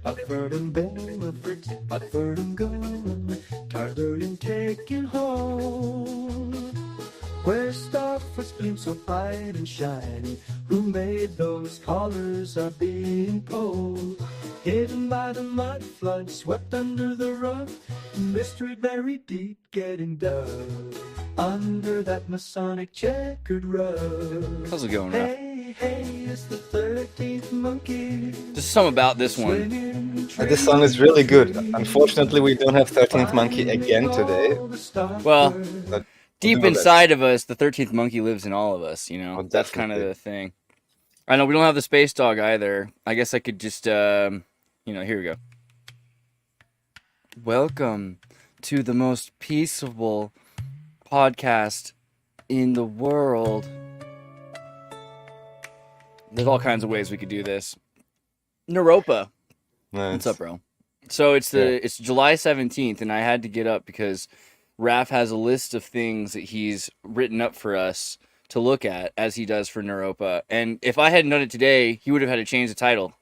Backford Bella Fritz, Backford and Gun, Tyler and taking home. Where Starford's gleam so bright and shiny, who made those collars are being pulled. Hidden by the mud flood, swept under the rug, mystery buried deep, getting dug under that Masonic checkered rug. How's it going, Ralph? Hey, hey, it's the 13th monkey. Just something about this one. This song is really good. Unfortunately, we don't have 13th Monkey again today. Well, But deep we'll do our inside of us, the 13th monkey lives in all of us, you know? Oh, That's kind of definitely. the thing. I know we don't have the space dog either. I guess I could just, here we go. Welcome to the most peaceable podcast in the world. There's all kinds of ways we could do this. Neuropa. Nice. What's up, bro? So it's July 17th, and I had to get up because Raph has a list of things that he's written up for us to look at, as he does for Neuropa. And if I hadn't done it today, he would have had to change the title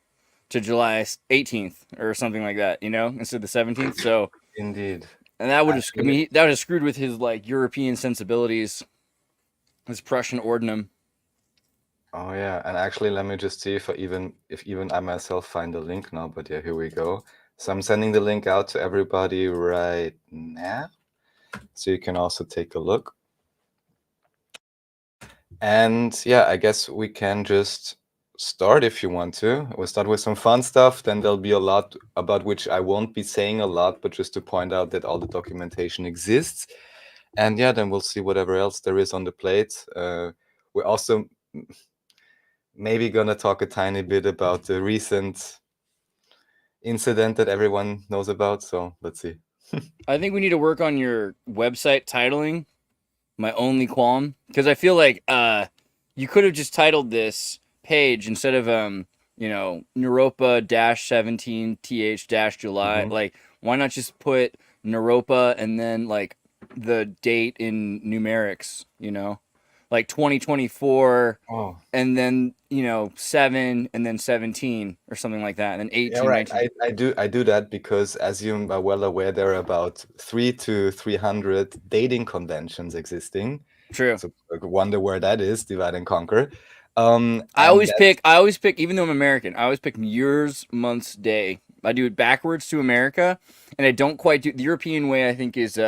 to July 18th or something like that, you know, instead of the 17th. So Indeed. and that would have, that would have screwed with his like European sensibilities, his Prussian ordnum. Oh yeah, and actually, let me just see if even I myself find the link now. But yeah, here we go. So I'm sending the link out to everybody right now, so you can also take a look. And yeah, I guess we can just start if you want to. We'll start with some fun stuff. Then there'll be a lot about which I won't be saying a lot, but just to point out that all the documentation exists. And yeah, then we'll see whatever else there is on the plate. We're also maybe gonna talk a tiny bit about the recent incident that everyone knows about. So let's see. I think we need to work on your website titling. My only qualm, because I feel like you could have just titled this page instead of Neuropa-17th-July. Like, why not just put Neuropa and then like the date in numerics, you know, like 2024 and then 7 and then 17 or something like that, and then 18. Yeah, right. 19. I do that because, as you are well aware, there are about 300 to 300 dating conventions existing. True. So I wonder where that is. Divide and conquer. I always pick, even though I'm American, I always pick years, months, day. I do it backwards to America, and I don't quite do the European way. I think is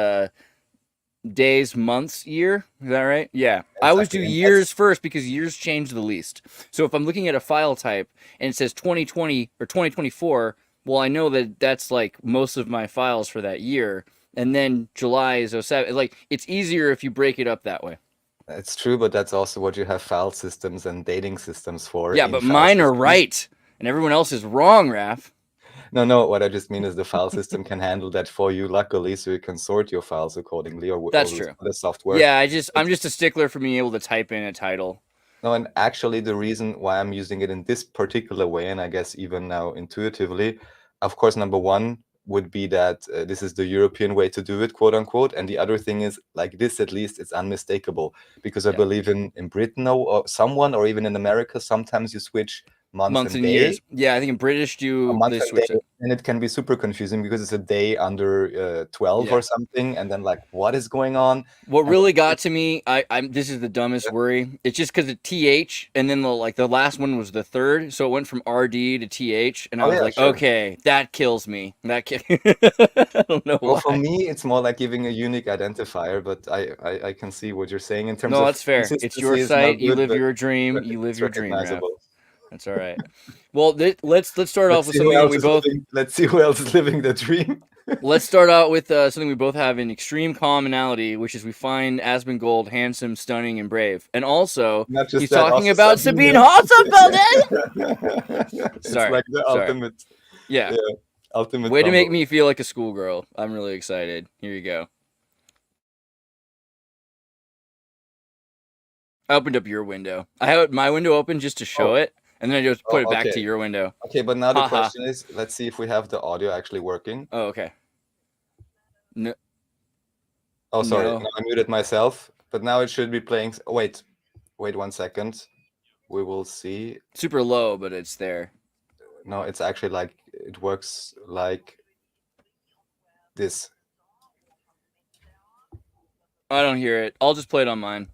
days, months, year. Is that right? Yeah. I always do years first because years change the least. So if I'm looking at a file type and it says 2020 or 2024, well, I know that that's like most of my files for that year. And then July is 07. Like, it's easier if you break it up that way. It's true, but that's also what you have file systems and dating systems for. Yeah, but mine are right, and everyone else is wrong, Raph. No, what I just mean is the file system can handle that for you, luckily, so you can sort your files accordingly. Or that's true. The software. Yeah, I'm just a stickler for being able to type in a title. No, and actually the reason why I'm using it in this particular way, and I guess even now intuitively, of course, number one would be that this is the European way to do it, quote unquote. And the other thing is, like this, at least it's unmistakable, because I believe in Britain or someone, or even in America, sometimes you switch months and years. Yeah, I think in British they switch it. And it can be super confusing because it's a day under 12 or something, and then like, what is going on? What really got to me, I'm this is the dumbest worry. It's just because of TH, and then the last one was the third, so it went from RD to TH, and I was like, okay, that kills me. That I don't know why. For me, it's more like giving a unique identifier, but I can see what you're saying in terms of. No, that's fair. It's your site. You live your dream. You live your dream. That's all right. Well, let's start off with something that we both. Let's see who else is living the dream. Let's start out with something we both have in extreme commonality, which is we find Asmongold handsome, stunning, and brave. And also, he's talking about Sabine Hossenfeld. It's like the ultimate. Yeah. Ultimate. Way to make me feel like a schoolgirl. I'm really excited. Here you go. I opened up your window. I have my window open just to show it. And then I just put it back to your window. Okay, but now the question is, let's see if we have the audio actually working. Oh, okay. No. Oh, sorry. No. I muted myself, but now it should be playing. Wait 1 second. We will see. Super low, but it's there. No, it's actually like it works like this. I don't hear it. I'll just play it on mine.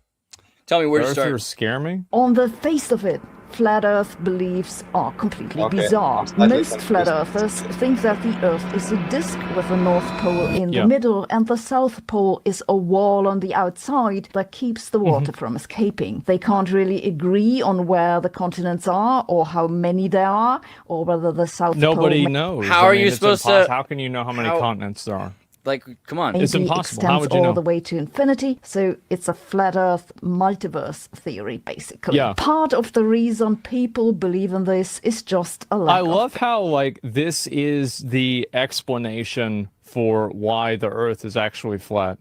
Tell me where to start. Scare me. On the face of it, flat Earth beliefs are completely Okay, bizarre. I'm slightly Most flat confused. Earthers think that the Earth is a disk with a North Pole in Yeah. the middle, and the South Pole is a wall on the outside that keeps the water from escaping. They can't really agree on where the continents are, or how many there are, or whether the South Nobody Pole knows. How are you it's supposed to- impossible. How can you know how many how- continents there are? Like, come on. It's maybe impossible. How extends would you all know? the way to infinity. So it's a flat Earth multiverse theory, basically. Yeah. Part of the reason people believe in this is just a lack I of love how like this is the explanation for why the Earth is actually flat.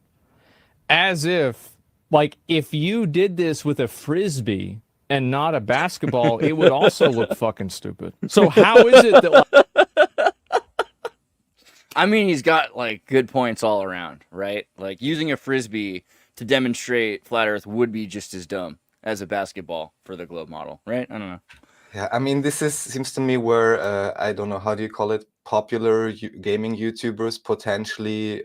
As if, like, if you did this with a frisbee and not a basketball, it would also look fucking stupid. So how is it that I mean, he's got like good points all around, right? Like using a frisbee to demonstrate flat Earth would be just as dumb as a basketball for the globe model, right? I don't know. Yeah, I mean, this seems to me where I don't know, how do you call it? Popular gaming YouTubers potentially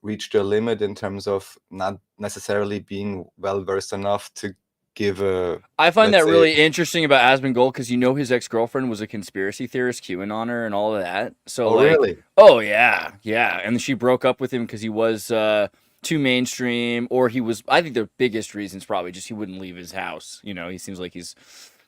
reach their limit in terms of not necessarily being well versed enough to give a. I find that let's say- really interesting about Asmongold because you know his ex-girlfriend was a conspiracy theorist, QAnoner, and all of that. So, Oh, like, really? oh yeah, yeah, and she broke up with him because he was too mainstream, or he was. I think the biggest reason is probably just he wouldn't leave his house. You know, he seems like he's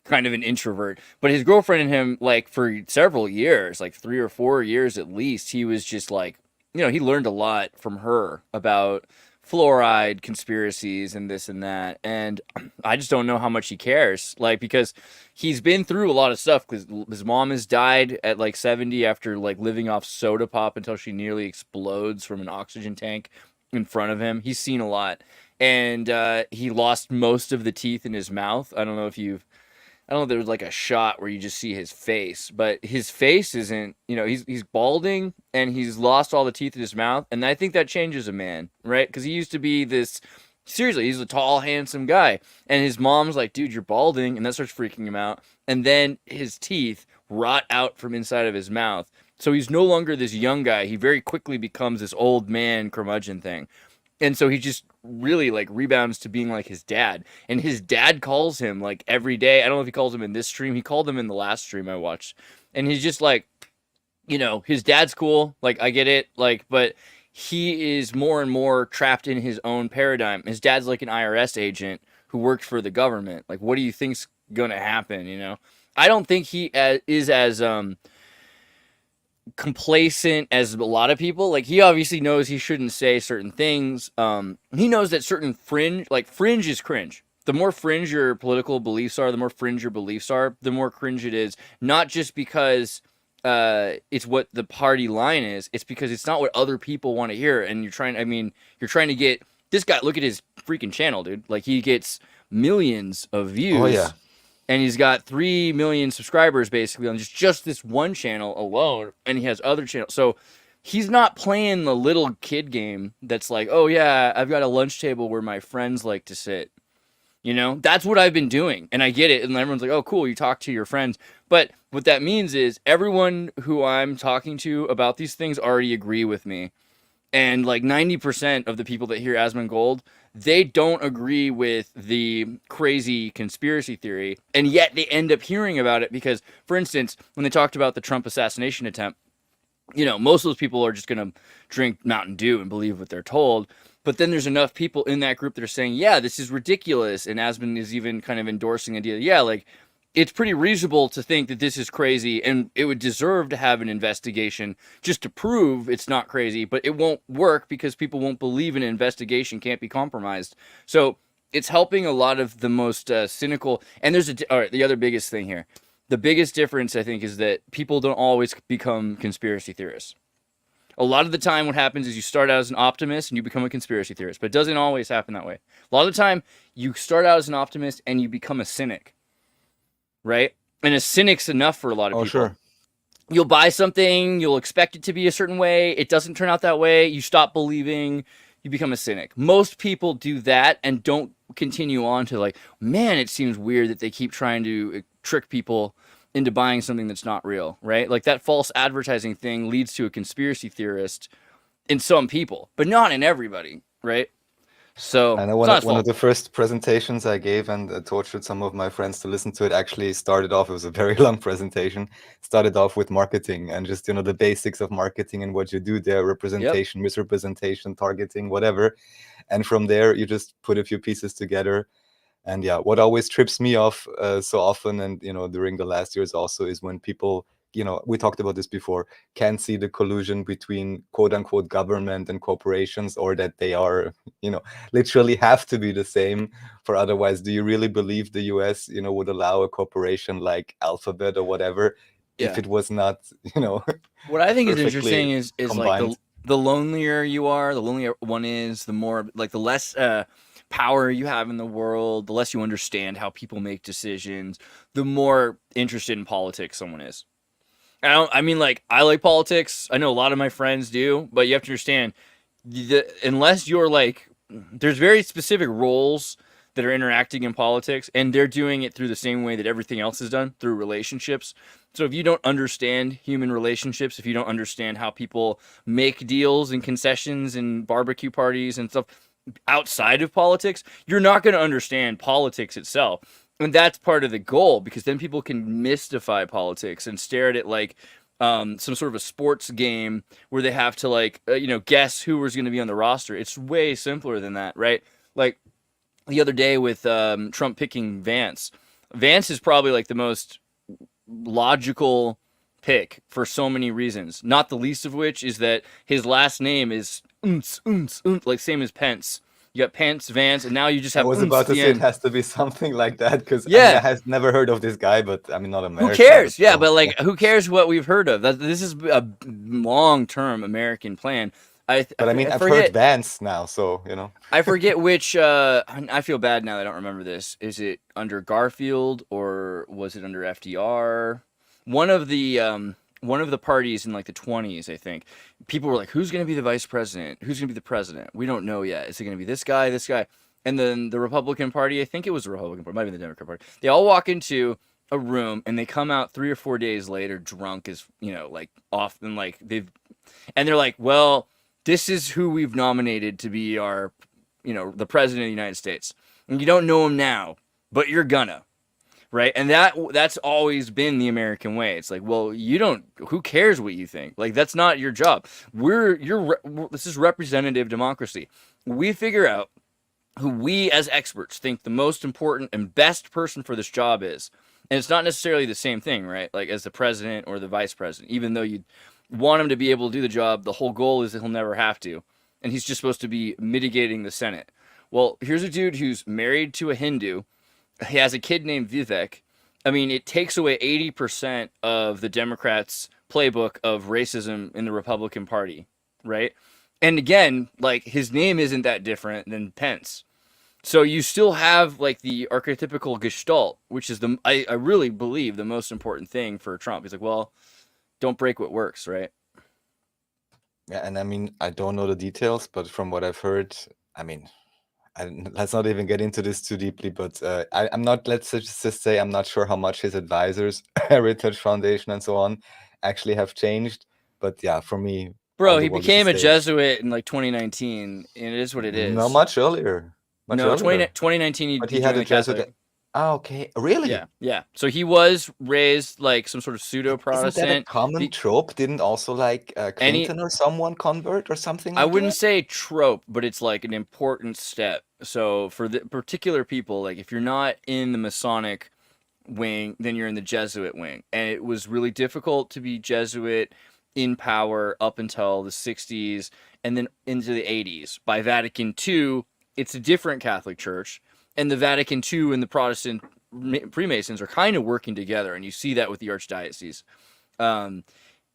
kind of an introvert. But his girlfriend and him, like for several years, like 3 or 4 years at least, he was just like, you know, he learned a lot from her about fluoride conspiracies and this and that, and I just don't know how much he cares, like, because he's been through a lot of stuff because his mom has died at like 70 after like living off soda pop until she nearly explodes from an oxygen tank in front of him. He's seen a lot, and he lost most of the teeth in his mouth. I don't know if there was like a shot where you just see his face, but his face isn't, you know, he's balding and he's lost all the teeth in his mouth. And I think that changes a man, right? Because he used to be this, seriously, he's a tall, handsome guy. And his mom's like, dude, you're balding. And that starts freaking him out. And then his teeth rot out from inside of his mouth. So he's no longer this young guy. He very quickly becomes this old man curmudgeon thing. And so he just really like rebounds to being like his dad. And his dad calls him like every day. I don't know if he calls him in this stream. He called him in the last stream I watched. And he's just like, you know, his dad's cool. Like, I get it. Like, but he is more and more trapped in his own paradigm. His dad's like an IRS agent who worked for the government. Like, what do you think's going to happen, you know? I don't think he is as complacent as a lot of people. Like, he obviously knows he shouldn't say certain things. He knows that certain fringe is cringe. The more fringe your political beliefs are, the more fringe your beliefs are, the more cringe it is. Not just because it's what the party line is, it's because it's not what other people want to hear. And you're trying to get this guy, look at his freaking channel, dude. Like, he gets millions of views. Oh, yeah. And he's got 3 million subscribers basically on just this one channel alone. And he has other channels. So he's not playing the little kid game that's like, oh yeah, I've got a lunch table where my friends like to sit. You know, that's what I've been doing. And I get it. And everyone's like, oh, cool, you talk to your friends. But what that means is everyone who I'm talking to about these things already agree with me. And like 90% of the people that hear Asmongold, they don't agree with the crazy conspiracy theory. And yet they end up hearing about it because, for instance, when they talked about the Trump assassination attempt, you know, most of those people are just going to drink Mountain Dew and believe what they're told. But then there's enough people in that group that are saying, yeah, this is ridiculous. And Asmon is even kind of endorsing the idea, yeah, like, it's pretty reasonable to think that this is crazy and it would deserve to have an investigation just to prove it's not crazy, but it won't work because people won't believe an investigation can't be compromised. So it's helping a lot of the most cynical. And there's all right, the other biggest thing here. The biggest difference, I think, is that people don't always become conspiracy theorists. A lot of the time what happens is you start out as an optimist and you become a conspiracy theorist, but it doesn't always happen that way. A lot of the time you start out as an optimist and you become a cynic. Right? And a cynic's enough for a lot of people. Sure. You'll buy something, you'll expect it to be a certain way, it doesn't turn out that way, you stop believing, you become a cynic. Most people do that and don't continue on to like, man, it seems weird that they keep trying to trick people into buying something that's not real, right? Like that false advertising thing leads to a conspiracy theorist in some people, but not in everybody, right? So I know it's not his one of fault. the first presentations I gave and tortured some of my friends to listen to it actually started off, it was a very long presentation, started off with marketing and just, the basics of marketing and what you do there, representation, misrepresentation, targeting, whatever. And from there, you just put a few pieces together. And yeah, what always trips me off so often, and during the last years also, is when people, we talked about this before, can't see the collusion between quote unquote government and corporations, or that they are, literally have to be the same. For otherwise, do you really believe the US, would allow a corporation like Alphabet or whatever if Yeah. it was not, What I think is perfectly interesting is like combined? the lonelier you are, the lonelier one is, the more like the less power you have in the world, the less you understand how people make decisions, the more interested in politics someone is. I mean, like, I like politics. I know a lot of my friends do, but you have to understand, unless you're like, there's very specific roles that are interacting in politics, and they're doing it through the same way that everything else is done, through relationships. So if you don't understand human relationships, if you don't understand how people make deals and concessions and barbecue parties and stuff outside of politics, you're not going to understand politics itself. And that's part of the goal, because then people can mystify politics and stare at it like some sort of a sports game where they have to like guess who was going to be on the roster. It's way simpler than that, right? Like the other day with Trump picking Vance. Vance is probably like the most logical pick for so many reasons, not the least of which is that his last name is like same as Pence. You got Pence, Vance, and now you just I have was about to the say it end. has to be something like that, because Yeah. I have never heard of this guy, but I mean, not American. Who cares? Yeah, still. but like, who cares what we've heard of? This is a long-term American plan. But I mean, I've forget, heard Vance now, so I forget which. I feel bad now that I don't remember this. Is it under Garfield or was it under FDR? One of the parties in like the 20s, I think. People were like, "Who's going to be the vice president? Who's going to be the president? We don't know yet. Is it going to be this guy, this guy?" And then the Republican Party, I think it was the Republican Party, might be the Democrat Party. They all walk into a room and they come out 3 or 4 days later drunk as like often like and they're like, "Well, this is who we've nominated to be our the president of the United States. And you don't know him now, but you're gonna." Right. And that's always been the American way. It's like, well, who cares what you think? Like, that's not your job. This is representative democracy. We figure out who we as experts think the most important and best person for this job is. And it's not necessarily the same thing, right? Like as the president or the vice president, even though you want him to be able to do the job, the whole goal is that he'll never have to. And he's just supposed to be mitigating the Senate. Well, here's a dude who's married to a Hindu. He has a kid named Vivek. I mean, it takes away 80% of the Democrats' playbook of racism in the Republican Party, right? And again, like, his name isn't that different than Pence. So you still have like the archetypical gestalt, which is I really believe the most important thing for Trump. He's like, well, don't break what works, right? Yeah, and I mean, I don't know the details, but from what I've heard, I mean, let's not even get into this too deeply, but I'm not, let's just say I'm not sure how much his advisors, Heritage Foundation and so on, actually have changed. But yeah, for me, bro, he became a Jesuit in like 2019, and it is what it is. No, much earlier. No, 2019, but he had a Jesuit. Oh, okay, really? Yeah. So he was raised like some sort of pseudo-Protestant. Isn't that a common trope? Didn't also like Clinton or someone convert or something like that? I wouldn't say trope, but it's like an important step. So for the particular people, like if you're not in the Masonic wing, then you're in the Jesuit wing. And it was really difficult to be Jesuit in power up until the 60s and then into the 80s. By Vatican II, it's a different Catholic Church. And the Vatican II and the Protestant Freemasons are kind of working together, and you see that with the Archdiocese. In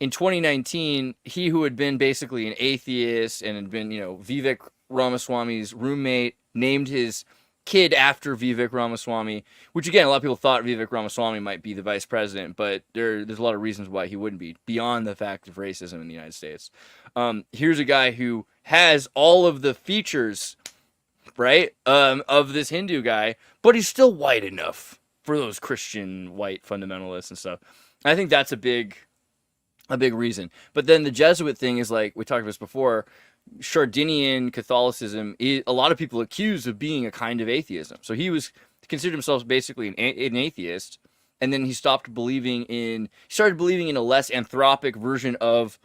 2019, he who had been basically an atheist and had been, Vivek Ramaswamy's roommate, named his kid after Vivek Ramaswamy, which again, a lot of people thought Vivek Ramaswamy might be the vice president, but there's a lot of reasons why he wouldn't be, beyond the fact of racism in the United States. Here's a guy who has all of the features, right, of this Hindu guy, but he's still white enough, for those Christian white fundamentalists and stuff. I think that's a big reason. But then the Jesuit thing is like we talked about this before. Chardinian Catholicism, a lot of people accused of being a kind of atheism. So he considered himself basically an atheist, and then he started believing in a less anthropic version of,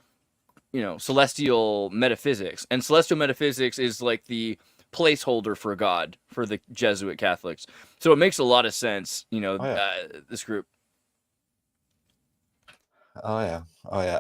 celestial metaphysics. And celestial metaphysics is like the placeholder for God for the Jesuit Catholics. So it makes a lot of sense, this group. Oh yeah.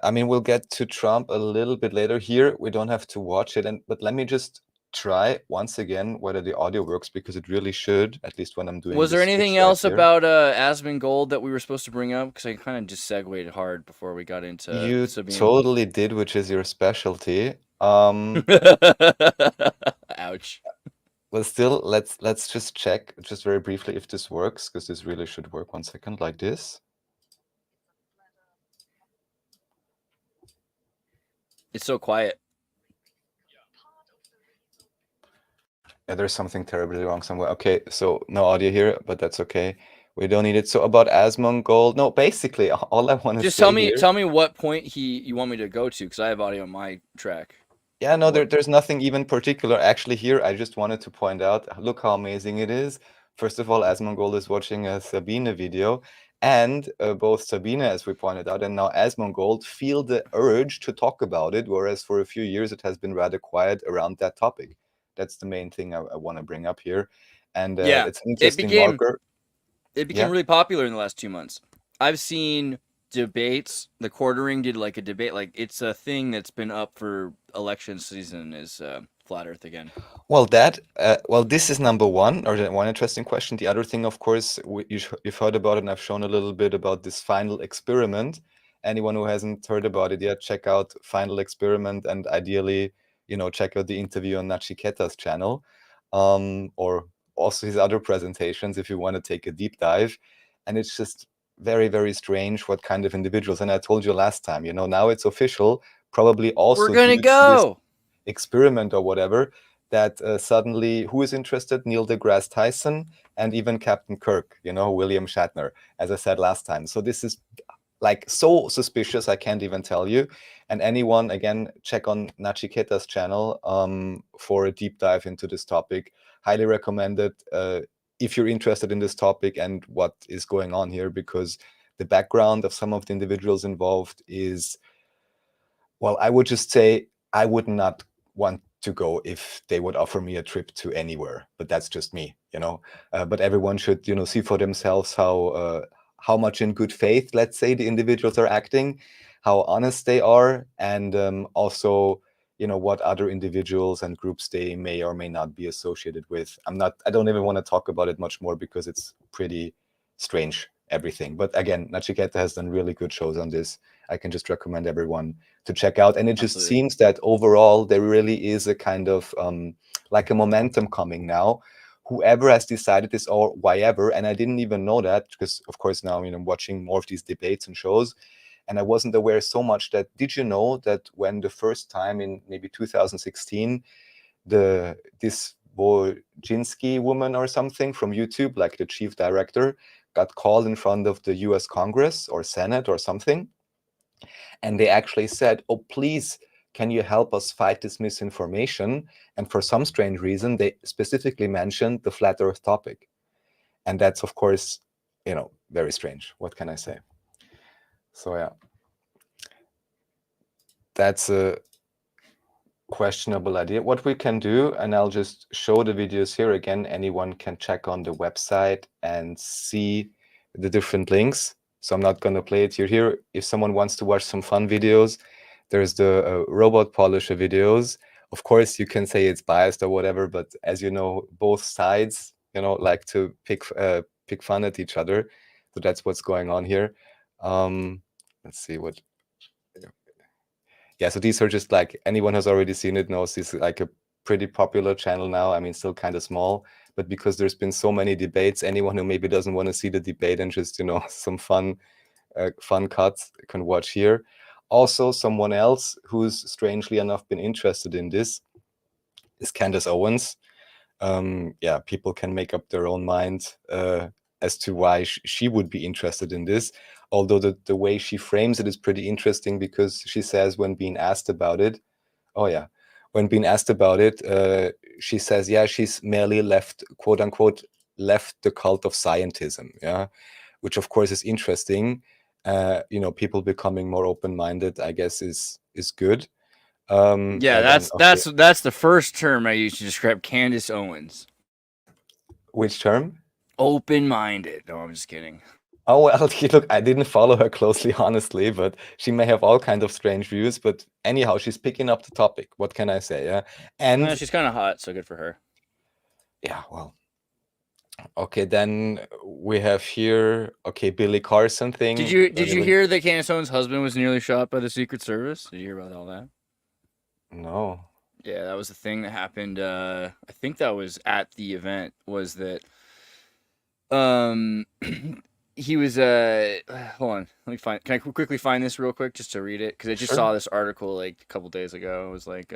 I mean, we'll get to Trump a little bit later. Here, we don't have to watch it, but let me just try once again whether the audio works, because it really should, at least when I'm doing. Was there anything else about Asmongold that we were supposed to bring up? Because I kind of just segued hard before we got into. You Sabine. totally did, which is your specialty. Ouch. Well, still, let's just check just very briefly if this works, because this really should work. 1 second, like this. It's so quiet. Yeah, there's something terribly wrong somewhere. Okay, so no audio here, but that's okay. We don't need it. So about Asmongold, no, basically all I want to say just tell me what point you want me to go to, because I have audio on my track. Yeah, no, there's nothing even particular. Actually, here I just wanted to point out, look how amazing it is. First of all, Asmongold is watching a Sabine video, and both Sabine, as we pointed out, and now Asmongold feel the urge to talk about it, whereas for a few years it has been rather quiet around that topic. That's the main thing I want to bring up here. And it's an interesting marker. It became really popular in the last 2 months. I've seen debates. The Quartering did like a debate. Like, it's a thing that's been up for election season, is flat Earth again. Well, this is number one, or one interesting question. The other thing, of course, you've heard about it, and I've shown a little bit about this final experiment. Anyone who hasn't heard about it yet, check out Final Experiment, and ideally, check out the interview on Nachiketa's channel, or also his other presentations if you want to take a deep dive. And it's just very, very strange what kind of individuals. And I told you last time, now it's official, probably also we're gonna go experiment or whatever, that suddenly who is interested? Neil deGrasse Tyson and even Captain Kirk, William Shatner, as I said last time. So this is like so suspicious, I can't even tell you. And anyone, again, check on Nachiketa's channel for a deep dive into this topic. Highly recommend it if you're interested in this topic and what is going on here, because the background of some of the individuals involved is, well, I would just say I would not want to go if they would offer me a trip to anywhere, but that's just me, but everyone should, see for themselves how much in good faith, let's say, the individuals are acting, how honest they are, and also, what other individuals and groups they may or may not be associated with. I don't even want to talk about it much more, because it's pretty strange, everything. But again, Nachiketa has done really good shows on this. I can just recommend everyone to check out. And it just seems that overall there really is a kind of like a momentum coming now. Whoever has decided this, or whyever, and I didn't even know that, because of course now I'm watching more of these debates and shows, and I wasn't aware so much that, did you know that when the first time in maybe 2016, this Wojcinski woman or something from YouTube, like the chief director, got called in front of the US Congress or Senate or something, and they actually said, oh, please, can you help us fight this misinformation? And for some strange reason, they specifically mentioned the flat Earth topic. And that's, of course, very strange. What can I say? So, yeah. That's a questionable idea. What we can do, and I'll just show the videos here again. Anyone can check on the website and see the different links. So I'm not going to play it here. If someone wants to watch some fun videos, there's the robot polisher videos. Of course, you can say it's biased or whatever, but as you know, both sides, like to pick fun at each other. So that's what's going on here. Let's see what. Yeah, so these are just like, anyone who's already seen it knows this is like a pretty popular channel now. I mean, still kind of small, but because there's been so many debates, anyone who maybe doesn't want to see the debate and just, some fun cuts can watch here. Also, someone else who's strangely enough been interested in this is Candace Owens. Yeah, people can make up their own mind as to why she would be interested in this. Although the way she frames it is pretty interesting, because she says when being asked about it, she says, yeah, she's merely left, quote unquote, left the cult of scientism, yeah, which of course is interesting. People becoming more open-minded, I guess, is good. Yeah, that's the first term I used to describe Candace Owens. Which term? Open-minded. No, I'm just kidding. Oh, well, look, I didn't follow her closely, honestly, but she may have all kinds of strange views. But anyhow, she's picking up the topic. What can I say? Yeah, and she's kind of hot, so good for her. Yeah, well, okay, then we have here, Billy Carson thing. Did you hear that Candace Owens' husband was nearly shot by the Secret Service? Did you hear about all that? No. Yeah, that was the thing that happened. I think that was at the event. Was that he was hold on, let me find. Can I quickly find this real quick just to read it? Because I just saw this article like a couple days ago. It was like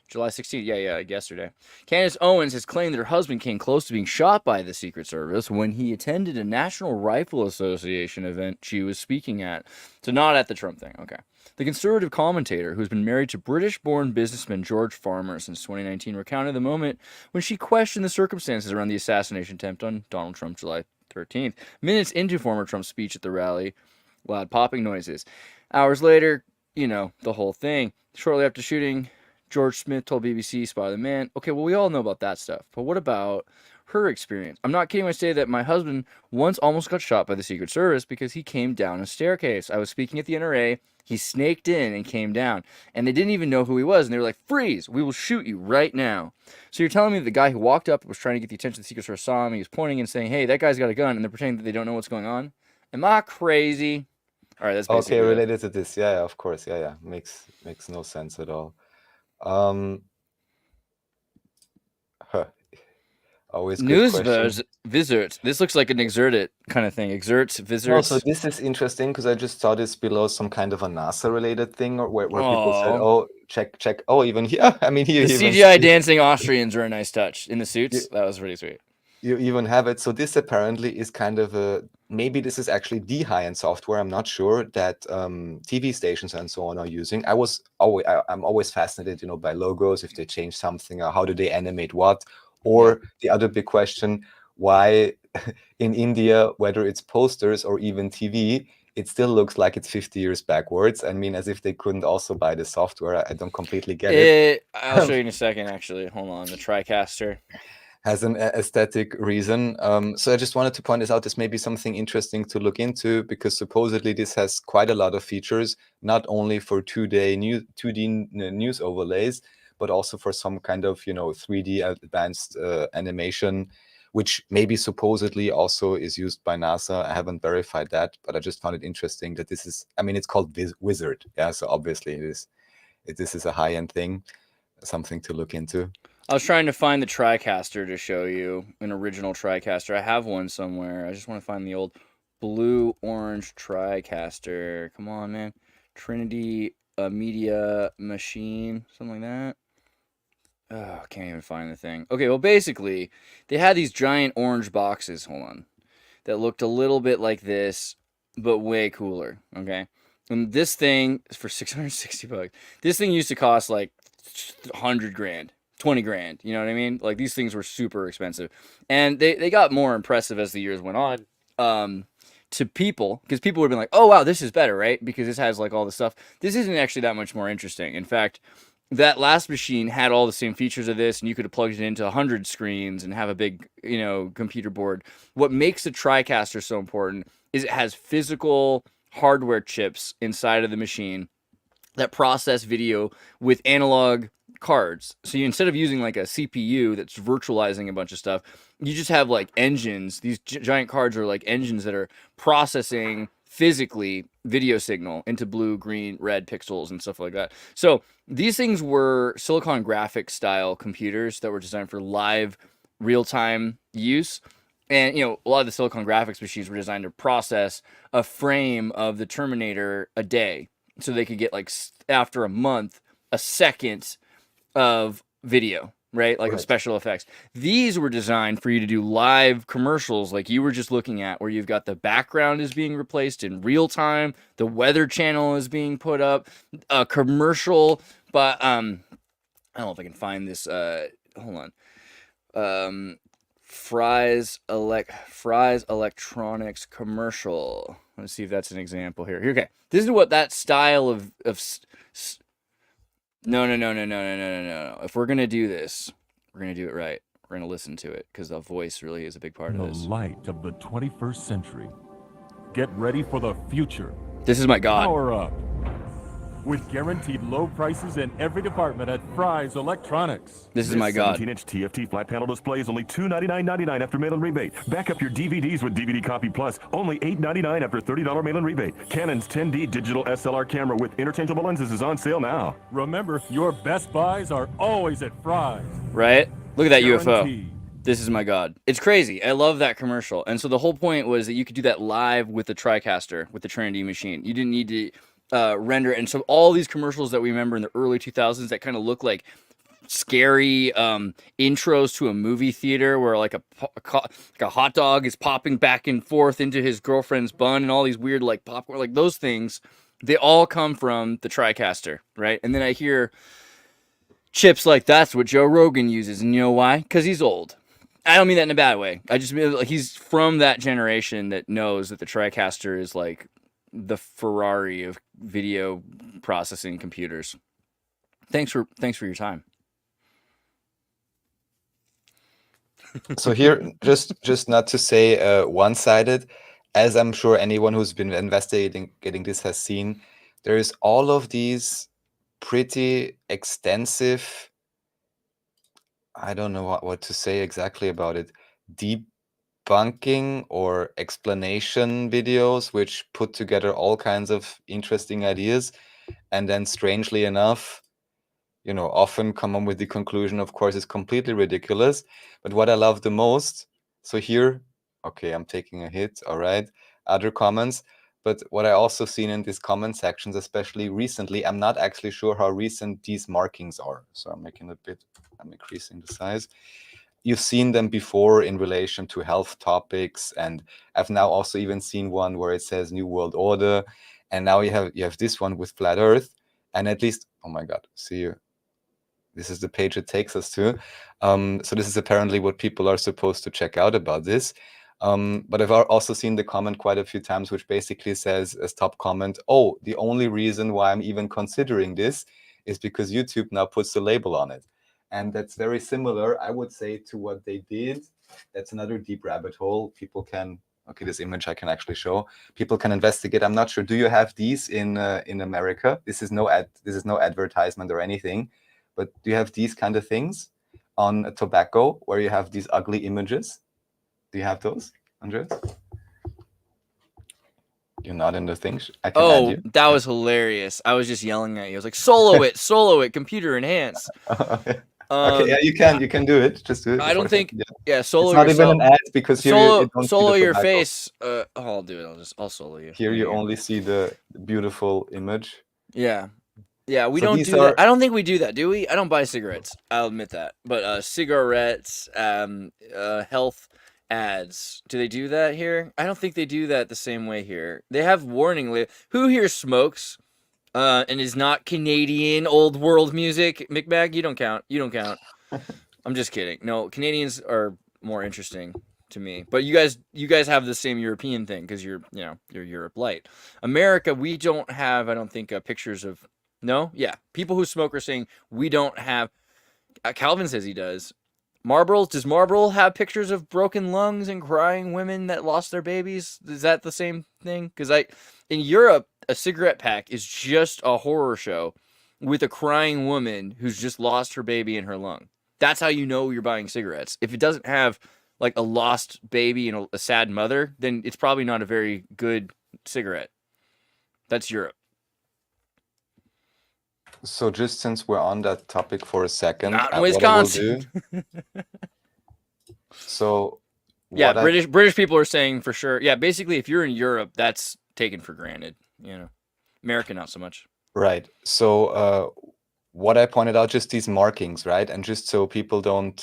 July 16th. Yeah, yesterday. Candace Owens has claimed that her husband came close to being shot by the Secret Service when he attended a National Rifle Association event she was speaking at. So not at the Trump thing. Okay. The conservative commentator, who's been married to British-born businessman George Farmer since 2019, recounted the moment when she questioned the circumstances around the assassination attempt on Donald Trump July 13th. Minutes into former Trump's speech at the rally, loud popping noises. Hours later, the whole thing. Shortly after shooting, George Smith told BBC, "Spy the man." Okay, well, we all know about that stuff. But what about her experience? I'm not kidding when I say that my husband once almost got shot by the Secret Service because he came down a staircase. I was speaking at the NRA. He snaked in and came down. And they didn't even know who he was. And they were like, "Freeze, we will shoot you right now." So you're telling me that the guy who walked up was trying to get the attention of the Secret Service saw him. He was pointing and saying, "Hey, that guy's got a gun." And they're pretending that they don't know what's going on. Am I crazy? All right, that's basically related to this. Yeah, of course. Yeah. Makes no sense at all. Always news visits. This looks like an exerted kind of thing. Exerts, visits. No, so this is interesting because I just saw this below some kind of a NASA related thing, or where people said, "Oh, check." Oh, even here. I mean, here the CGI dancing Austrians are a nice touch in the suits. That was pretty sweet. You even have it. So this apparently is kind of maybe this is actually the high-end software. I'm not sure that TV stations and so on are using. I'm always fascinated, by logos, if they change something, or how do they animate what. Or the other big question, why in India, whether it's posters or even TV, it still looks like it's 50 years backwards. I mean, as if they couldn't also buy the software. I don't completely get it. I'll show you in a second, actually. Hold on. The Tricaster has an aesthetic reason. So I just wanted to point this out. This may be something interesting to look into, because supposedly this has quite a lot of features, not only for 2D news overlays, but also for some kind of, 3D advanced animation, which maybe supposedly also is used by NASA. I haven't verified that, but I just found it interesting that this is, it's called Wizard. Yeah, so obviously this is a high-end thing, something to look into. I was trying to find the Tricaster to show you, an original Tricaster. I have one somewhere. I just want to find the old blue-orange Tricaster. Come on, man. Trinity Media Machine, something like that. Oh, I can't even find the thing. Okay, well, basically, they had these giant orange boxes, that looked a little bit like this, but way cooler, okay? And this thing is for $660. This thing used to cost like $100,000, $20,000, you know what I mean? Like, these things were super expensive. And they got more impressive as the years went on. To people, because people would have been like, "Oh, wow, this is better," right? Because this has like all the stuff. This isn't actually that much more interesting. In fact, that last machine had all the same features of this, and you could have plugged it into 100 screens and have a big, computer board. What makes the Tricaster so important is it has physical hardware chips inside of the machine that process video with analog cards. So instead of using like a CPU that's virtualizing a bunch of stuff, you just have like engines. These giant cards are like engines that are processing physically video signal into blue, green, red pixels and stuff like that. So these things were Silicon Graphics style computers that were designed for live real-time use. And, a lot of the Silicon Graphics machines were designed to process a frame of the Terminator a day. So they could get, like, after a month, a second of video. right? Like of special effects. These were designed for you to do live commercials like you were just looking at, where you've got the background is being replaced in real time, the weather channel is being put up, a commercial, but I don't know if I can find this. Hold on. Fry's Electronics commercial. Let's see if that's an example here. Okay, this is what that style of no. If we're gonna do this, we're gonna do it right. We're gonna listen to it because the voice really is a big part of this. The light of the 21st century. Get ready for the future. This is my god. Power up. With guaranteed low prices in every department at Fry's Electronics. This is my god. 17-inch TFT flat panel display is only $299.99 after mail-in rebate. Back up your DVDs with DVD Copy Plus, only $8.99 after $30 mail-in rebate. Canon's 10D digital SLR camera with interchangeable lenses is on sale now. Remember, your best buys are always at Fry's. Right? Look at that Guaranteed. UFO. This is my god. It's crazy. I love that commercial. And so the whole point was that you could do that live with the Tricaster, with the Trinity machine. You didn't need to render it. And so all these commercials that we remember in the early 2000s that kind of look like scary intros to a movie theater where like a hot dog is popping back and forth into his girlfriend's bun and all these weird like popcorn, like those things, they all come from the Tricaster, right? And then I hear chips like that's what Joe Rogan uses. And you know why? Because he's old. I don't mean that in a bad way. I just mean like he's from that generation that knows that the Tricaster is like the Ferrari of video processing computers. Thanks for your time. So here, just not to say one-sided, as I'm sure anyone who's been investigating getting this has seen, there is all of these pretty extensive, I don't know what to say exactly about it, debunking or explanation videos which put together all kinds of interesting ideas and then strangely enough, you know, often come on with the conclusion, of course, it's completely ridiculous. But what I love the most, so here, okay, I'm taking a hit, all right, other comments. But what I also seen in these comment sections, especially recently, I'm not actually sure how recent these markings are. So I'm increasing the size. You've seen them before in relation to health topics, and I've now also even seen one where it says New World Order, and now you have this one with Flat Earth, and at least, oh my God, see you. This is the page it takes us to. So this is apparently what people are supposed to check out about this. But I've also seen the comment quite a few times, which basically says as top comment, oh, the only reason why I'm even considering this is because YouTube now puts the label on it. And that's very similar, I would say, to what they did. That's another deep rabbit hole. People can, okay, this image I can actually show. People can investigate. I'm not sure. Do you have these in America? This is no advertisement or anything. But do you have these kind of things on tobacco where you have these ugly images? Do you have those, Andreas? You're not in the things. I can add you. That was hilarious. I was just yelling at you. I was like, solo it, computer enhance. Okay, yeah, you can do it. Just do it. I don't think, solo it's not yourself. even an ad because here you don't solo see the your tobacco. face. I'll do it. I'll solo you. Here you only see the beautiful image. Yeah. Yeah, we So don't these do that. are- I don't think we do that, do we? I don't buy cigarettes. I'll admit that. But cigarettes, health ads. Do they do that here? I don't think they do that the same way here. They have warning. Who here smokes and is not Canadian old world music? McBag, you don't count. You don't count. I'm just kidding. No, Canadians are more interesting to me. But you guys have the same European thing because you're Europe light. America, we don't have, I don't think, pictures of. No? Yeah. People who smoke are saying we don't have. Calvin says he does. Does Marlboro have pictures of broken lungs and crying women that lost their babies? Is that the same thing? Because in Europe, a cigarette pack is just a horror show with a crying woman who's just lost her baby in her lung. That's how you know you're buying cigarettes. If it doesn't have like a lost baby and a sad mother, then it's probably not a very good cigarette. That's Europe. So just since we're on that topic for a second, Not in what I will Wisconsin. do- so Yeah, what I- British people are saying for sure. Yeah, basically, if you're in Europe, that's taken for granted. America, not so much. Right. So what I pointed out, just these markings, right? And just so people don't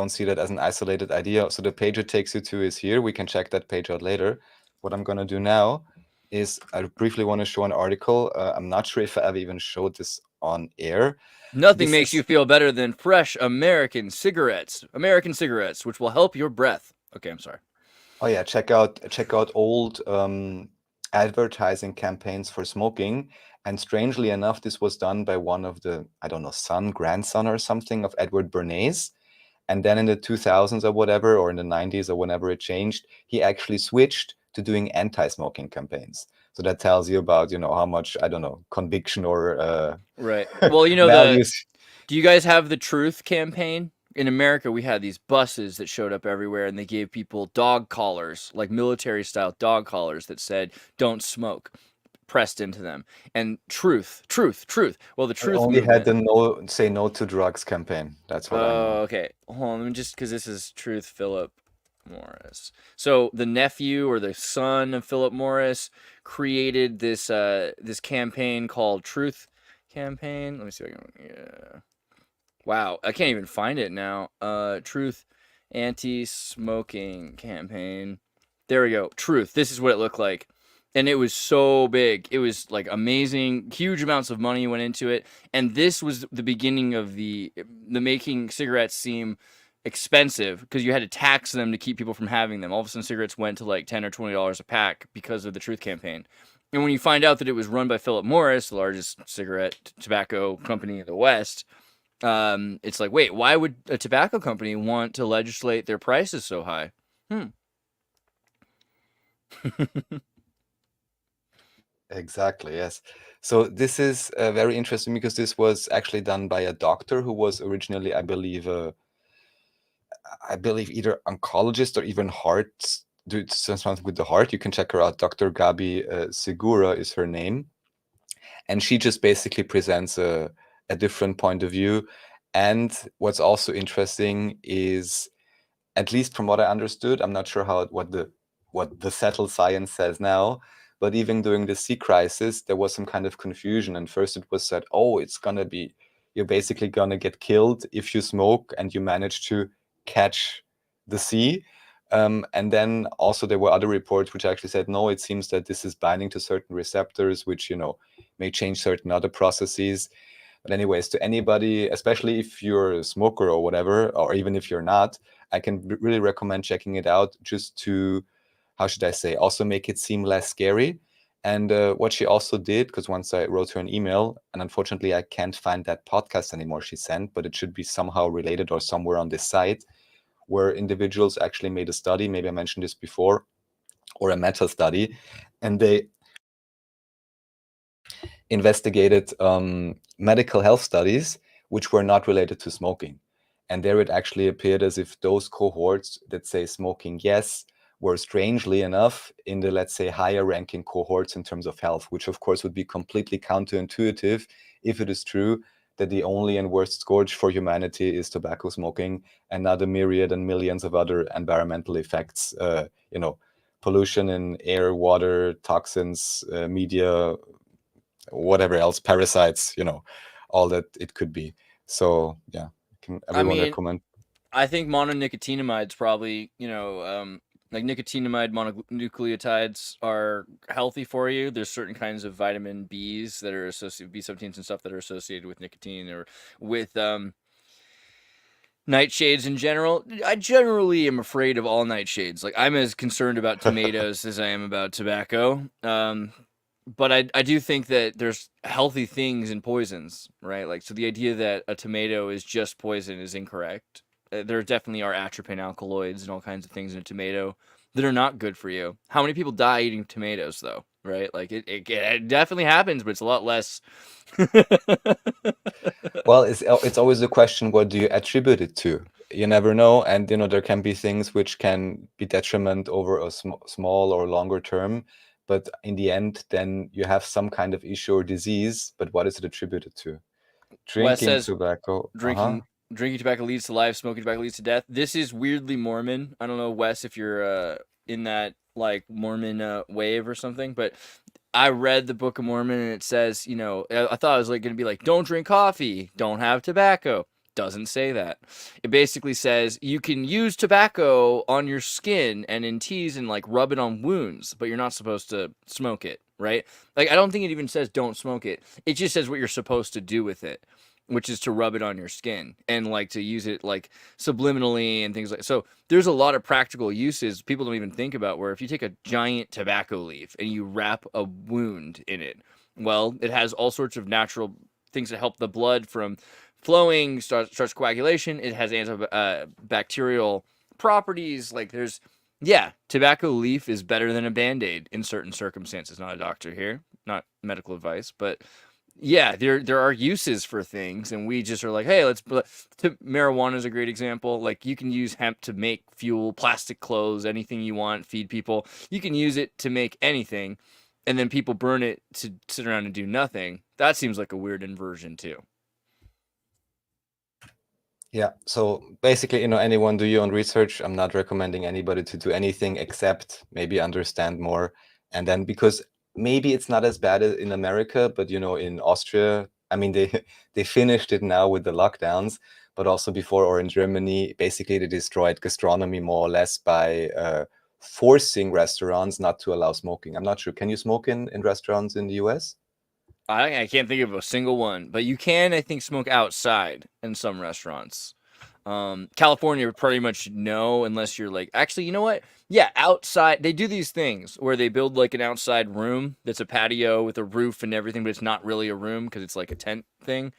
see that as an isolated idea. So the page it takes you to is here. We can check that page out later. What I'm going to do now is I briefly want to show an article. I'm not sure if I ever even showed this on air. Nothing makes you feel better than fresh American cigarettes, which will help your breath. Okay, I'm sorry. Oh yeah, check out old advertising campaigns for smoking. And strangely enough, this was done by one of the, I don't know, grandson or something of Edward Bernays. And then in the 2000s or whatever, or in the 90s or whenever it changed, he actually switched to doing anti-smoking campaigns. So that tells you about, how much, I don't know, conviction or right. Well, values. Do you guys have the Truth campaign? In America, we had these buses that showed up everywhere, and they gave people dog collars, like military-style dog collars that said, "Don't smoke," pressed into them. And truth. Well, the Truth only movement... had the say no to drugs campaign. That's what I know. Okay. Hold on, let me just, because this is Truth Philip Morris. So the nephew or the son of Philip Morris created this this campaign called Truth Campaign. Let me see if I can... Yeah. Wow, I can't even find it now. Truth anti-smoking campaign. There we go. Truth. This is what it looked like. And it was so big. It was like amazing. Huge amounts of money went into it. And this was the beginning of the making cigarettes seem expensive, because you had to tax them to keep people from having them. All of a sudden, cigarettes went to like $10 or $20 a pack because of the Truth campaign. And when you find out that it was run by Philip Morris, the largest cigarette tobacco company in the West, it's like, wait, why would a tobacco company want to legislate their prices so high? Exactly, yes. So this is very interesting, because this was actually done by a doctor who was originally, I believe either oncologist or even do something with the heart. You can check her out. Dr. Gabi Segura is her name. And she just basically presents a different point of view. And what's also interesting is, at least from what I understood, I'm not sure what the settled science says now, but even during the sea crisis, there was some kind of confusion. And first it was said, you're basically gonna get killed if you smoke and you manage to catch the sea. And then also there were other reports which actually said, no, it seems that this is binding to certain receptors, which, may change certain other processes. But anyways, to anybody, especially if you're a smoker or whatever, or even if you're not, I can really recommend checking it out, just to, how should I say, also make it seem less scary. And what she also did, because once I wrote her an email, and unfortunately I can't find that podcast anymore she sent, but it should be somehow related or somewhere on this site, where individuals actually made a study, maybe I mentioned this before, or a meta study, and they investigated medical health studies which were not related to smoking. And there it actually appeared as if those cohorts that say smoking yes were, strangely enough, in the, let's say, higher ranking cohorts in terms of health, which of course would be completely counterintuitive if it is true that the only and worst scourge for humanity is tobacco smoking, and not a myriad and millions of other environmental effects, pollution in air, water, toxins, media, whatever else, parasites, all that it could be. So yeah, can everyone recommend? I think mononicotinamides probably, like nicotinamide mononucleotides are healthy for you. There's certain kinds of vitamin Bs that are associated, B17s and stuff, that are associated with nicotine, or with nightshades in general. I generally am afraid of all nightshades. Like, I'm as concerned about tomatoes as I am about tobacco. But I do think that there's healthy things in poisons, right? Like, so the idea that a tomato is just poison is incorrect. There definitely are atropine alkaloids and all kinds of things in a tomato that are not good for you. How many people die eating tomatoes, though, right? Like, it definitely happens, but it's a lot less. Well, it's always the question, what do you attribute it to? You never know. And, there can be things which can be detriment over a small or longer term. But in the end, then you have some kind of issue or disease. But what is it attributed to? Drinking tobacco. Drinking tobacco leads to life. Smoking tobacco leads to death. This is weirdly Mormon. I don't know, Wes, if you're in that like Mormon wave or something, but I read the Book of Mormon and it says, you know, I thought it was like going to be like, don't drink coffee, don't have tobacco. Doesn't say that. It basically says you can use tobacco on your skin and in teas and like rub it on wounds, but you're not supposed to smoke it, right? Like, I don't think it even says don't smoke it. It just says what you're supposed to do with it, which is to rub it on your skin and like to use it like subliminally and things like. So there's a lot of practical uses people don't even think about, where if you take a giant tobacco leaf and you wrap a wound in it, well, it has all sorts of natural things that help the blood from flowing, starts coagulation. It has antibacterial properties. Like, there's, yeah, tobacco leaf is better than a Band-Aid in certain circumstances. Not a doctor here, not medical advice, but yeah, there are uses for things, and we just are like, hey, marijuana is a great example. Like, you can use hemp to make fuel, plastic clothes, anything you want, feed people. You can use it to make anything, and then people burn it to sit around and do nothing. That seems like a weird inversion too. Yeah, so basically, anyone do your own research. I'm not recommending anybody to do anything except maybe understand more. And then, because maybe it's not as bad in America, but in Austria, I mean, they finished it now with the lockdowns, but also before, or in Germany, basically they destroyed gastronomy more or less by forcing restaurants not to allow smoking. I'm not sure. Can you smoke in restaurants in the US? I can't think of a single one, but you can, I think, smoke outside in some restaurants. California pretty much no, unless you're like, actually, you know what? Yeah, outside, they do these things where they build like an outside room that's a patio with a roof and everything, but it's not really a room because it's like a tent thing.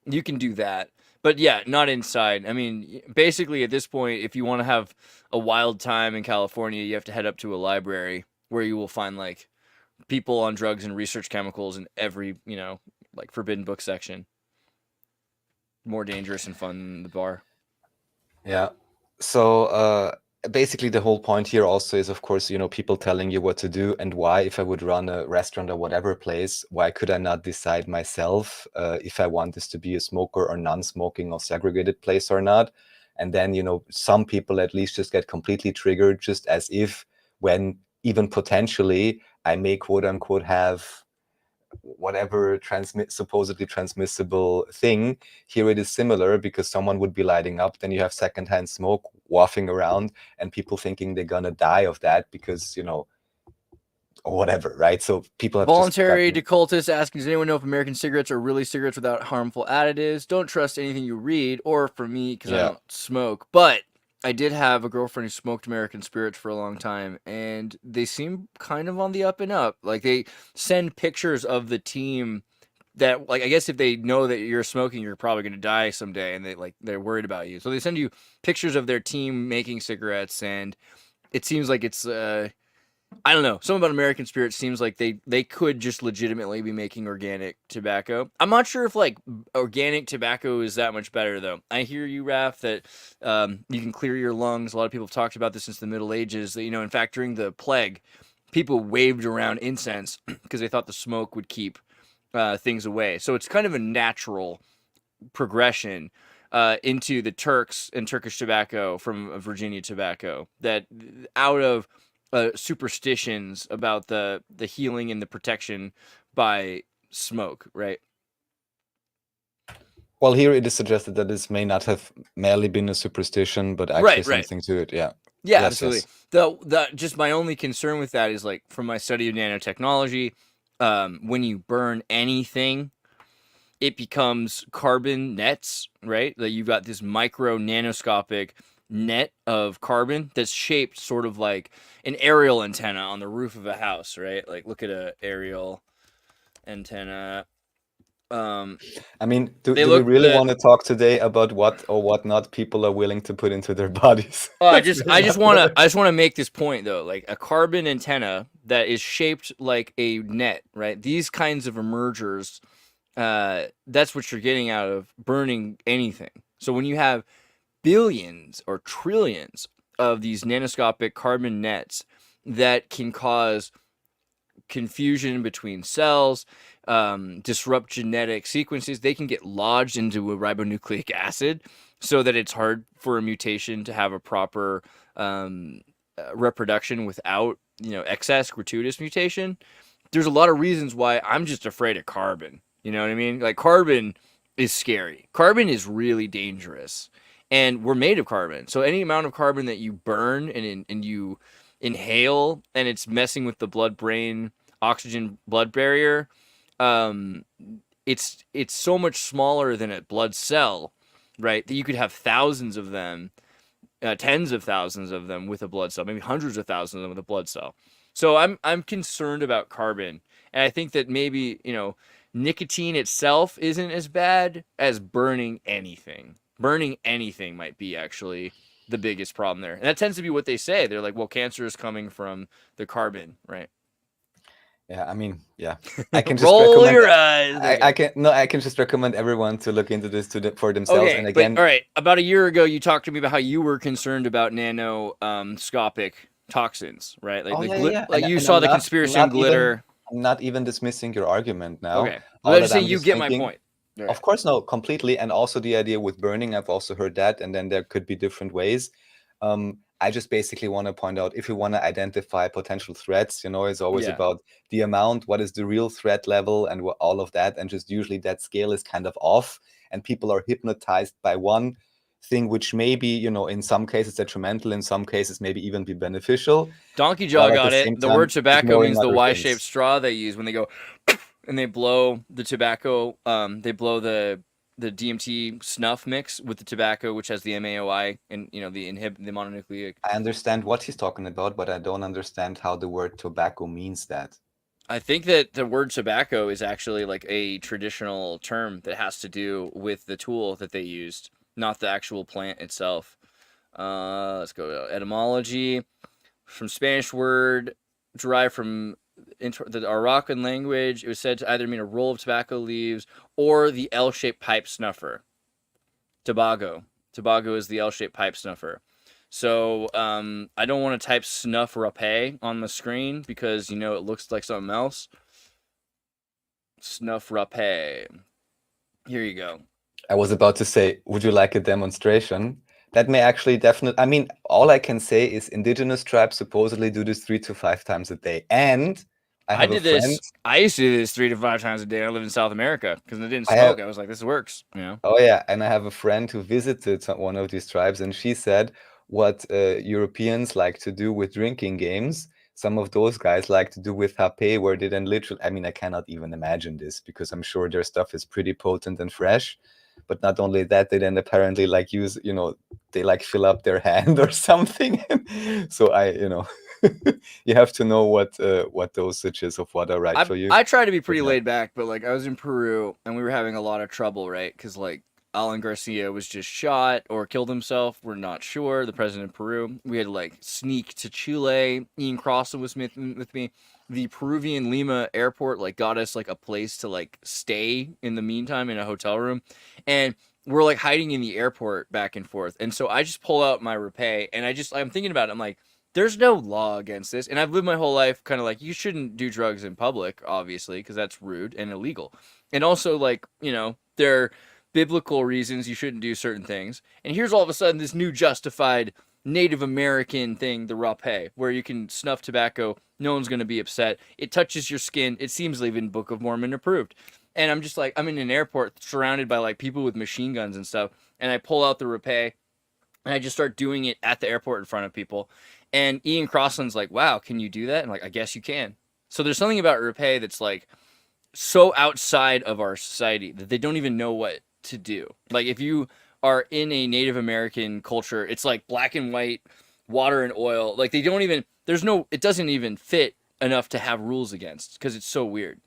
You can do that. But yeah, not inside. I mean, basically at this point, if you want to have a wild time in California, you have to head up to a library where you will find like people on drugs and research chemicals in every, like forbidden book section. More dangerous and fun than the bar. Yeah. So basically the whole point here also is, of course, people telling you what to do and why. If I would run a restaurant or whatever place, why could I not decide myself if I want this to be a smoker or non-smoking or segregated place or not? And then, some people at least just get completely triggered, just as if when even potentially I may quote unquote have whatever supposedly transmissible thing, here it is similar, because someone would be lighting up, then you have secondhand smoke wafting around and people thinking they're gonna die of that because or whatever, right? So people have voluntary decultist asking, does anyone know if American cigarettes are really cigarettes without harmful additives? Don't trust anything you read, or for me, because I don't smoke, but I did have a girlfriend who smoked American spirits for a long time, and they seem kind of on the up and up. Like, they send pictures of the team that, like, I guess if they know that you're smoking, you're probably going to die someday, and they're worried about you. So they send you pictures of their team making cigarettes, and it seems like it's I don't know. Something about American Spirit seems like they could just legitimately be making organic tobacco. I'm not sure if like organic tobacco is that much better though. I hear you, Raph, that you can clear your lungs. A lot of people have talked about this since the Middle Ages. That, in fact, during the plague, people waved around incense because they thought the smoke would keep things away. So it's kind of a natural progression into the Turks and Turkish tobacco from Virginia tobacco, that out of superstitions about the healing and the protection by smoke, right? Well, here it is suggested that this may not have merely been a superstition, but actually something to it. Yeah. Yeah, yes, absolutely. Yes. The just my only concern with that is, like, from my study of nanotechnology, when you burn anything, it becomes carbon nets, right? That you've got this micro nanoscopic net of carbon that's shaped sort of like an aerial antenna on the roof of a house, right? Like, look at a aerial antenna. I mean, do we really want to talk today about what or what not people are willing to put into their bodies? I just want to make this point though. Like, a carbon antenna that is shaped like a net, right? These kinds of emergers, that's what you're getting out of burning anything. So when you have billions or trillions of these nanoscopic carbon nets that can cause confusion between cells, disrupt genetic sequences, they can get lodged into a ribonucleic acid so that it's hard for a mutation to have a proper reproduction without, excess gratuitous mutation. there's a lot of reasons why I'm just afraid of carbon. You know what I mean? Like carbon is scary. Carbon is really dangerous. And we're made of carbon. So any amount of carbon that you burn and you inhale and it's messing with the blood-brain oxygen blood barrier, it's so much smaller than a blood cell, right? That you could have thousands of them, tens of thousands of them with a blood cell, maybe hundreds of thousands of them with a blood cell. So I'm concerned about carbon. And I think that maybe, nicotine itself isn't as bad as burning anything. Burning anything might be actually the biggest problem there. And that tends to be what they say. They're like, well, cancer is coming from the carbon, right? Yeah, I mean, yeah. I can just roll your eyes. I can just recommend everyone to look into this for themselves. Okay, And again, all right. About a year ago, you talked to me about how you were concerned about nanoscopic toxins, right? Like, like you saw the conspiracy on glitter. I'm not even dismissing your argument now. Okay, I'm just saying you get my point. Right. Of course, no, completely. And also the idea with burning, I've also heard that. And then there could be different ways. I just basically want to point out, if you want to identify potential threats, it's always about the amount, what is the real threat level and all of that. And just usually that scale is kind of off and people are hypnotized by one thing, which maybe, in some cases detrimental, in some cases maybe even be beneficial. Donkey Jaw got it. The word tobacco means the Y-shaped straw they use when they go and they blow the tobacco. They blow the DMT snuff mix with the tobacco, which has the MAOI and the mononucleic. I understand what he's talking about, but I don't understand how the word tobacco means that. I think that the word tobacco is actually like a traditional term that has to do with the tool that they used, not the actual plant itself. Let's go to etymology. From Spanish word derived from the Arakan language, it was said to either mean a roll of tobacco leaves or the L-shaped pipe snuffer. Tobago. Tobago is the L-shaped pipe snuffer. So I don't want to type snuff rapé on the screen because, it looks like something else. Snuff rapé. Here you go. I was about to say, would you like a demonstration? That may actually definitely, I mean, all I can say is indigenous tribes supposedly do this 3 to 5 times a day. And I used to do this 3 to 5 times a day. I lived in South America because I didn't smoke. I was like, this works. Oh yeah. And I have a friend who visited one of these tribes and she said what Europeans like to do with drinking games, some of those guys like to do with Hape, where they then literally, I mean, I cannot even imagine this because I'm sure their stuff is pretty potent and fresh. But not only that, they then apparently use, they fill up their hand or something. So you have to know what dosages of what are right for you. I try to be pretty laid back, but I was in Peru and we were having a lot of trouble, right? Because Alan Garcia was just shot or killed himself. We're not sure. The president of Peru. We had to sneak to Chile. Ian Crossan was with me. The Peruvian Lima airport got us a place to stay in the meantime in a hotel room, and we're hiding in the airport back and forth. And so I just pull out my rapé and I'm thinking about it. I'm like, there's no law against this, and I've lived my whole life kind of you shouldn't do drugs in public, obviously, because that's rude and illegal, and also there are biblical reasons you shouldn't do certain things. And here's all of a sudden this new justified Native American thing, the rapé, where you can snuff tobacco. No one's going to be upset. It touches your skin. It seems even Book of Mormon approved. And I'm just I'm in an airport surrounded by people with machine guns and stuff. And I pull out the rapé and I just start doing it at the airport in front of people. And Ian Crossan's like, wow, can you do that? And I guess you can. So there's something about rapé that's so outside of our society that they don't even know what to do. If you are in a Native American culture, it's black and white, water and oil. They don't even, it doesn't even fit enough to have rules against because it's so weird,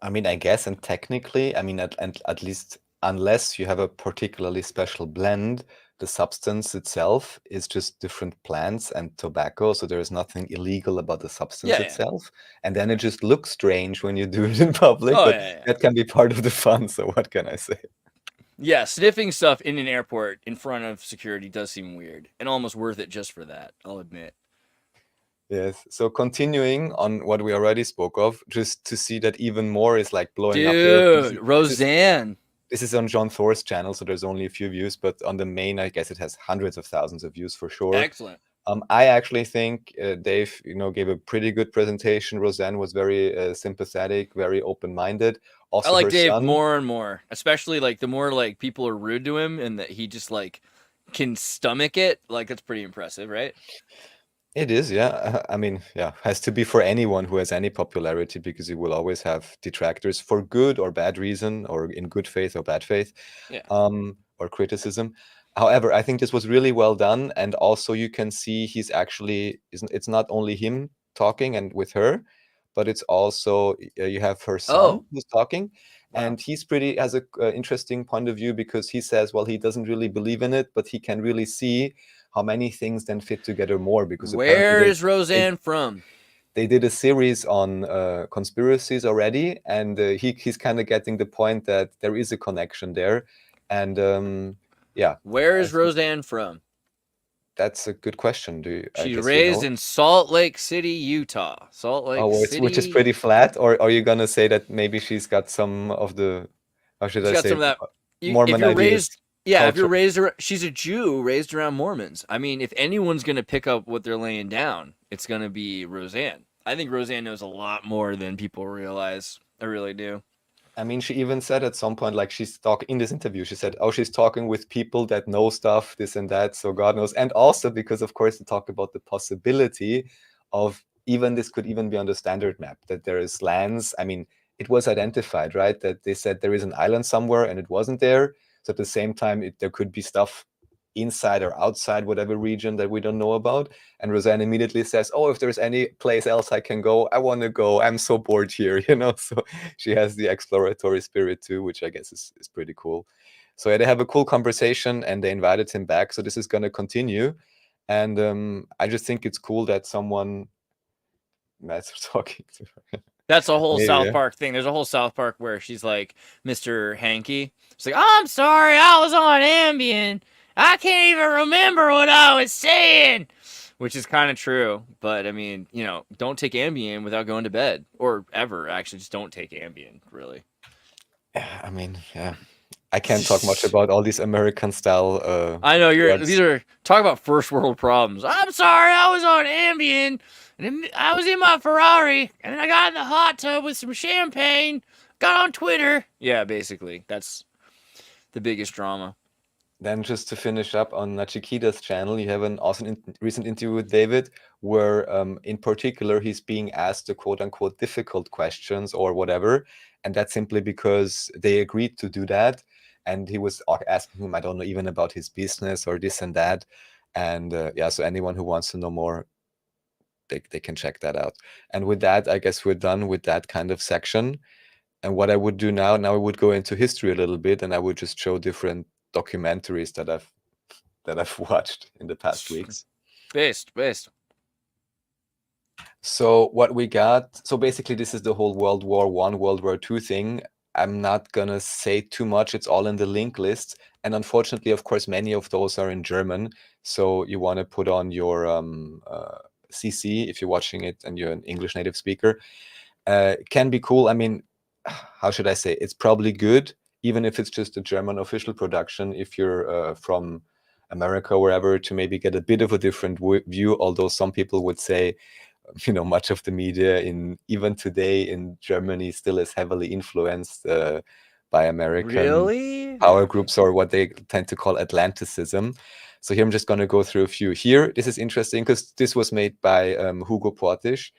I mean, I guess, and technically, I mean, at least unless you have a particularly special blend, the substance itself is just different plants and tobacco. So there is nothing illegal about the substance itself. And then it just looks strange when you do it in public, that can be part of the fun. So what can I say? Yeah, sniffing stuff in an airport in front of security does seem weird and almost worth it just for that, I'll admit. Yes. So continuing on what we already spoke of, just to see that even more is blowing up. Dude, Roseanne. This is on John Thor's channel, so there's only a few views, but on the main, I guess it has hundreds of thousands of views for sure. Excellent. I actually think Dave, gave a pretty good presentation. Roseanne was very sympathetic, very open-minded. I Also, like her Dave son. more and more, especially like the more like people are rude to him and that he just like can stomach it. Like that's pretty impressive, right? It is, yeah. I mean, yeah, has to be for anyone who has any popularity because you will always have detractors for good or bad reason, or in good faith or bad faith, Yeah. or criticism. However, I think this was really well done, and also you can see he's actually it's not only him talking and with her, but it's also you have her son Oh. who's talking, Wow. and he's pretty has a interesting point of view because he says, well, he doesn't really believe in it, but he can really see how many things then fit together more because Where apparently is Roseanne from? they did a series on conspiracies already, and he's kind of getting the point that there is a connection there, and yeah. Where is Roseanne from? That's a good question. I She's guess raised in Salt Lake City, Utah. Salt Lake City, which is pretty flat, or are you gonna say that maybe she's got some of the, how should She's I got say, some of that. Mormon If you're ideas? raised, yeah, if you're culture. raised, she's a Jew raised around Mormons. I mean, if anyone's gonna pick up what they're laying down, it's gonna be Roseanne. I think Roseanne knows a lot more than people realize. I really do. I mean, she even said at some point, like she's talking in this interview, she said, oh, she's talking with people that know stuff, this and that, so God knows. And also because, of course, they talk about the possibility of even this could even be on the standard map, that there is lands. I mean, it was identified, right? That they said there is an island somewhere and it wasn't there. So at the same time, there could be stuff inside or outside whatever region that we don't know about. And Roseanne immediately says, oh, if there's any place else I can go, I want to go. I'm so bored here, So she has the exploratory spirit too, which I guess is pretty cool. So yeah, they have a cool conversation and they invited him back. So this is going to continue. And I just think it's cool that someone Matt's talking to her. That's a whole Maybe, South yeah. Park thing. There's a whole South Park where she's like Mr. Hanky. She's like, I'm sorry, I was on Ambien. I can't even remember what I was saying. Which is kind of true. But I mean, don't take Ambien without going to bed. Or ever, actually. Just don't take Ambien, really. Yeah, I mean, yeah. I can't talk much about all these American style. I know drugs. these are talk about first world problems. I'm sorry, I was on Ambien, and I was in my Ferrari, and then I got in the hot tub with some champagne. Got on Twitter. Yeah, basically, that's the biggest drama. Then just to finish up on Nachikita's channel, you have an awesome recent interview with David, where in particular he's being asked the quote-unquote difficult questions or whatever, and that's simply because they agreed to do that. And he was asking him, I don't know, even about his business or this and that. And yeah, so anyone who wants to know more, they can check that out. And with that, I guess we're done with that kind of section. And what I would do now I would go into history a little bit, and I would just show different documentaries that I've watched in the past weeks. Based. So what we got, so basically this is the whole World War I, World War II thing. I'm not gonna say too much. It's all in the link list. And unfortunately, of course, many of those are in German. So you want to put on your CC if you're watching it and you're an English native speaker. It can be cool. I mean, how should I say? It's probably good, even if it's just a German official production, if you're from America or wherever, to maybe get a bit of a different view, although some people would say, much of the media even today in Germany still is heavily influenced by American power groups, or what they tend to call Atlanticism. So here I'm just going to go through a few. Here, this is interesting because this was made by Hugo Portisch.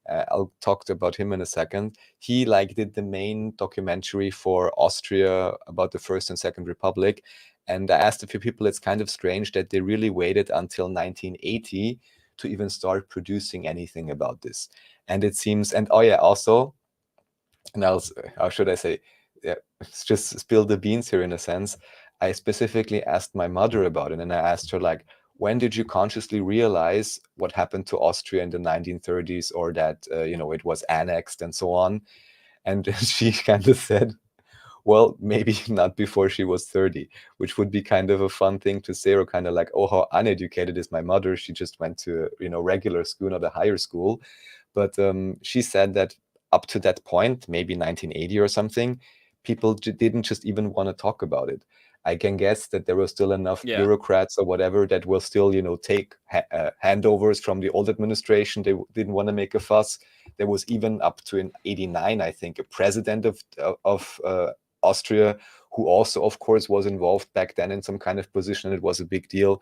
I'll talk about him in a second. He did the main documentary for Austria about the First and Second Republic. And I asked a few people, it's kind of strange that they really waited until 1980 to even start producing anything about this. And it seems, and oh yeah, also, and how should I say, yeah, let's just spill the beans here in a sense. I specifically asked my mother about it, and I asked her, when did you consciously realize what happened to Austria in the 1930s, or that, it was annexed and so on? And she kind of said, well, maybe not before she was 30, which would be kind of a fun thing to say, or kind of like, oh, how uneducated is my mother? She just went to, regular school, not a higher school. But she said that up to that point, maybe 1980 or something, people didn't just even want to talk about it. I can guess that there were still enough Yeah. bureaucrats or whatever that will still, take handovers from the old administration. They didn't want to make a fuss. There was even up to in 89, I think, a president of Austria who also, of course, was involved back then in some kind of position. It was a big deal.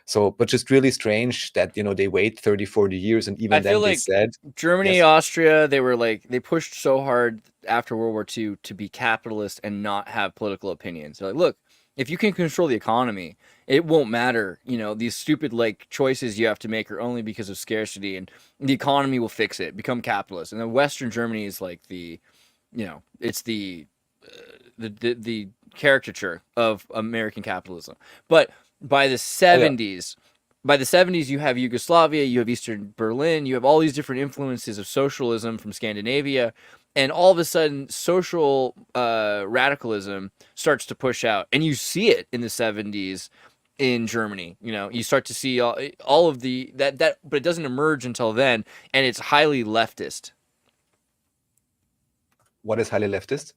So, but just really strange that, they wait 30, 40 years. And even then they said... Germany, Yes. Austria, they pushed so hard after World War II to be capitalist and not have political opinions. They're like, look, if you can control the economy, it won't matter. These stupid choices you have to make are only because of scarcity, and the economy will fix it, become capitalist. And then Western Germany is like it's the caricature of American capitalism. But by the 70s, you have Yugoslavia, you have Eastern Berlin, you have all these different influences of socialism from Scandinavia, and all of a sudden social radicalism starts to push out, and you see it in the 70s in Germany. You start to see all of that, but it doesn't emerge until then, and it's highly leftist. What is highly leftist?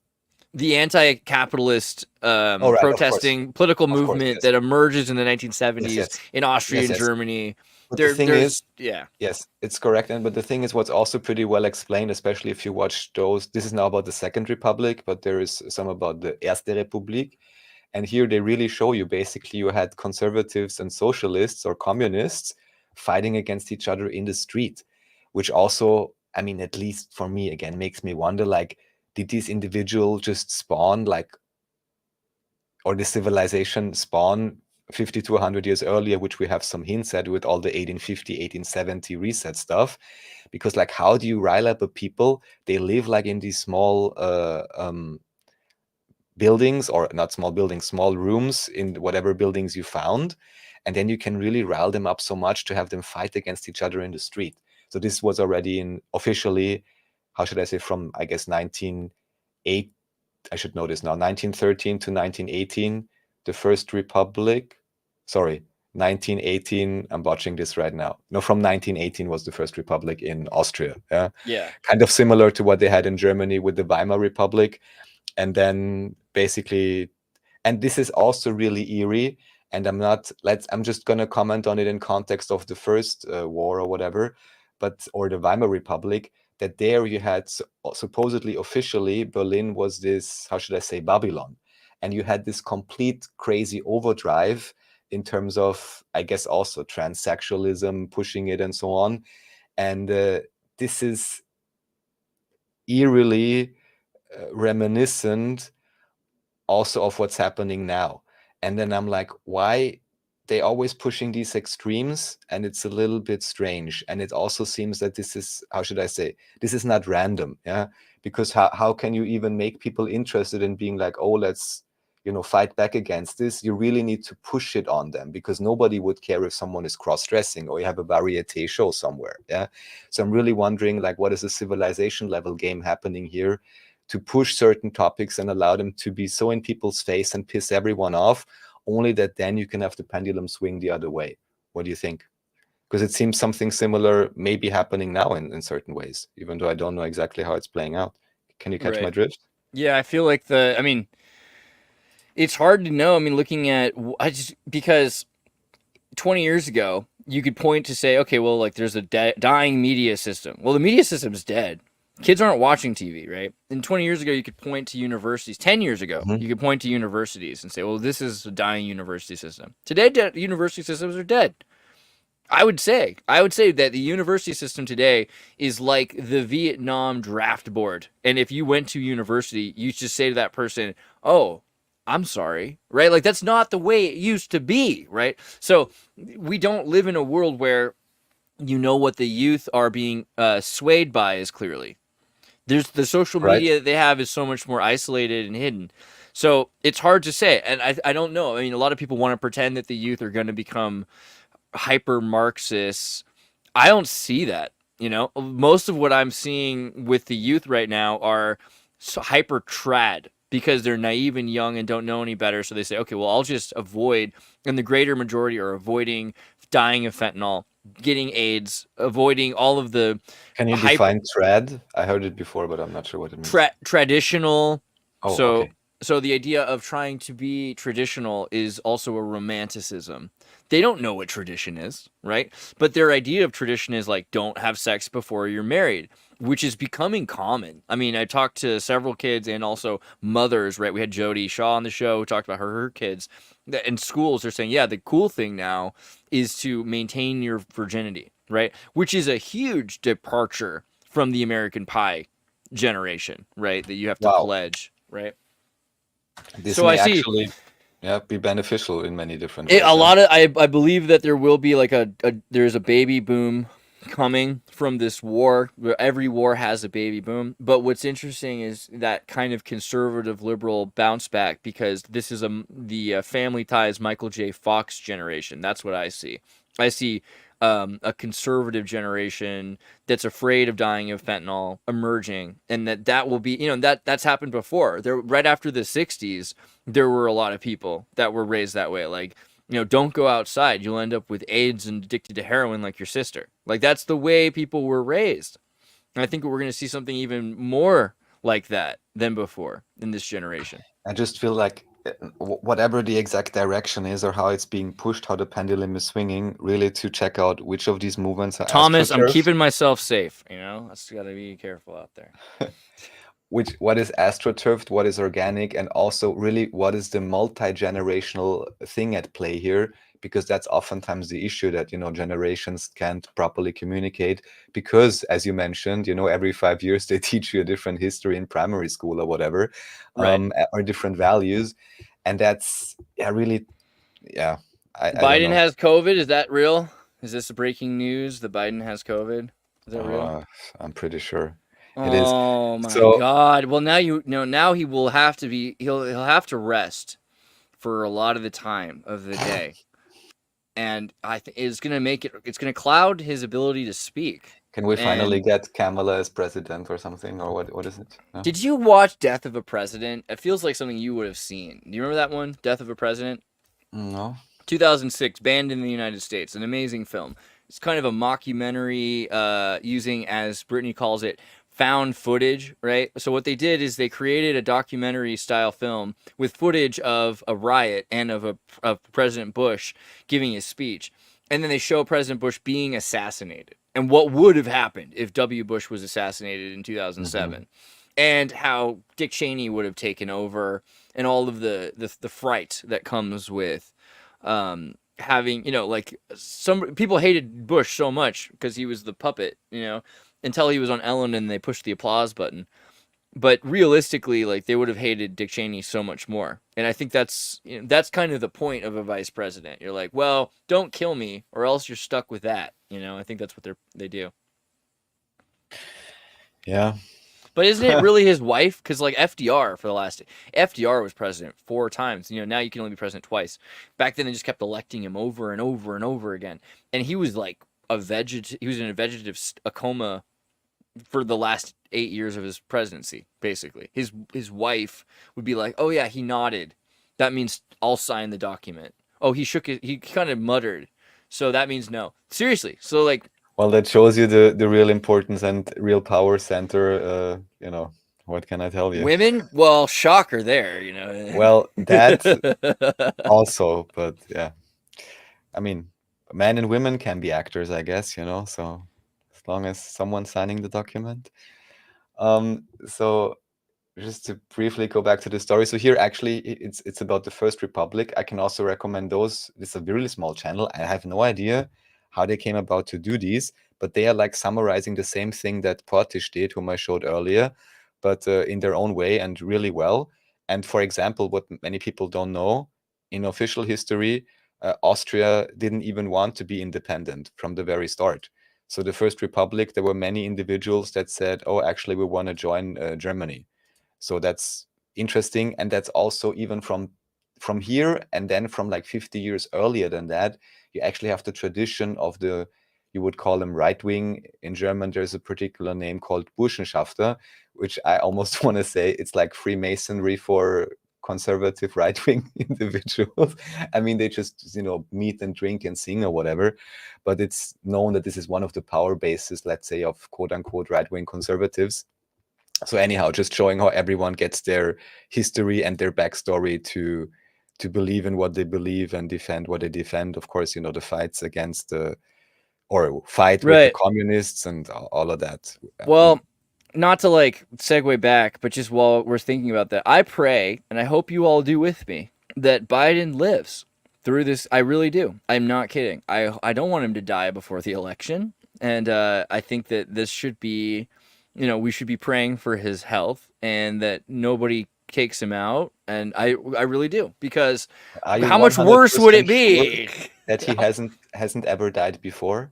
The anti-capitalist protesting political movement that emerges in the 1970s in Austria and Germany. But the thing is, yes, it's correct. But the thing is, what's also pretty well explained, especially if you watch those, this is now about the Second Republic, but there is some about the Erste Republik. And here they really show you, basically, you had conservatives and socialists or communists fighting against each other in the street, which also, at least for me, again, makes me wonder, did these individuals just spawn or the civilization spawn 50 to 100 years earlier, which we have some hints at with all the 1850, 1870 reset stuff? Because how do you rile up a people? They live in these small buildings, or not small buildings, small rooms in whatever buildings you found. And then you can really rile them up so much to have them fight against each other in the street. So this was already officially, how should I say, from, I guess, 1908, I should know this now, 1913 to 1918, the First Republic. Sorry, 1918, I'm botching this right now. No, from 1918 was the First Republic in Austria. Yeah. Kind of similar to what they had in Germany with the Weimar Republic. And then basically, and this is also really eerie, and I'm just going to comment on it in context of the First War or whatever, or the Weimar Republic, that there you had supposedly officially Berlin was this, how should I say, Babylon. And you had this complete crazy overdrive in terms of, I guess, also transsexualism, pushing it and so on. And this is eerily reminiscent also of what's happening now. And then I'm like, why they always pushing these extremes? And it's a little bit strange. And it also seems that this is, how should I say, this is not random. Yeah, because how can you even make people interested in being like, oh, let's fight back against this? You really need to push it on them, because nobody would care if someone is cross-dressing or you have a variete show somewhere. Yeah, so I'm really wondering, what is a civilization level game happening here to push certain topics and allow them to be so in people's face and piss everyone off, only that then you can have the pendulum swing the other way. What do you think? Because it seems something similar may be happening now in certain ways, even though I don't know exactly how it's playing out. Can you catch my drift? Yeah, I feel like it's hard to know. Looking at, because 20 years ago, you could point to say, okay, well, there's a dying media system. Well, the media system is dead. Kids aren't watching TV, right? And 20 years ago, you could point to universities. 10 years ago, you could point to universities and say, well, this is a dying university system. Today, university systems are dead. I would say that the university system today is like the Vietnam draft board. And if you went to university, you just say to that person, oh, I'm sorry, right? That's not the way it used to be, right? So we don't live in a world where what the youth are being swayed by is clearly. There's the social media that they have is so much more isolated and hidden. So it's hard to say. And I don't know. A lot of people want to pretend that the youth are going to become hyper Marxists. I don't see that. Most of what I'm seeing with the youth right now are hyper trad, because they're naive and young and don't know any better. So they say, okay, well, I'll just avoid. And the greater majority are avoiding dying of fentanyl, getting AIDS, avoiding all of the... Can you define trad? I heard it before, but I'm not sure what it means. Traditional. So the idea of trying to be traditional is also a romanticism. They don't know what tradition is, right? But their idea of tradition is like, don't have sex before you're married, which is becoming common. I mean, I talked to several kids and also mothers, right? We had Jody Shaw on the show who talked about her kids. In schools, they're saying, yeah, the cool thing now is to maintain your virginity, right? Which is a huge departure from the American Pie generation, right? That you have to Wow. pledge, right? This So may I see. actually be beneficial in many different ways. A lot of I believe that there will be like there's a baby boom coming from this war. Where every war has a baby boom. But what's interesting is that kind of conservative liberal bounce back, because this is the Family Ties Michael J. Fox generation. That's what I see. I see a conservative generation that's afraid of dying of fentanyl emerging, and that will be, that's happened before. There, right after the 60s, there were a lot of people that were raised that way. Like, don't go outside. You'll end up with AIDS and addicted to heroin like your sister. Like, that's the way people were raised. And I think we're going to see something even more like that than before in this generation. I just feel like whatever the exact direction is or how it's being pushed, how the pendulum is swinging, really to check out which of these movements are Thomas, I'm astroturfed, keeping myself safe. That's got to be careful out there. what is astroturfed, what is organic, and also really what is the multi-generational thing at play here, because that's oftentimes the issue, that generations can't properly communicate, because as you mentioned, every 5 years they teach you a different history in primary school or whatever, Right. or different values, and that's really I don't Biden know. has COVID. Is that real? Is this breaking news? The Biden has COVID. Is that real? I'm pretty sure it is. Oh my So God! Well, now now he will have to be. He'll have to rest for a lot of the time of the day, and I think it's gonna make it. It's gonna cloud his ability to speak. can we finally And get Kamala as president or something, or what is it? No? did you watch Death of a President? It feels like something you would have seen. Do you remember that one, Death of a President? No. 2006, banned in the United States. An amazing film. It's kind of a mockumentary, using, as Brittany calls it, found footage, right? So what they did is they created a documentary style film with footage of a riot and of President Bush giving his speech. And then they show President Bush being assassinated and what would have happened if W. Bush was assassinated in 2007. And how Dick Cheney would have taken over, and all of the fright that comes with having, like, some people hated Bush so much because he was the puppet, until he was on Ellen and they pushed the applause button. But realistically, like, they would have hated Dick Cheney so much more. And I think that's kind of the point of a vice president. You're like, well, don't kill me or else you're stuck with that. I think that's what they do. Yeah. But isn't it really his wife? Because, like, FDR was president 4 times. Now you can only be president twice. Back then, they just kept electing him over and over and over again. And he was like he was in a vegetative coma for the last 8 years of his presidency, basically. His wife would be like, oh yeah, he nodded. That means I'll sign the document. Oh, he kind of muttered. So that means no. Seriously. So, like, well, that shows you the real importance and real power center. What can I tell you? women, well, shocker there, Well, that also, but yeah, I mean, men and women can be actors, I guess, so as long as someone's signing the document. So just to briefly go back to the story. So here, actually, it's about the First Republic. I can also recommend those. It's a really small channel. I have no idea how they came about to do these, but they are like summarizing the same thing that Portish did, whom I showed earlier, but in their own way and really well. And for example, what many people don't know, in official history, Austria didn't even want to be independent from the very start. So the First Republic, there were many individuals that said, oh, actually, we want to join Germany. So that's interesting. And that's also even from here, and then from like 50 years earlier than that, you actually have the tradition of you would call them right wing. In German, there's a particular name called Burschenschafter, which I almost want to say it's like Freemasonry for conservative right wing individuals. I mean, they just, meet and drink and sing or whatever, but it's known that this is one of the power bases, let's say, of quote unquote right wing conservatives. So anyhow, just showing how everyone gets their history and their backstory to believe in what they believe and defend what they defend. Of course, the fights against or fight with the Right. communists and all of that. Well, not to like segue back, but just while we're thinking about that, I pray, and I hope you all do with me, that Biden lives through this. I really do. I'm not kidding. I don't want him to die before the election. And I think that this should be, we should be praying for his health and that nobody takes him out. And I really do, because Are you how much worse would it 100% be? sure that he hasn't ever died before?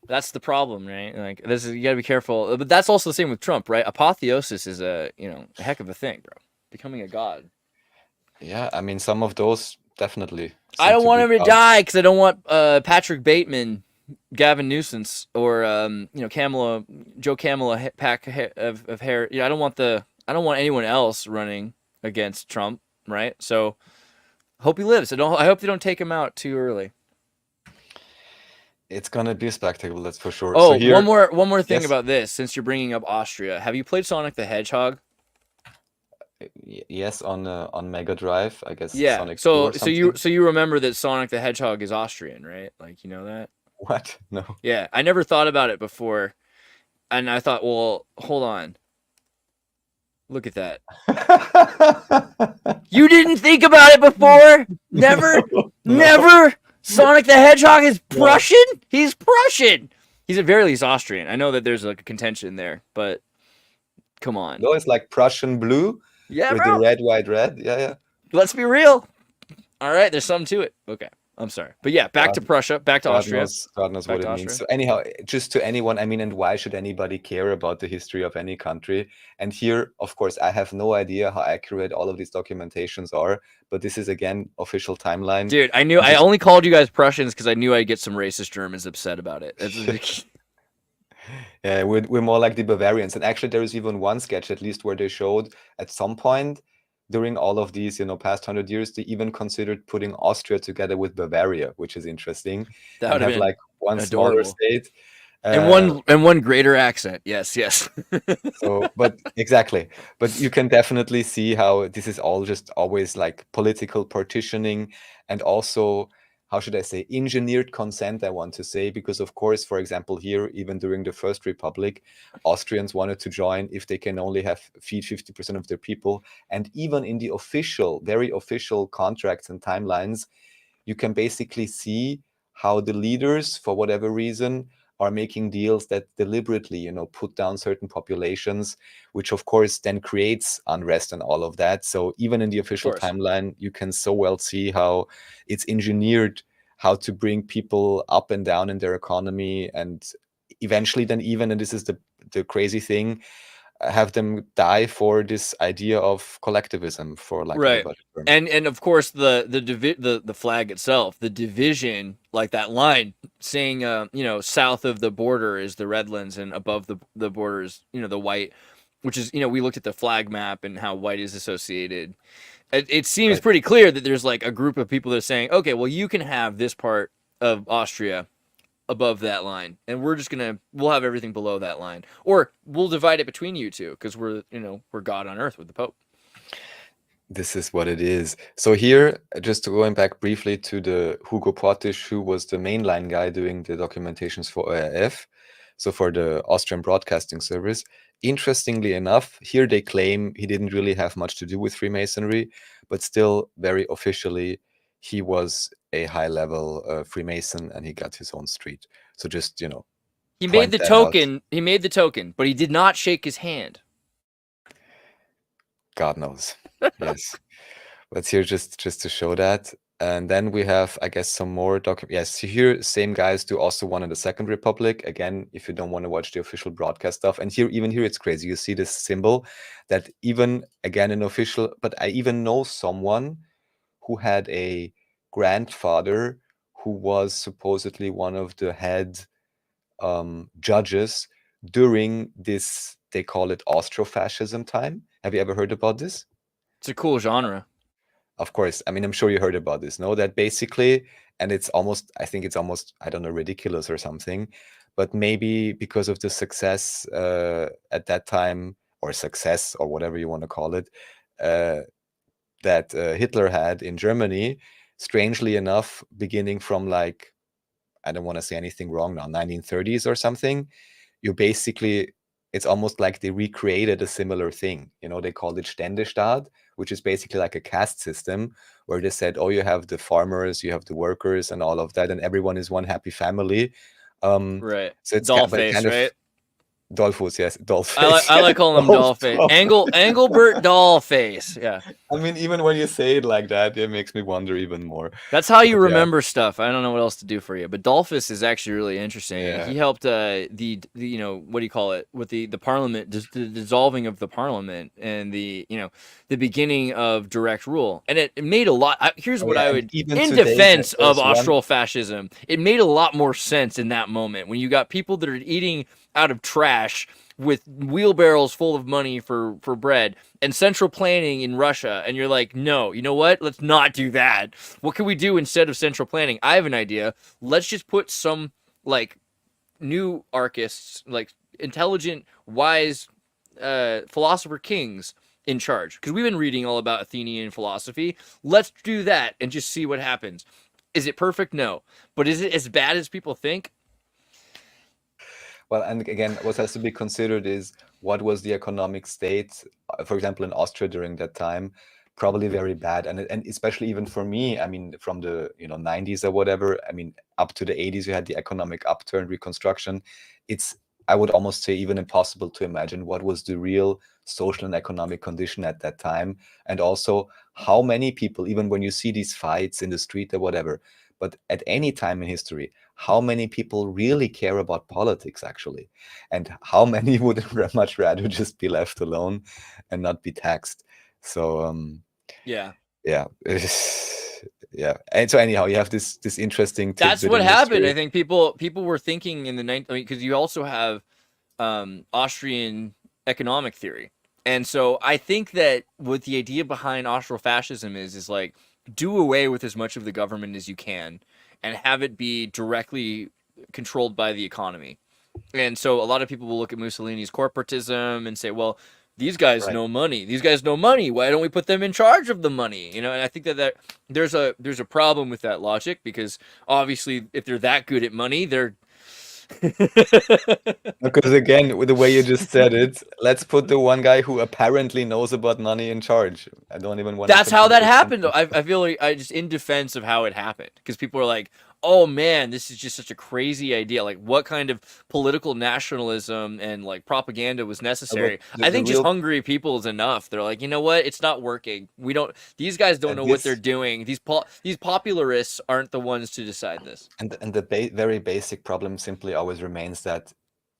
That's the problem, right? Like, you gotta be careful. But that's also the same with Trump, right? Apotheosis is a heck of a thing, bro. Becoming a god. Yeah, I mean, some of those definitely. I don't want him to die because I don't want Patrick Bateman, Gavin Newsom, or Joe Kamala pack of hair. I don't want anyone else running against Trump, right? So, hope he lives. I hope they don't take him out too early. It's gonna be a spectacle, that's for sure. Oh, So here, one more thing yes. about this. Since you're bringing up Austria, have you played Sonic the Hedgehog? Yes, on Mega Drive, I guess. Yeah. Sonic 2 or So you something. remember that Sonic the Hedgehog is Austrian, right? Like, you know that? What? No. Yeah, I never thought about it before, and I thought, well, hold on. Look at that. You didn't think about it before? Never? Never? Sonic the Hedgehog is Prussian? He's Prussian. He's at very least Austrian. I know that there's like a contention there, but come on. No, it's like Prussian blue Yeah, with bro. the red, white, red. Yeah. Let's be real. All right, there's something to it. Okay, I'm sorry. But yeah, back to Prussia, back to Austria. God knows Back what to it Austria. means. So anyhow, just to anyone, I mean, and why should anybody care about the history of any country? And here, of course, I have no idea how accurate all of these documentations are, but this is, again, official timeline. Dude, I only called you guys Prussians because I knew I'd get some racist Germans upset about it. Yeah, we're more like the Bavarians. And actually, there is even one sketch, at least, where they showed at some point during all of these, past 100 years, they even considered putting Austria together with Bavaria, which is interesting. That would have have like one adorable. smaller state. And one greater accent. Yes. So, but exactly. But you can definitely see how this is all just always like political partitioning, and also, how should I say, engineered consent, I want to say, because of course, for example, here, even during the First Republic, Austrians wanted to join if they can only feed 50% of their people. And even in the very official contracts and timelines, you can basically see how the leaders, for whatever reason, are making deals that deliberately, put down certain populations, which of course then creates unrest and all of that. So even in the official timeline, you can so well see how it's engineered how to bring people up and down in their economy, and eventually then even, and this is the crazy thing, have them die for this idea of collectivism, for lack of a better term. And of course the flag itself, the division, like that line saying south of the border is the Redlands and above the border is the white, which is we looked at the flag map and how white is associated. It seems pretty clear that there's like a group of people that are saying, okay, well, you can have this part of Austria above that line, and we'll have everything below that line, or we'll divide it between you two because we're God on earth with the Pope. This is what it is. So here, just going back briefly to the Hugo Portisch, who was the mainline guy doing the documentations for ORF, so for the Austrian Broadcasting Service. Interestingly enough, here they claim he didn't really have much to do with Freemasonry, but still very officially, he was a high-level Freemason, and he got his own street. So just, he made the token. Out. He made the token, but he did not shake his hand. God knows. Yes. But here just to show that. And then we have, I guess, some more Yes, here, same guys do also one in the Second Republic. Again, if you don't want to watch the official broadcast stuff. And even here, it's crazy. You see this symbol that even, again, an official, but I even know someone who had a grandfather who was supposedly one of the head judges during this, they call it Austro-fascism time. Have you ever heard about this? It's a cool genre. Of course. I mean, I'm sure you heard about this, no? That basically, and it's almost, I think it's almost, I don't know, ridiculous or something, but maybe because of the success at that time or success or whatever you want to call it, that Hitler had in Germany, strangely enough, beginning from like, I don't want to say anything wrong now, 1930s or something, you basically, it's almost like they recreated a similar thing. You know, they called it Ständestaat, which is basically like a caste system where they said, oh, you have the farmers, you have the workers and all of that, and everyone is one happy family. Right. So it's Dollface, kind of right? Dollface, yes, Dollface. I like calling him Dollface. Engelbert Dollface. Yeah. I mean, even when you say it like that, it makes me wonder even more. That's how you But yeah. remember stuff. I don't know what else to do for you, but Dollface is actually really interesting. Yeah. He helped the you know, what do you call it, with the parliament, the dissolving of the parliament and the, you know, the beginning of direct rule, and it made a lot. Here's what I would, even in today, defense of there's one- Austro-fascism, it made a lot more sense in that moment when you got people that are eating out of trash with wheelbarrows full of money for bread and central planning in Russia, and you're like, no, you know what? Let's not do that. What can we do instead of central planning? I have an idea. Let's just put some like new archists, like intelligent, wise philosopher kings in charge, because we've been reading all about Athenian philosophy. Let's do that and just see what happens. Is it perfect? No. But is it as bad as people think? Well, and again, what has to be considered is what was the economic state, for example, in Austria during that time, probably very bad. And especially even for me, I mean, from the 90s or whatever, I mean, up to the 80s, you had the economic upturn, reconstruction. It's, I would almost say, even impossible to imagine what was the real social and economic condition at that time. And also how many people, even when you see these fights in the street or whatever, but at any time in history, how many people really care about politics actually, and how many would much rather just be left alone and not be taxed. So Yeah. yeah. And so anyhow, you have this interesting tidbit. That's what in happened. history. I think people were thinking in the 90s, I mean, because you also have Austrian economic theory. And so I think that what the idea behind Austro-fascism is like, do away with as much of the government as you can and have it be directly controlled by the economy. And so a lot of people will look at Mussolini's corporatism and say, well, these guys Right. know money. These guys know money. Why don't we put them in charge of the money? You know, and I think that there's a problem with that logic, because obviously if they're that good at money, they're Because again, with the way you just said it, let's put the one guy who apparently knows about money in charge. I don't even want That's to how that consider happened. something. I feel like I just, in defense of how it happened, because people are like, oh man, this is just such a crazy idea. Like, what kind of political nationalism and like propaganda was necessary? the- I the think just real- hungry people is enough. They're like, you know what? It's not working. We don't. These guys don't And know what this- they're doing. These popularists aren't the ones to decide this. And the very basic problem simply always remains that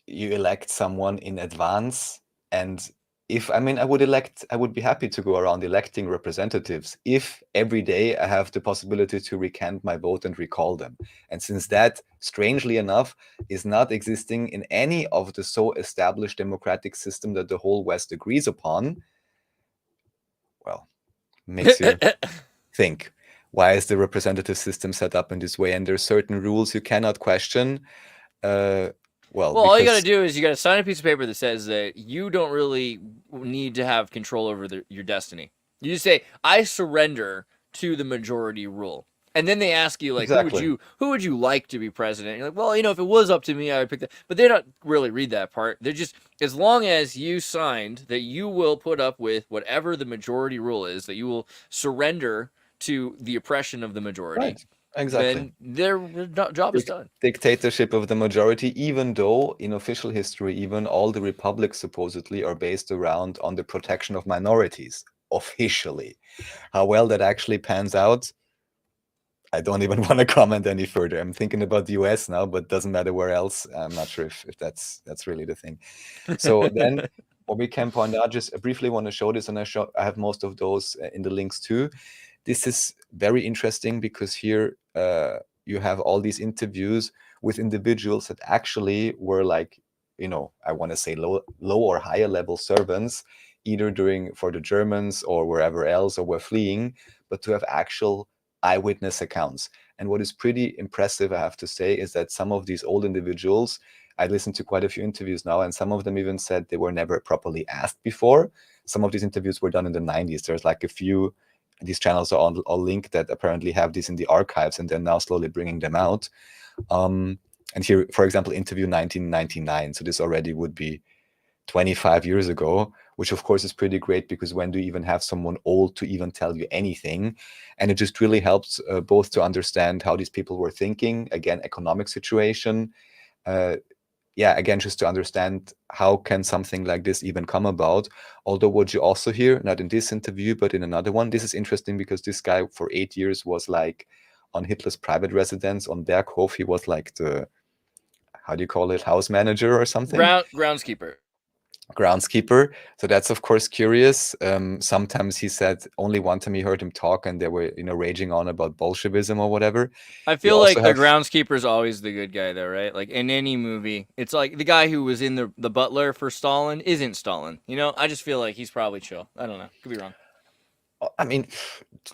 you elect someone in advance. And if, I mean, I would be happy to go around electing representatives if every day I have the possibility to recant my vote and recall them. And since that, strangely enough, is not existing in any of the so established democratic system that the whole West agrees upon, well, makes you think, why is the representative system set up in this way? And there's certain rules you cannot question. Well, all you got to because- do is you got to sign a piece of paper that says that you don't really need to have control over your destiny. You just say, I surrender to the majority rule. And then they ask you, like, Exactly. who would you like to be president? You're like, well, you know, if it was up to me, I would pick that. But they don't really read that part. They're just, as long as you signed that you will put up with whatever the majority rule is, that you will surrender to the oppression of the majority, Right. Exactly. then their job is done. Dictatorship of the majority, even though in official history, even all the republics supposedly are based around on the protection of minorities, officially. How well that actually pans out, I don't even want to comment any further. I'm thinking about the US now, but doesn't matter where else. I'm not sure if that's really the thing. So then what we can point out, just briefly want to show this, and I have most of those in the links too. This is very interesting because here you have all these interviews with individuals that actually were like, you know, I want to say low or higher level servants, either for the Germans or wherever else, or were fleeing, but to have actual eyewitness accounts. And what is pretty impressive, I have to say, is that some of these old individuals I listened to quite a few interviews now, and some of them even said they were never properly asked before. Some of these interviews were done in the 90s. There's like a few, these channels are all linked that apparently have this in the archives, and they're now slowly bringing them out. And here, for example, interview 1999. So this already would be 25 years ago, which of course is pretty great, because when do you even have someone old to even tell you anything? And it just really helps both to understand how these people were thinking, again, economic situation, again, just to understand how can something like this even come about. Although what you also hear, not in this interview, but in another one, this is interesting because this guy for 8 years was like on Hitler's private residence on Berghof. He was like the, how do you call it, house manager or something? Groundskeeper. So that's of course curious. Sometimes he said only one time he heard him talk and they were, raging on about Bolshevism or whatever. I feel like the groundskeeper is always the good guy though, right? Like in any movie, it's like the guy who was in the butler for Stalin isn't Stalin. I just feel like he's probably chill. I don't know. Could be wrong. I mean,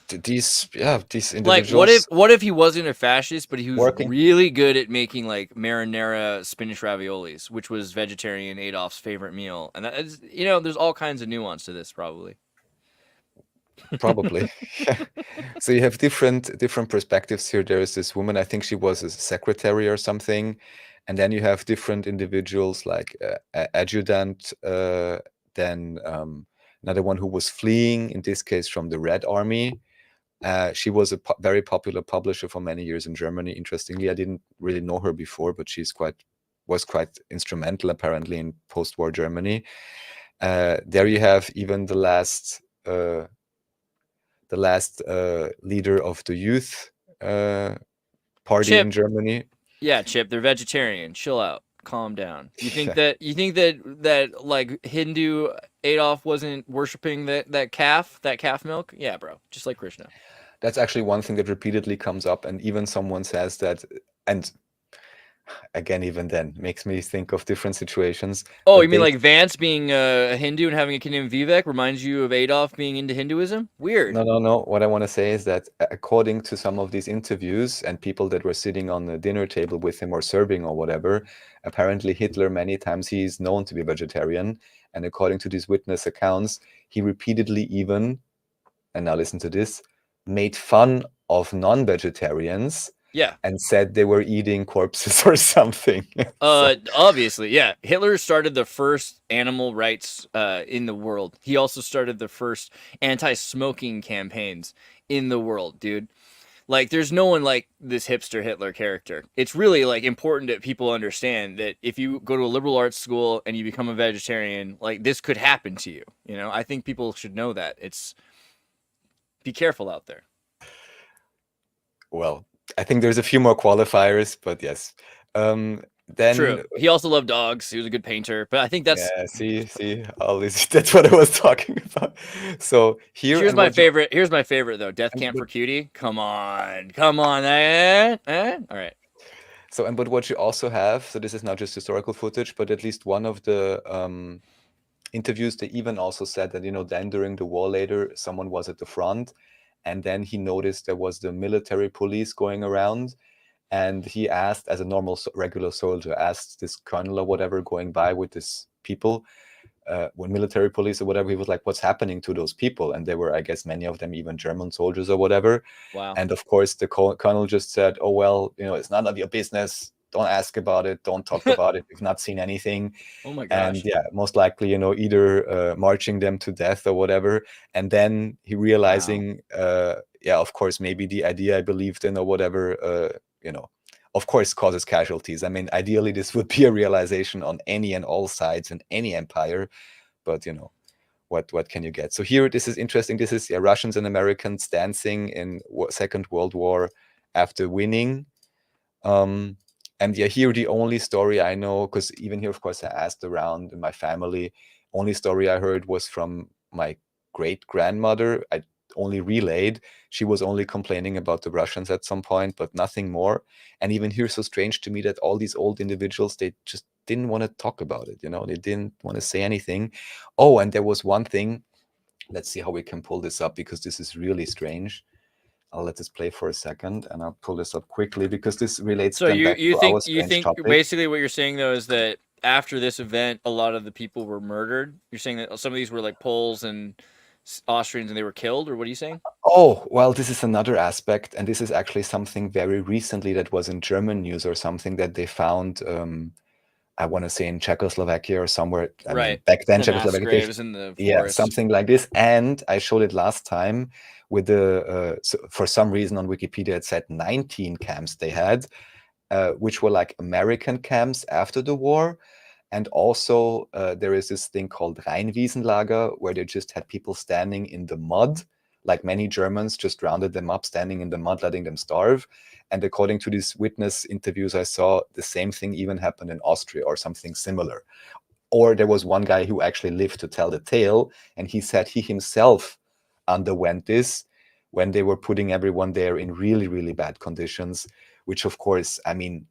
these individuals. Like, what if he wasn't a fascist, but he was really good at making like marinara spinach raviolis, which was vegetarian Adolf's favorite meal, and that is, there's all kinds of nuance to this, probably. Yeah. So you have different perspectives here. There is this woman, I think she was a secretary or something, and then you have different individuals like adjutant, then. Another one who was fleeing, in this case from the Red Army. She was a very popular publisher for many years in Germany. Interestingly, I didn't really know her before, but was quite instrumental apparently in post-war Germany. There you have even the last leader of the youth party Chip. in Germany. Yeah, Chip. They're vegetarian. Chill out. Calm down. You think that like Hindu Adolf wasn't worshiping that calf milk? Yeah, bro. Just like Krishna. That's actually one thing that repeatedly comes up, and even someone says that, and again, even then, makes me think of different situations. Oh, you mean like Vance being a Hindu and having a kid named Vivek reminds you of Adolf being into Hinduism? Weird. No. What I want to say is that according to some of these interviews and people that were sitting on the dinner table with him or serving or whatever, apparently Hitler, many times he's known to be vegetarian. And according to these witness accounts, he repeatedly even, and now listen to this, made fun of non-vegetarians. Yeah. And said they were eating corpses or something. Obviously, yeah. Hitler started the first animal rights in the world. He also started the first anti-smoking campaigns in the world, dude. Like, there's no one like this hipster Hitler character. It's really, like, important that people understand that if you go to a liberal arts school and you become a vegetarian, like, this could happen to you. I think people should know that. Be careful out there. Well, I think there's a few more qualifiers, but yes. Then true. He also loved dogs. He was a good painter, but I think that's see all this. That's what I was talking about. So here's my favorite. Here's my favorite though. Death Camp for Cutie. Come on. All right. So but what you also have. So this is not just historical footage, but at least one of the interviews, they even also said that then during the war later, someone was at the front. And then he noticed there was the military police going around, and he asked, as a normal regular soldier, asked this colonel or whatever going by with these people, when military police or whatever, he was like, what's happening to those people? And they were, I guess, many of them even German soldiers or whatever. Wow. And of course, the colonel just said, oh, well, it's none of your business. Don't ask about it. Don't talk about it. We've not seen anything. Oh my gosh. And yeah, most likely, either marching them to death or whatever. And then he realizing, of course, maybe the idea I believed in or whatever, of course, causes casualties. I mean, ideally, this would be a realization on any and all sides in any empire. But, what can you get? So here, this is interesting. This is Russians and Americans dancing in Second World War after winning. And here the only story I know, because even here, of course, I asked around in my family, only story I heard was from my great-grandmother. I only relayed. She was only complaining about the Russians at some point, but nothing more. And even here, so strange to me that all these old individuals, they just didn't want to talk about it. They didn't want to say anything. Oh, and there was one thing. Let's see how we can pull this up, because this is really strange. I'll let this play for a second, and I'll pull this up quickly because this relates So then you back to our strange topic. basically what you're saying though is that after this event, a lot of the people were murdered. You're saying that some of these were like Poles and Austrians, and they were killed, or what are you saying? Oh, well, this is another aspect, and this is actually something very recently that was in German news or something that they found. I want to say in Czechoslovakia or somewhere. I mean, back then, The mass Czechoslovakia. graves in the Yeah, forest. something like this. And I showed it last time with the, for some reason on Wikipedia, it said 19 camps they had, which were like American camps after the war. And also there is this thing called Rheinwiesenlager, where they just had people standing in the mud, like many Germans just rounded them up, standing in the mud, letting them starve. And according to these witness interviews I saw, the same thing even happened in Austria or something similar. Or there was one guy who actually lived to tell the tale, and he said he himself underwent this when they were putting everyone there in really, really bad conditions, which of course, I mean,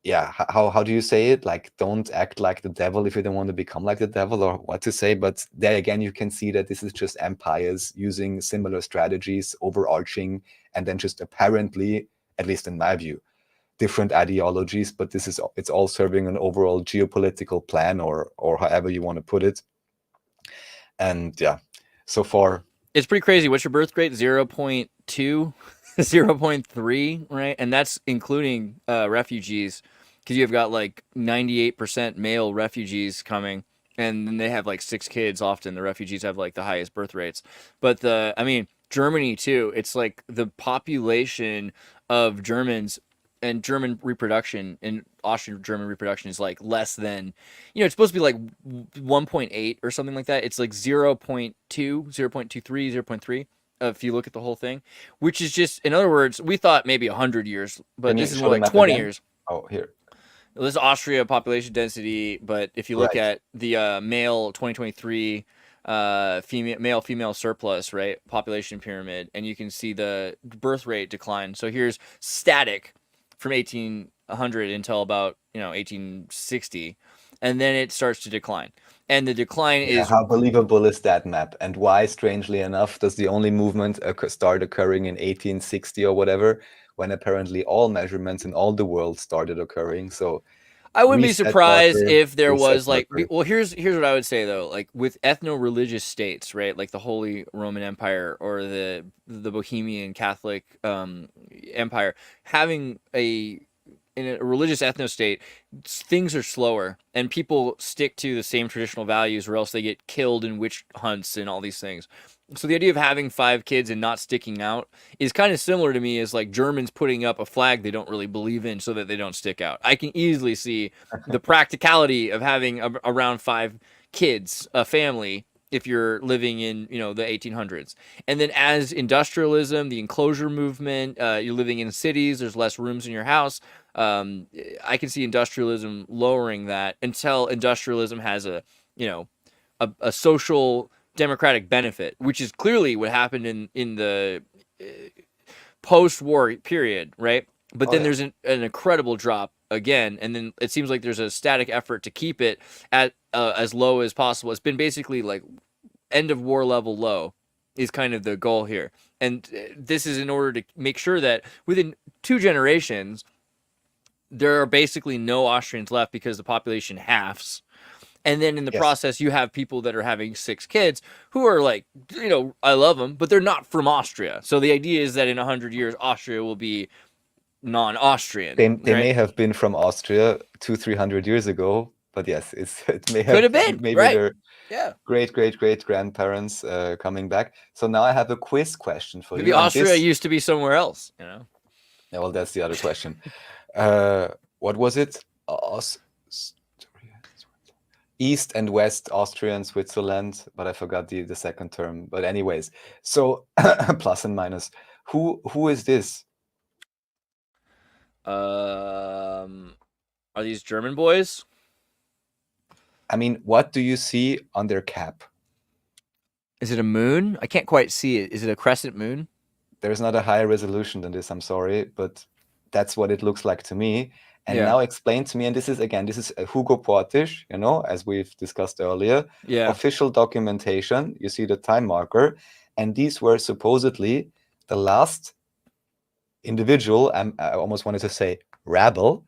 yeah, how do you say it? Like, don't act like the devil if you don't want to become like the devil, or what to say. But there again, you can see that this is just empires using similar strategies, overarching, and then just apparently, at least in my view, different ideologies, but it's all serving an overall geopolitical plan, or however you want to put it. And yeah, so far it's pretty crazy. What's your birth rate? 0.2, 0.3, right? And that's including refugees, because you've got like 98% male refugees coming, and then they have like 6 kids. Often the refugees have like the highest birth rates. But I mean, Germany too. It's like the population of Germans and German reproduction and Austrian German reproduction is like less than, it's supposed to be like 1.8 or something like that. It's like 0.2, 0.23, 0.3. If you look at the whole thing, which is just, in other words, we thought maybe 100 years, but this is more like 20 years. Oh, here. This is Austria population density, but if you look at the male 2023 male-female surplus, right, population pyramid, and you can see the birth rate decline. So here's static from 1800 until about 1860, and then it starts to decline. And the decline is... How believable is that map? And why, strangely enough, does the only movement start occurring in 1860 or whatever, when apparently all measurements in all the world started occurring? So I wouldn't be surprised if there was like... Well, here's what I would say, though. Like, with ethno-religious states, right, like the Holy Roman Empire or the Bohemian Catholic Empire, having in a religious ethno-state, things are slower, and people stick to the same traditional values, or else they get killed in witch hunts and all these things. So the idea of having 5 kids and not sticking out is kind of similar to me as like Germans putting up a flag they don't really believe in so that they don't stick out. I can easily see the practicality of having around 5 kids, a family, if you're living in, the 1800s. And then as industrialism, the enclosure movement, you're living in cities, there's less rooms in your house. I can see industrialism lowering that until industrialism has a social democratic benefit, which is clearly what happened in the post-war period, right? But then there's an incredible drop again, and then it seems like there's a static effort to keep it at as low as possible. It's been basically like end of war level low is kind of the goal here. And this is in order to make sure that within 2 generations, there are basically no Austrians left because the population halves. And then in the process, you have people that are having 6 kids who are like, I love them, but they're not from Austria. So the idea is that in 100 years, Austria will be non-Austrian. They may have been from Austria 200-300 years ago, but yes, it may have could have been maybe right. their great grandparents coming back. So now I have a quiz question for you. Maybe Austria used to be somewhere else, Yeah, well, that's the other question. What was it? East and West Austrian Switzerland, but I forgot the second term. But anyways, so plus and minus. Who is this? Are these German boys? I mean, what do you see on their cap? Is it a moon? I can't quite see it. Is it a crescent moon? There's not a higher resolution than this, I'm sorry, but that's what it looks like to me. And now explain to me, and this is Hugo Portisch, as we've discussed earlier, official documentation. You see the time marker, and these were supposedly the last individual, I almost wanted to say rabble,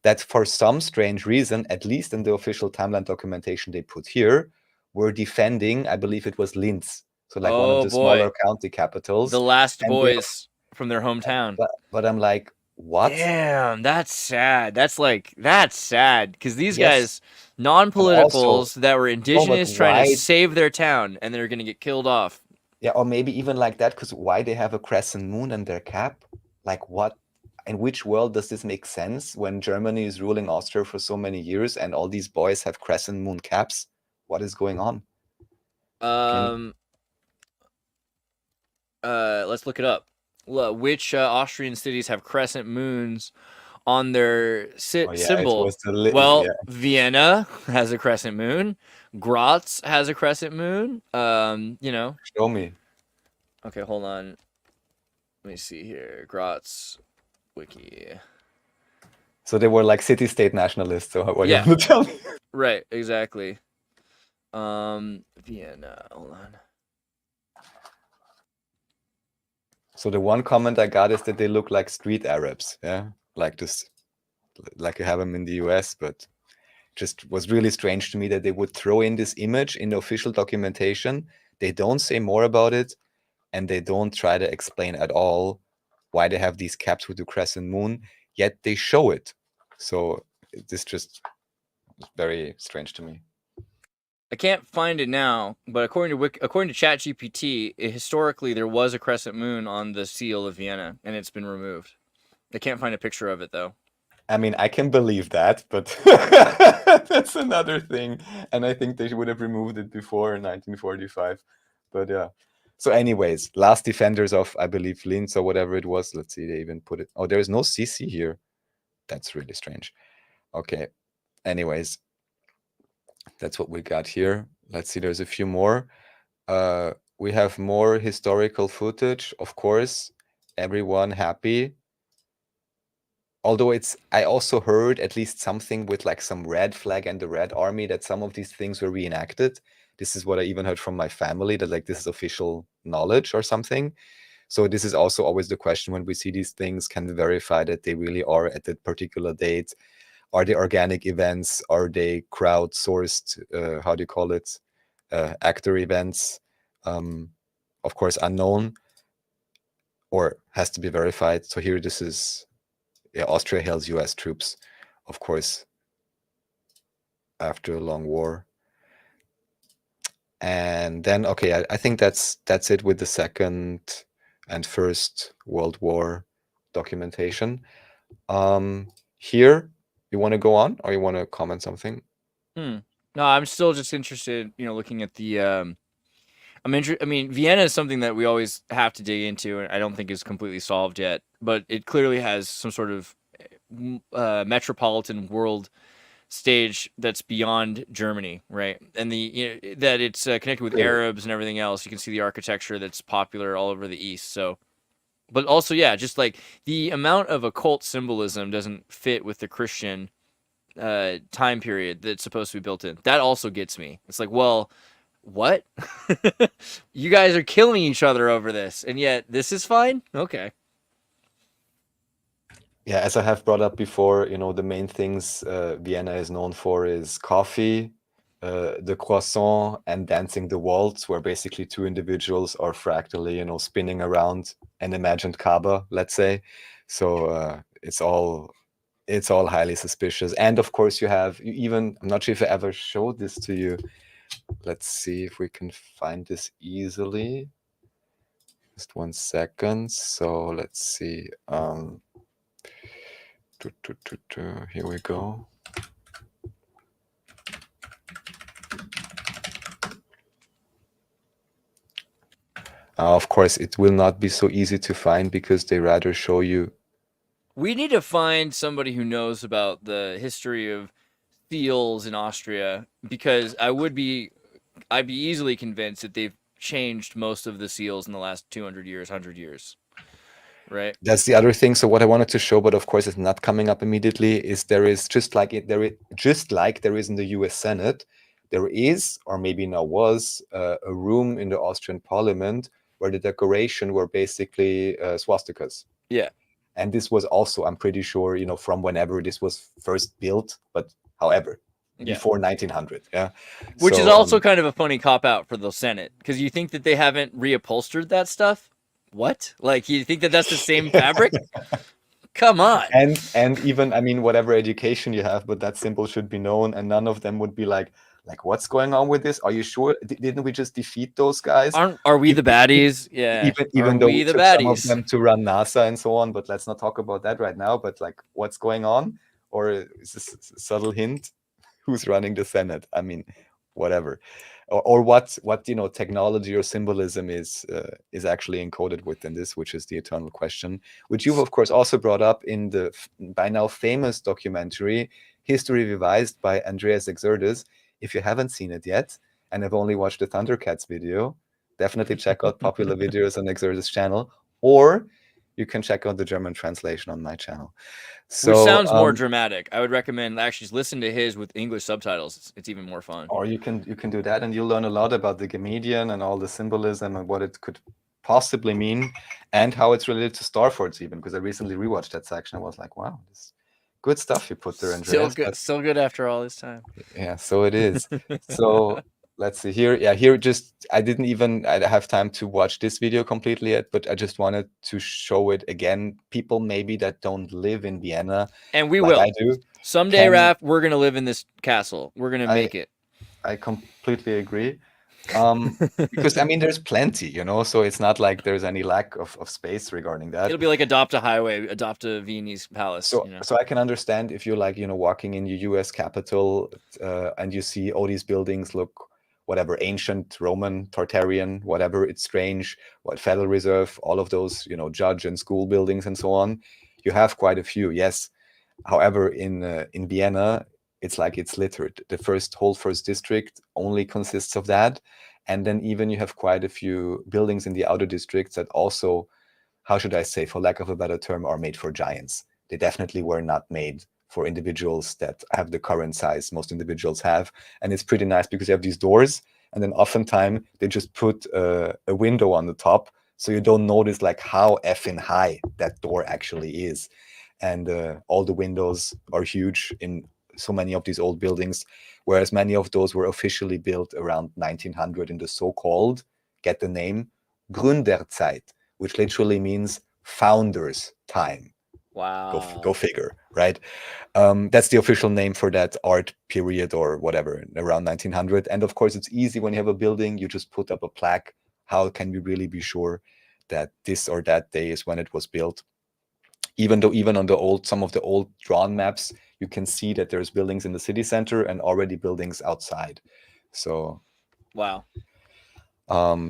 that for some strange reason, at least in the official timeline documentation they put here, were defending, I believe it was Linz, so like one of the smaller county capitals. The last boys from their hometown. But I'm like, what? Damn, that's sad. That's sad because these guys, non-politicals that were indigenous, trying to save their town, and they're gonna get killed off. Yeah, or maybe even like that, because why they have a crescent moon in their cap? Like what? In which world does this make sense when Germany is ruling Austria for so many years and all these boys have crescent moon caps? What is going on? Let's look it up. Which Austrian cities have crescent moons on their symbol? Vienna has a crescent moon. Graz has a crescent moon. Show me. Okay, hold on. Let me see here. Graz wiki. So they were like city-state nationalists. So what you want to tell me? Right, exactly. Vienna. Hold on. So the one comment I got is that they look like street Arabs. Yeah, like this, like you have them in the US, but just was really strange to me that they would throw in this image in the official documentation. They don't say more about it, and they don't try to explain at all why they have these caps with the crescent moon, yet they show it. So this just was very strange to me. I can't find it now, but according to ChatGPT, historically there was a crescent moon on the seal of Vienna, and it's been removed. I can't find a picture of it though. I mean, I can believe that, but that's another thing. And I think they would have removed it before in 1945. But yeah. So anyways, last defenders of, I believe, Linz or whatever it was. Let's see, they even put it. Oh, there is no CC here. That's really strange. Okay. Anyways, that's what we got here. Let's see, there's a few more. We have more historical footage, of course. Everyone happy. Although I also heard at least something with like some red flag and the Red Army, that some of these things were reenacted. This is what I even heard from my family, that like this is official knowledge or something. So this is also always the question when we see these things, can we verify that they really are at that particular date? Are they organic events? Are they crowdsourced, how do you call it, actor events? Of course, unknown or has to be verified. So here this is, Austria hails US troops, of course, after a long war. And then, okay, I think that's it with the Second and First World War documentation. Here, you want to go on, or you want to comment something? No, I'm still just interested, looking at the. I mean, Vienna is something that we always have to dig into, and I don't think is completely solved yet. But it clearly has some sort of metropolitan world stage that's beyond Germany, right? And that it's connected with Arabs and everything else. You can see the architecture that's popular all over the East. So, but also, yeah, just like the amount of occult symbolism doesn't fit with the Christian time period that's supposed to be built in. That also gets me. It's like, well, what? You guys are killing each other over this, and yet this is fine? Okay. Yeah, as I have brought up before, the main things Vienna is known for is coffee, the croissant, and dancing the waltz, where basically two individuals are fractally, spinning around an imagined Kaaba, let's say. So it's all highly suspicious. And of course, you have I'm not sure if I ever showed this to you. Let's see if we can find this easily. Just 1 second. So let's see. Here we go. Of course, it will not be so easy to find because they rather show you. We need to find somebody who knows about the history of seals in Austria, because I'd be easily convinced that they've changed most of the seals in the last 200 years, 100 years. Right. That's the other thing. So what I wanted to show, but of course it's not coming up immediately, is there is just like there is in the US Senate, there is, or maybe now was, a room in the Austrian Parliament where the decoration were basically swastikas. Yeah. And this was also, I'm pretty sure, you know, from whenever this was first built, but however, before 1900. Yeah. Which So, is also kind of a funny cop out for the Senate, because you think that they haven't reupholstered that stuff. What? Like, you think that that's the same fabric? Come on. And even, I mean, whatever education you have, but that symbol should be known, and none of them would be like, what's going on with this? Are you sure? Didn't we just defeat those guys? Are we the baddies? Yeah. Even are though we the took some of baddies? them to run NASA and so on, but let's not talk about that right now. But like, what's going on? Or is this a subtle hint? Who's running the Senate? I mean, whatever. Or what you know, technology or symbolism is actually encoded within this, which is the eternal question, which you've of course also brought up in the by now famous documentary History Revised by Andreas Xirtus. If you haven't seen it yet and have only watched the Thundercats video, definitely check out popular videos on Xirtus' channel, or you can check out the German translation on my channel. So, which sounds more dramatic. I would recommend actually listen to his with English subtitles. It's even more fun. Or you can do that, and you'll learn a lot about the Gamedian and all the symbolism and what it could possibly mean, and how it's related to Starfords even. Because I recently rewatched that section, I was like, wow, this good stuff you put there, Andreas. Still good after all this time. Yeah, so it is. So let's see here. Yeah, here just I have time to watch this video completely yet, but I just wanted to show it again. People maybe that don't live in Vienna, and we like will. I do. Someday, Raph, we're gonna live in this castle. We're gonna make it. I completely agree. Because I mean, there's plenty, you know, so it's not like there's any lack of space regarding that. It'll be like adopt a highway, adopt a Viennese palace. So, you know? so I can understand if you're like, you know, walking in your U.S. Capitol and you see all these buildings look whatever, ancient, Roman, Tartarian, whatever, it's strange, what Federal Reserve, all of those, you know, judge and school buildings and so on. You have quite a few, yes. However, in Vienna, it's like it's littered. The whole first district only consists of that. And then even you have quite a few buildings in the outer districts that also, how should I say, for lack of a better term, are made for giants. They definitely were not made for individuals that have the current size most individuals have. And it's pretty nice because you have these doors, and then oftentimes they just put a window on the top, so you don't notice like how effing high that door actually is. And all the windows are huge in so many of these old buildings, whereas many of those were officially built around 1900 in the so-called, get the name, Gründerzeit, which literally means founder's time. Wow. Go figure, right? That's the official name for that art period or whatever, around 1900. And of course, it's easy when you have a building, you just put up a plaque. How can we really be sure that this or that day is when it was built? Even though even on some of the old drawn maps, you can see that there's buildings in the city center and already buildings outside. So wow.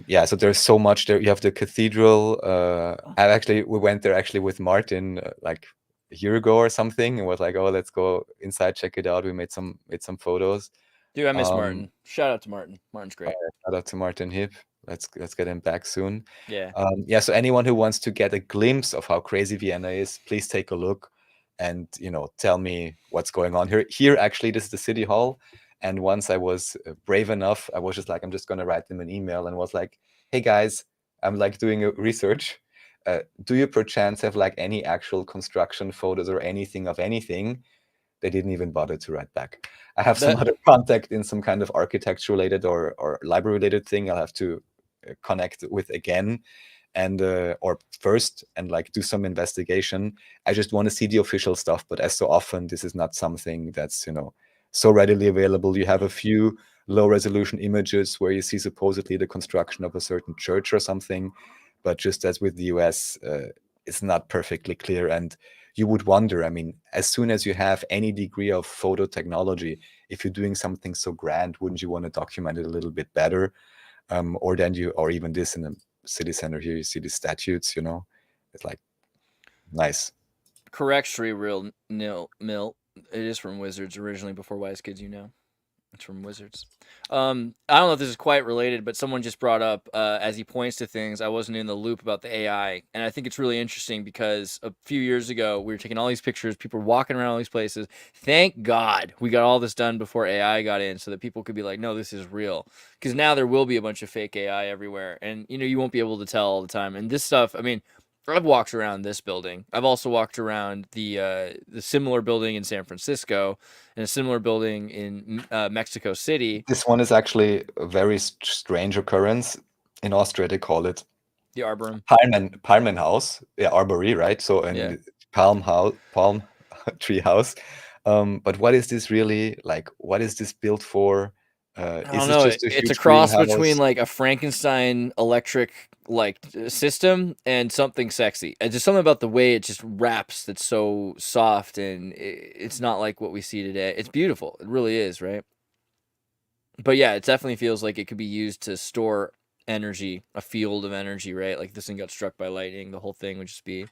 Yeah, so there's so much there. You have the cathedral. We went there actually with Martin like a year ago or something, and was like, oh, let's go inside, check it out. We made some photos. Dude, I miss Martin. Shout out to Martin. Martin's great. Shout out to Martin Hip. Let's get him back soon. Yeah. Yeah. So anyone who wants to get a glimpse of how crazy Vienna is, please take a look, and tell me what's going on here. Here, actually, this is the city hall. And once I was brave enough, I was just like, I'm just going to write them an email and was like, hey guys, I'm like doing a research. Do you perchance have like any actual construction photos or anything of anything? They didn't even bother to write back. I have some other contact in some kind of architecture related or library related thing I'll have to connect with again or first and like do some investigation. I just want to see the official stuff, but as so often, this is not something that's, so readily available. You have a few low resolution images where you see supposedly the construction of a certain church or something, but just as with the US, it's not perfectly clear. And you would wonder, I mean, as soon as you have any degree of photo technology, if you're doing something so grand, wouldn't you want to document it a little bit better? Or even this in the city center here, you see the statutes, it's like nice. Correct, real mill. It is from Wizards originally before Wise Kids, It's from Wizards. I don't know if this is quite related, but someone just brought up as he points to things. I wasn't in the loop about the AI, and I think it's really interesting because a few years ago we were taking all these pictures. People were walking around all these places. Thank God we got all this done before AI got in, so that people could be like, "No, this is real." Because now there will be a bunch of fake AI everywhere, and you won't be able to tell all the time. And this stuff, I mean, I've walked around this building. I've also walked around the similar building in San Francisco and a similar building in Mexico City. This one is actually a very strange occurrence. In Austria, they call it The Arboretum. Palmenhaus. Yeah, arbory, right? So Yeah. palm tree house. But what is this really like? What is this built for? I Is don't it know. just a It's a huge cross greenhouse? between like a Frankenstein electric system and something sexy. It's just something about the way it just wraps that's so soft, and it's not like what we see today. It's beautiful. It really is, right? But yeah, it definitely feels like it could be used to store energy, a field of energy, right? Like this thing got struck by lightning, the whole thing would just be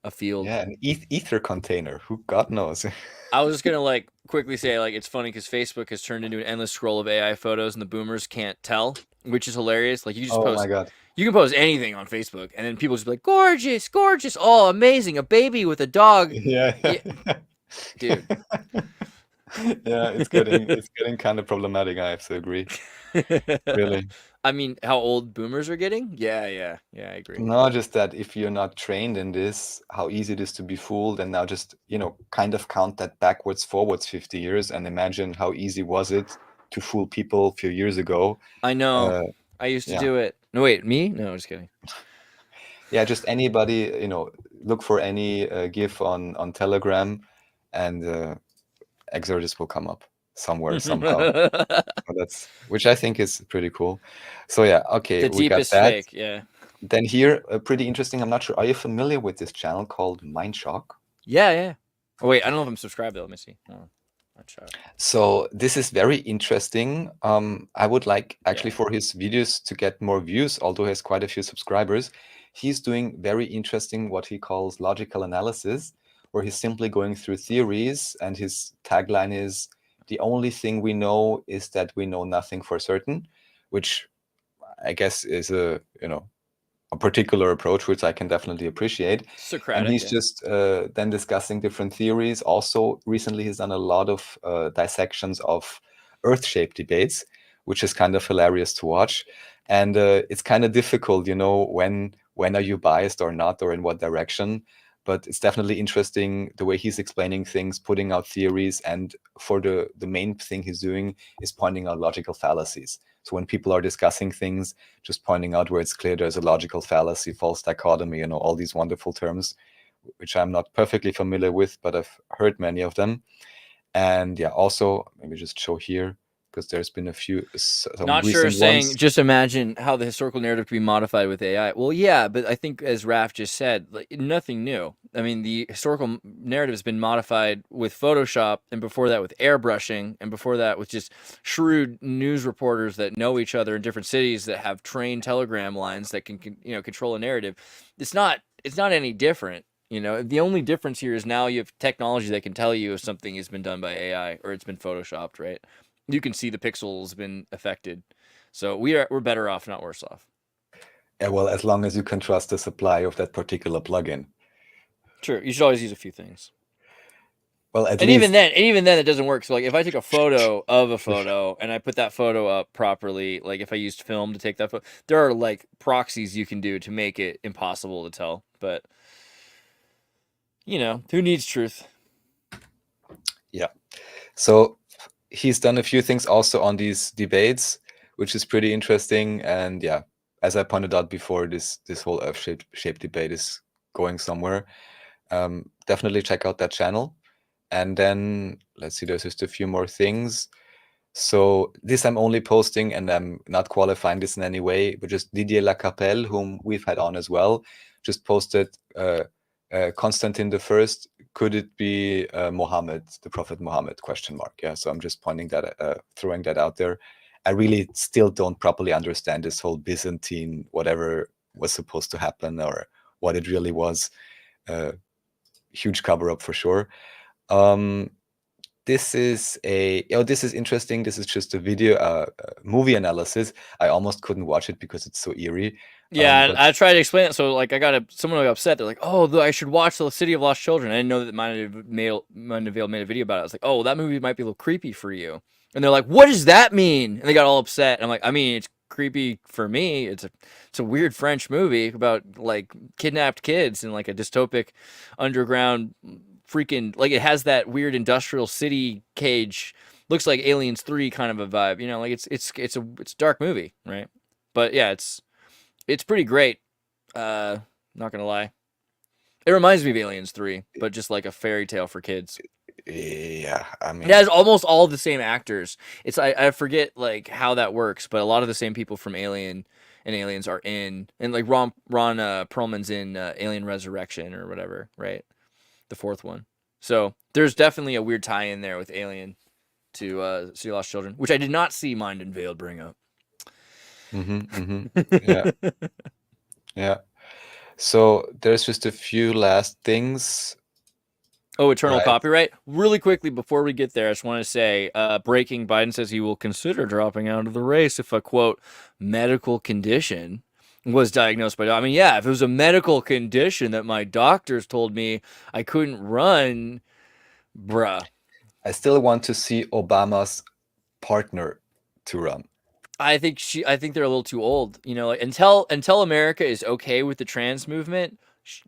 a field. Yeah, an ether container. Who God knows? I was just gonna like quickly say like it's funny because Facebook has turned into an endless scroll of AI photos, and the boomers can't tell, which is hilarious. Like you just Oh post, my God. you can post anything on Facebook, and then people just be like, "Gorgeous, gorgeous, oh amazing, a baby with a dog." Yeah. Dude. Yeah, it's getting kind of problematic. I have to agree. Really. I mean, how old boomers are getting? Yeah, I agree. No, just that if you're not trained in this, how easy it is to be fooled, and now just, kind of count that backwards, forwards 50 years and imagine how easy was it to fool people a few years ago. I know. I used to yeah. do it. No, wait, me? No, just kidding. Yeah, just anybody, look for any GIF on Telegram, and Xirtus will come up somewhere, somehow. So which I think is pretty cool. So yeah, okay, The we got deepest that. fake, yeah. Then here, pretty interesting. I'm not sure. Are you familiar with this channel called Mindshock? Yeah. Oh, wait, I don't know if I'm subscribed though. Let me see. No, not sure. So this is very interesting. I would like actually for his videos to get more views, although he has quite a few subscribers. He's doing very interesting what he calls logical analysis, where he's simply going through theories, and his tagline is, "The only thing we know is that we know nothing for certain," which I guess is a particular approach, which I can definitely appreciate. Socratic, and he's just then discussing different theories. Also, recently he's done a lot of dissections of Earth-shaped debates, which is kind of hilarious to watch. And it's kind of difficult, when are you biased or not, or in what direction. But it's definitely interesting the way he's explaining things, putting out theories, and for the main thing he's doing is pointing out logical fallacies. So when people are discussing things, just pointing out where it's clear there's a logical fallacy, false dichotomy, all these wonderful terms, which I'm not perfectly familiar with, but I've heard many of them. And yeah, also, maybe just show here, because there's been a few. Not sure saying, just imagine how the historical narrative could be modified with AI. Well, yeah, but I think as Raf just said, like, nothing new. I mean, the historical narrative has been modified with Photoshop, and before that with airbrushing, and before that with just shrewd news reporters that know each other in different cities that have trained telegram lines that can control a narrative. It's not any different. The only difference here is now you have technology that can tell you if something has been done by AI or it's been photoshopped, right? You can see the pixels been affected. So we're better off, not worse off. Yeah, well, as long as you can trust the supply of that particular plugin. Sure, you should always use a few things. Well, even then it doesn't work. So like if I take a photo of a photo and I put that photo up properly, like if I used film to take that photo, there are like proxies you can do to make it impossible to tell. But who needs truth? Yeah. So he's done a few things also on these debates, which is pretty interesting. And yeah, as I pointed out before, this whole Earth-shaped debate is going somewhere. Definitely check out that channel. And then let's see, there's just a few more things. So this I'm only posting, and I'm not qualifying this in any way, but just Didier Lacapelle, whom we've had on as well, just posted Constantine I, could it be Muhammad, the Prophet Muhammad, ? Yeah, so I'm just throwing that out there. I really still don't properly understand this whole Byzantine, whatever was supposed to happen or what it really was. Huge cover-up for sure. this is this is interesting. This is just a video, movie analysis. I almost couldn't watch it because it's so eerie. Yeah, but I tried to explain it. So like, someone got upset. They're like, "Oh, I should watch The City of Lost Children." I didn't know that Mindeville made a video about it. I was like, "Oh, that movie might be a little creepy for you." And they're like, "What does that mean?" And they got all upset. And I'm like, "I mean, it's creepy for me. It's a weird French movie about like kidnapped kids in like a dystopic underground freaking, like, it has that weird industrial city cage. Looks like Aliens 3 kind of a vibe. You know, like it's a dark movie, right? But yeah, it's pretty great. Not gonna lie. It reminds me of Aliens 3, but just like a fairy tale for kids. Yeah, I mean, It has almost all the same actors. I forget like how that works, but a lot of the same people from Alien and Aliens are in, and like Ron Perlman's in Alien Resurrection or whatever, right? The fourth one. So there's definitely a weird tie-in there with Alien to See Lost Children, which I did not see Mind and Veiled bring up. Yeah. Yeah. So there's just a few last things. Oh, eternal Right. copyright. Really quickly before we get there, I just want to say, breaking, Biden says he will consider dropping out of the race if a, quote, medical condition was diagnosed by, I mean, yeah, if it was a medical condition that my doctors told me I couldn't run, bruh. I still want to see Obama's partner to run. I think they're a little too old, you know, like until America is okay with the trans movement,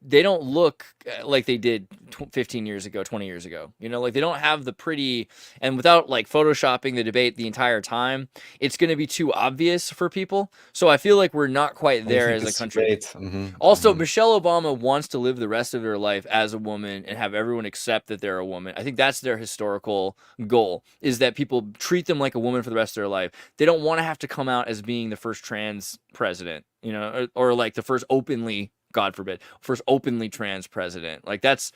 they don't look like they did 15 years ago, 20 years ago. You know, like they don't have the pretty, and without like photoshopping the debate the entire time, it's going to be too obvious for people. So I feel like we're not quite there as a country. Also, Michelle Obama wants to live the rest of her life as a woman and have everyone accept that they're a woman. I think that's their historical goal, is that people treat them like a woman for the rest of their life. They don't want to have to come out as being the first trans president, you know, or like the first openly, God forbid, first openly trans president. Like that's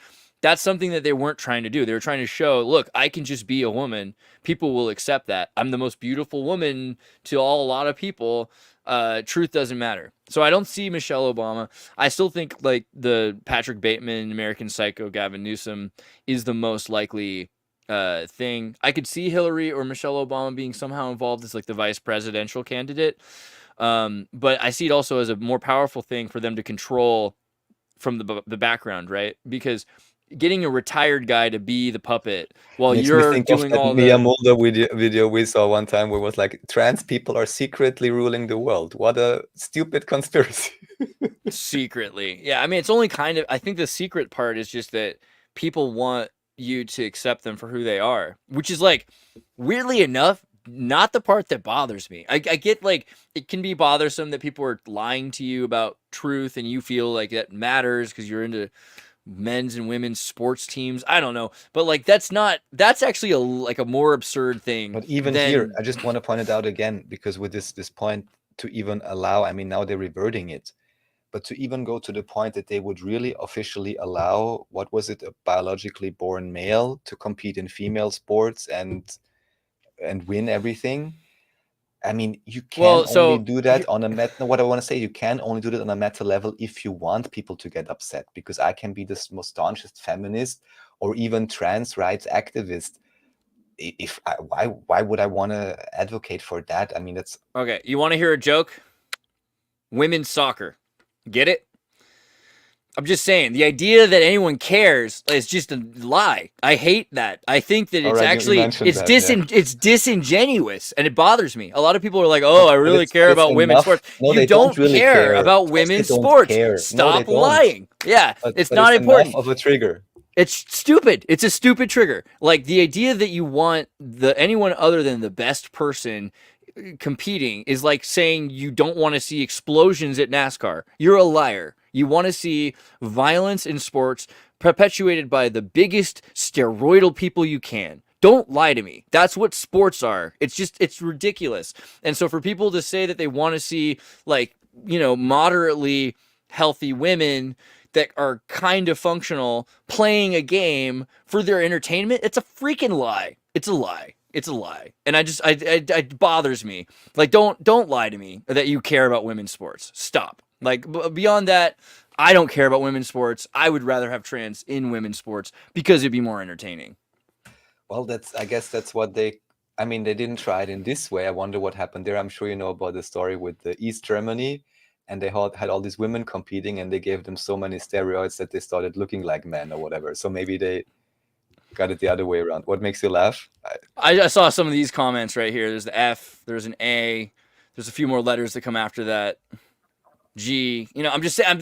something that they weren't trying to do. They were trying to show, look, I can just be a woman. People will accept that. I'm the most beautiful woman to a lot of people. Truth doesn't matter. So I don't see Michelle Obama. I still think like the Patrick Bateman, American Psycho, Gavin Newsom is the most likely thing. I could see Hillary or Michelle Obama being somehow involved as like the vice presidential candidate. But I see it also as a more powerful thing for them to control from the background, right? Because getting a retired guy to be the puppet while you're doing all the Mia Mulder video we saw one time where it was like, trans people are secretly ruling the world. What a stupid conspiracy. Secretly. Yeah, I mean, it's only kind of, I think the secret part is just that people want you to accept them for who they are, which is like, weirdly enough, not the part that bothers me. I get like it can be bothersome that people are lying to you about truth and you feel like that matters because you're into men's and women's sports teams. I don't know, but like that's actually a more absurd thing. But even here, I just want to point it out again, because with this point to even allow, I mean, now they're reverting it, but to even go to the point that they would really officially allow, what was it, a biologically born male to compete in female sports and win everything. I mean, you can only do that on a meta. What I want to say, you can only do that on a meta level if you want people to get upset. Because I can be the most staunchest feminist or even trans rights activist. Why would I want to advocate for that? I mean, that's okay. You want to hear a joke? Women's soccer, get it? I'm just saying, the idea that anyone cares is just a lie. I hate that. I think that it's actually, it's disingenuous, and it bothers me. A lot of people are like, oh, I really care about women's sports. No, you don't really care about women's sports. Stop lying. Yeah, it's not important. Of a trigger. It's stupid. It's a stupid trigger. Like the idea that you want anyone other than the best person competing is like saying you don't want to see explosions at NASCAR. You're a liar. You want to see violence in sports perpetuated by the biggest steroidal people you can. Don't lie to me. That's what sports are. It's ridiculous. And so for people to say that they want to see like, you know, moderately healthy women that are kind of functional playing a game for their entertainment, it's a freaking lie. It's a lie. It's a lie. And it bothers me. Like, don't lie to me that you care about women's sports. Stop. Like, beyond that, I don't care about women's sports. I would rather have trans in women's sports because it'd be more entertaining. Well, I guess that's what they. I mean, they didn't try it in this way. I wonder what happened there. I'm sure you know about the story with the East Germany, and they had all these women competing, and they gave them so many steroids that they started looking like men or whatever. So maybe they got it the other way around. What makes you laugh? I saw some of these comments right here. There's the F, there's an A, there's a few more letters that come after that. G, I'm just saying,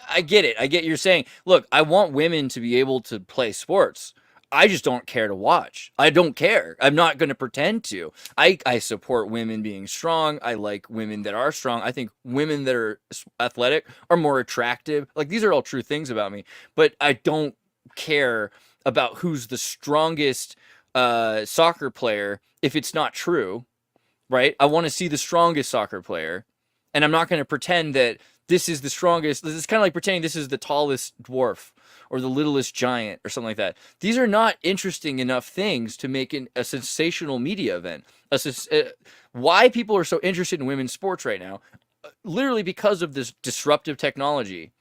I get it. I get you're saying, look, I want women to be able to play sports. I just don't care to watch. I don't care. I'm not going to pretend to. I support women being strong. I like women that are strong. I think women that are athletic are more attractive. Like, these are all true things about me, but I don't care about who's the strongest soccer player if it's not true, right? I want to see the strongest soccer player, and I'm not going to pretend that this is the strongest. It's kind of like pretending this is the tallest dwarf or the littlest giant or something like that. These are not interesting enough things to make a sensational media event. Why people are so interested in women's sports right now, literally because of this disruptive technology.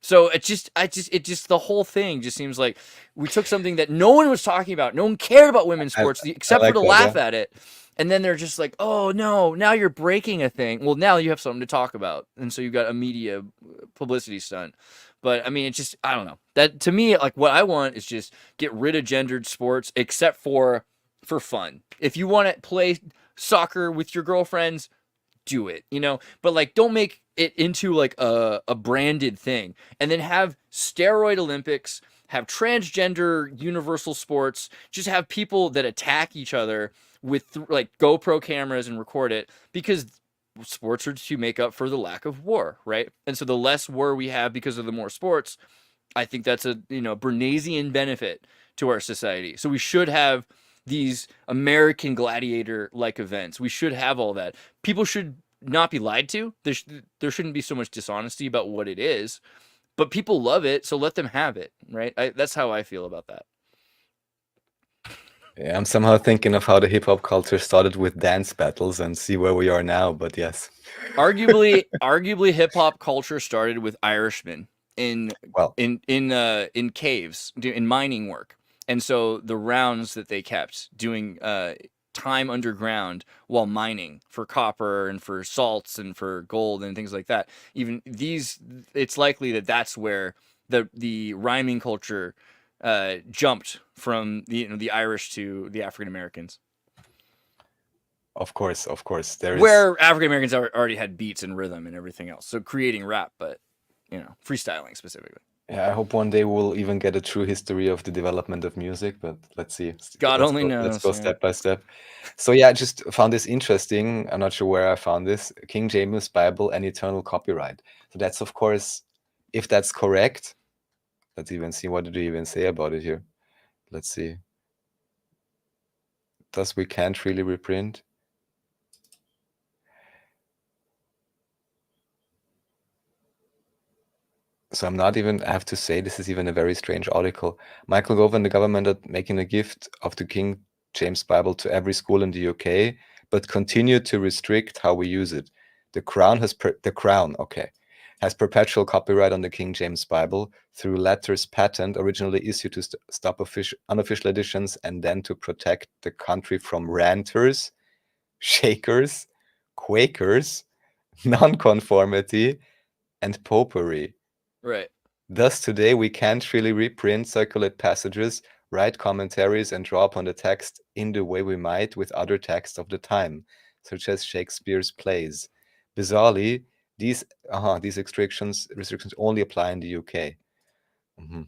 So it just the whole thing just seems like we took something that no one was talking about. No one cared about women's sports except for to laugh at it. And then they're just like, oh no, now you're breaking a thing. Well, now you have something to talk about. And so you've got a media publicity stunt. But I mean, it's just, I don't know. That to me, like, what I want is just get rid of gendered sports except for fun. If you want to play soccer with your girlfriends, do it, but like, don't make it into like a branded thing, and then have steroid Olympics, have transgender universal sports, just have people that attack each other with like GoPro cameras and record it, because sports are to make up for the lack of war, right? And so the less war we have because of the more sports, I think that's a Bernaysian benefit to our society. So we should have these American Gladiator-like events. We should have all that. People should not be lied to. There shouldn't be so much dishonesty about what it is, but people love it, so let them have it, right? That's how I feel about that. Yeah, I'm somehow thinking of how the hip-hop culture started with dance battles and see where we are now, but yes. Arguably hip-hop culture started with Irishmen in caves, in mining work. And so the rounds that they kept doing time underground while mining for copper and for salts and for gold and things like that. Even these, it's likely that that's where the rhyming culture jumped from the Irish to the African Americans. Of course. Where African Americans already had beats and rhythm and everything else. So creating rap, but freestyling specifically. Yeah, I hope one day we'll even get a true history of the development of music, but let's see. God only knows. Let's go step by step. So yeah, I just found this interesting. I'm not sure where I found this. King James Bible and eternal copyright. So that's, of course, if that's correct. Let's even see, what did we even say about it here? Let's see. Thus we can't really reprint. So I have to say, this is even a very strange article. Michael Gove and the government are making a gift of the King James Bible to every school in the UK, but continue to restrict how we use it. The Crown has perpetual copyright on the King James Bible through letters patent originally issued to stop unofficial editions and then to protect the country from ranters, shakers, Quakers, nonconformity, and popery. Right. Thus, today we can't really reprint, circulate passages, write commentaries, and draw upon the text in the way we might with other texts of the time, such as Shakespeare's plays. Bizarrely, these restrictions only apply in the UK. Mm-hmm.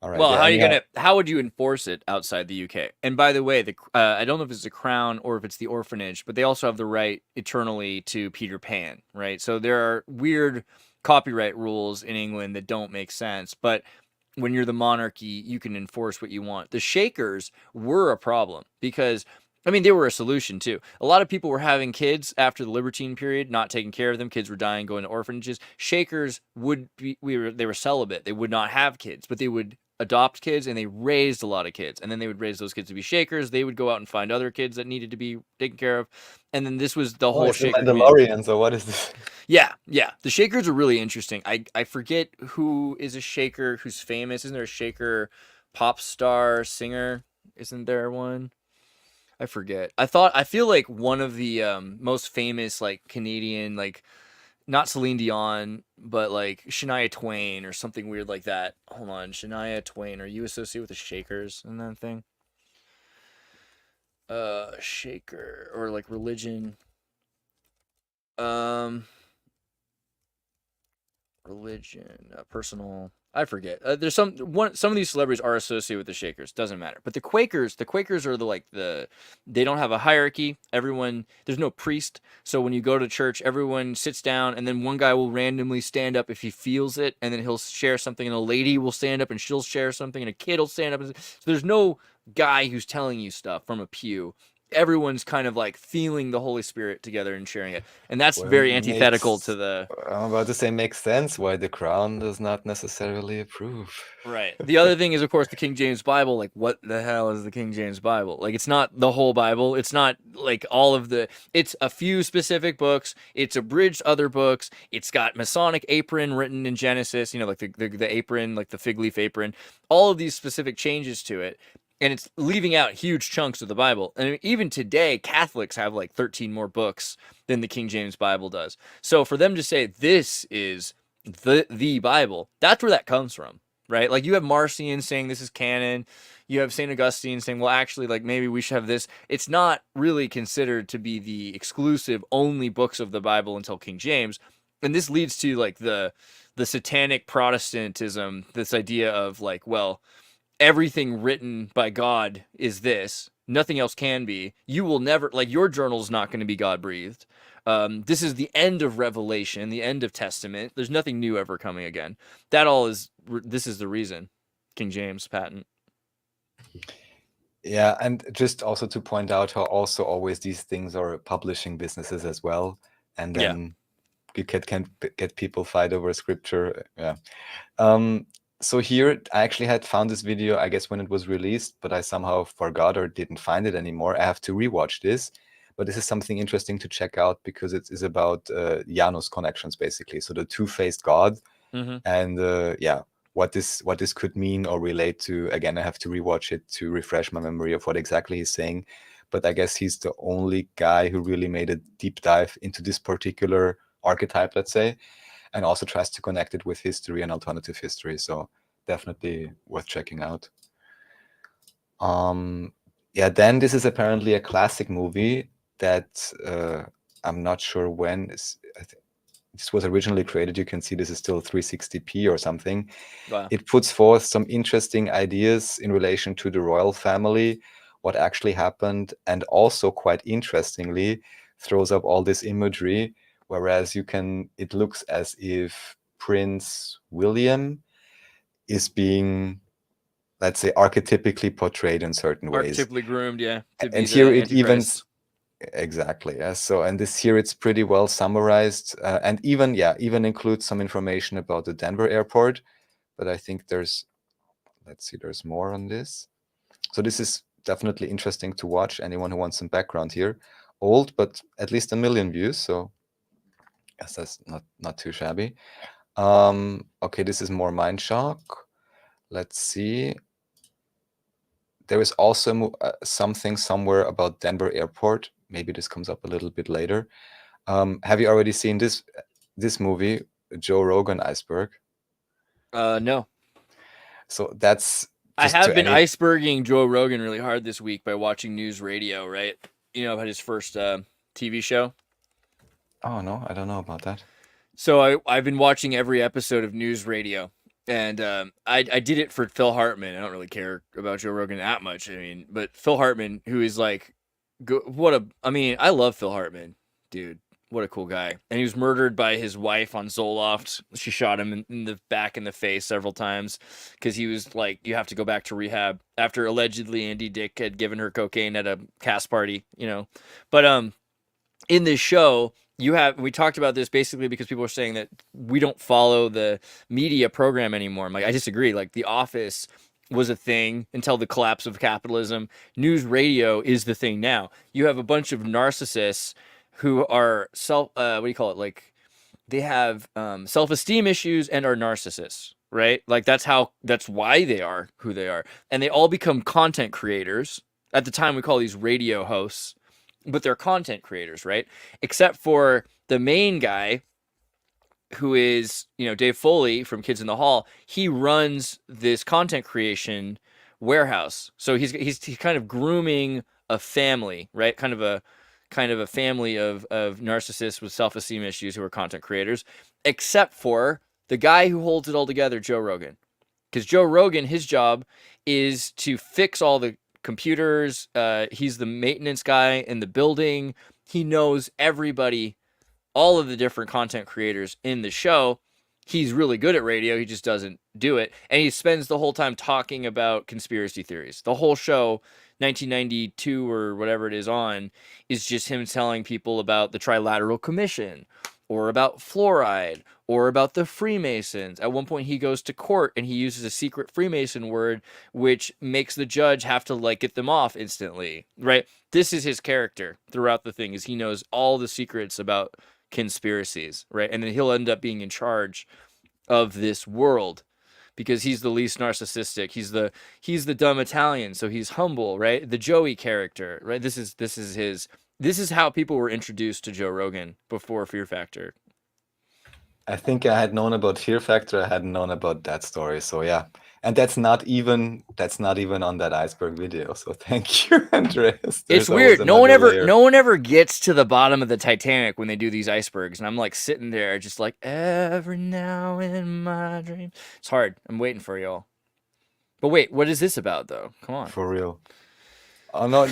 All right. Well, how would you enforce it outside the UK? And by the way, I don't know if it's the Crown or if it's the orphanage, but they also have the right eternally to Peter Pan, right? So there are weird copyright rules in England that don't make sense, but when you're the monarchy, you can enforce what you want. The Shakers were a problem because, they were a solution too. A lot of people were having kids after the Libertine period, not taking care of them. Kids were dying, going to orphanages. Shakers they were celibate. They would not have kids, but they would adopt kids, and they raised a lot of kids, and then they would raise those kids to be Shakers. They would go out and find other kids that needed to be taken care of, and then this was the whole Shaker Mandalorian. So what is this? Yeah. The Shakers are really interesting. I forget who is a Shaker who's famous. Isn't there a Shaker pop star singer? Isn't there one? I forget. I feel like one of the most famous like Canadian, like not Celine Dion, but like Shania Twain or something weird like that. Hold on, Shania Twain. Are you associated with the Shakers and that thing? Shaker or like religion. Um, religion, personal. I forget. There's some of these celebrities are associated with the Shakers. Doesn't matter. But the Quakers are they don't have a hierarchy. There's no priest. So when you go to church, everyone sits down, and then one guy will randomly stand up if he feels it, and then he'll share something, and a lady will stand up and she'll share something, and a kid will stand up. So there's no guy who's telling you stuff from a pew. Everyone's kind of like feeling the Holy Spirit together and sharing it. And that's very antithetical to the... I'm about to say makes sense why the Crown does not necessarily approve. Right. The other thing is, of course, the King James Bible. Like, what the hell is the King James Bible? Like, it's not the whole Bible. It's not like all of the... It's a few specific books. It's abridged other books. It's got Masonic apron written in Genesis, like the apron, like the fig leaf apron. All of these specific changes to it. And it's leaving out huge chunks of the Bible. And even today, Catholics have like 13 more books than the King James Bible does. So for them to say this is the Bible, that's where that comes from, right? Like you have Marcion saying this is canon. You have St. Augustine saying, well, actually, like maybe we should have this. It's not really considered to be the exclusive only books of the Bible until King James. And this leads to like the satanic Protestantism, this idea of like, well, everything written by God is this. Nothing else can be. You will never, like your journal's not going to be God-breathed. This is the end of Revelation, the end of Testament. There's nothing new ever coming again. This is the reason. King James patent. Yeah, and just also to point out how also always these things are publishing businesses as well. And then you can get people fight over scripture. Yeah. So here, I actually had found this video, I guess, when it was released, but I somehow forgot or didn't find it anymore. I have to rewatch this. But this is something interesting to check out because it is about Janus connections, basically. So the two-faced God. Mm-hmm. And what this could mean or relate to. Again, I have to rewatch it to refresh my memory of what exactly he's saying. But I guess he's the only guy who really made a deep dive into this particular archetype, let's say, and also tries to connect it with history and alternative history. So definitely worth checking out. Then this is apparently a classic movie that I'm not sure when. I think this was originally created. You can see this is still 360p or something. Wow. It puts forth some interesting ideas in relation to the royal family, what actually happened, and also quite interestingly throws up all this imagery. Whereas it looks as if Prince William is being, let's say, archetypically portrayed in certain ways. Archetypically groomed, yeah. And here it exactly, yeah. So, and this here it's pretty well summarized, and even includes some information about the Denver airport. But I think there's more on this. So this is definitely interesting to watch. Anyone who wants some background here, old, but at least 1 million views. So. Yes, that's not too shabby. Okay, this is more Mind Shock. Let's see. There is also something somewhere about Denver Airport. Maybe this comes up a little bit later. Have you already seen this movie, Joe Rogan Iceberg? No. So that's... I have been iceberging Joe Rogan really hard this week by watching News Radio, right? About his first TV show. Oh, no, I don't know about that. So I've been watching every episode of News Radio, and I did it for Phil Hartman. I don't really care about Joe Rogan that much. But Phil Hartman, who is like, I love Phil Hartman, dude. What a cool guy. And he was murdered by his wife on Zoloft. She shot him in the back in the face several times because he was like, you have to go back to rehab after allegedly Andy Dick had given her cocaine at a cast party, But in this show, we talked about this basically because people are saying that we don't follow the media program anymore. I'm like, I disagree. Like The Office was a thing until the collapse of capitalism. News radio is the thing now. You have a bunch of narcissists who are like they have self-esteem issues and are narcissists. right? Like that's why they are who they are. And they all become content creators. At the time we call these radio hosts, but they're content creators, right? Except for the main guy, who is, Dave Foley from Kids in the Hall. He runs this content creation warehouse. So he's kind of grooming a family, right? Kind of a family of narcissists with self-esteem issues who are content creators, except for the guy who holds it all together, Joe Rogan. Because Joe Rogan, his job is to fix all the computers. He's the maintenance guy in the building. He knows everybody, all of the different content creators in the show. He's really good at radio. He just doesn't do it. And he spends the whole time talking about conspiracy theories. The whole show, 1992 or whatever it is on, is just him telling people about the Trilateral Commission, or about fluoride, or about the Freemasons. At one point he goes to court and he uses a secret Freemason word, which makes the judge have to get them off instantly, right? This is his character throughout the thing, is he knows all the secrets about conspiracies, right? And then he'll end up being in charge of this world because he's the least narcissistic. He's the dumb Italian, so he's humble, right? The Joey character, right? This is how people were introduced to Joe Rogan before Fear Factor. I think I had known about Fear Factor. I hadn't known about that story. So yeah, and that's not even on that iceberg video. So thank you, Andreas. It's weird. No one ever gets to the bottom of the Titanic when they do these icebergs, and I'm sitting there just every now in my dream. It's hard. I'm waiting for y'all. But wait, what is this about though? Come on. For real. Oh no,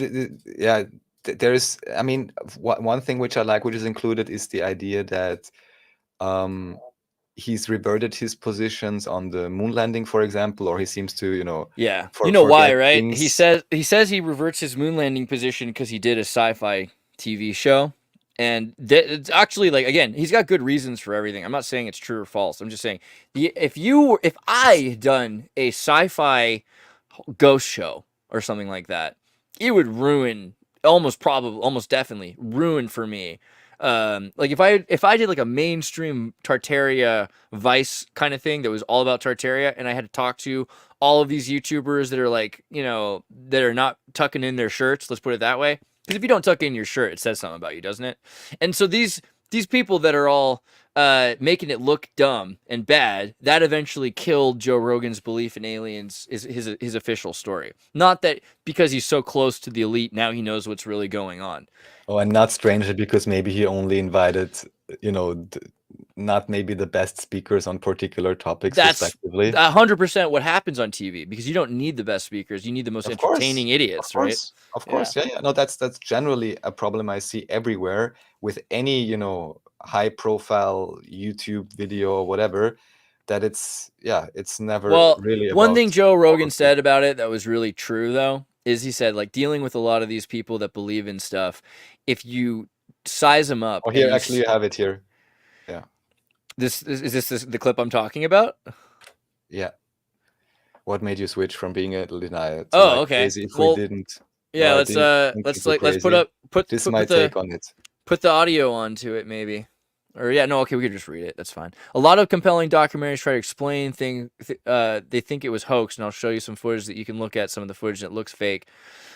yeah. There's, one thing which I like, which is included, is the idea that he's reverted his positions on the moon landing, for example, or he seems to, yeah, why, right? Things. He says he reverts his moon landing position because he did a sci-fi TV show, and it's actually again, he's got good reasons for everything. I'm not saying it's true or false. I'm just saying if I had done a sci-fi ghost show or something like that, it would ruin. Almost definitely ruin for me. If I did a mainstream Tartaria Vice kind of thing that was all about Tartaria, and I had to talk to all of these YouTubers that are that are not tucking in their shirts, let's put it that way. Because if you don't tuck in your shirt, it says something about you, doesn't it? And so these people that are all making it look dumb and bad, that eventually killed Joe Rogan's belief in aliens, is his official story. Not that because he's so close to the elite, now he knows what's really going on. Oh, and not strangely because maybe he only invited, not maybe the best speakers on particular topics. That's respectively. 100% what happens on TV, because you don't need the best speakers. You need the most entertaining idiots, right? Of course, yeah. No, that's generally a problem I see everywhere with any, high-profile YouTube video or whatever. That it's never really about. One thing Joe Rogan said about it that was really true, though, is he said, dealing with a lot of these people that believe in stuff, if you size them up. Oh, here, actually, you have it here. Yeah. Is this the clip I'm talking about? Yeah. What made you switch from being a denier to okay. Crazy if we didn't? Yeah, let's put this is my take on it. Put the audio onto it, maybe. Or we could just read it. That's fine. A lot of compelling documentaries try to explain things. They think it was hoax, and I'll show you some footage that you can look at. Some of the footage that looks fake.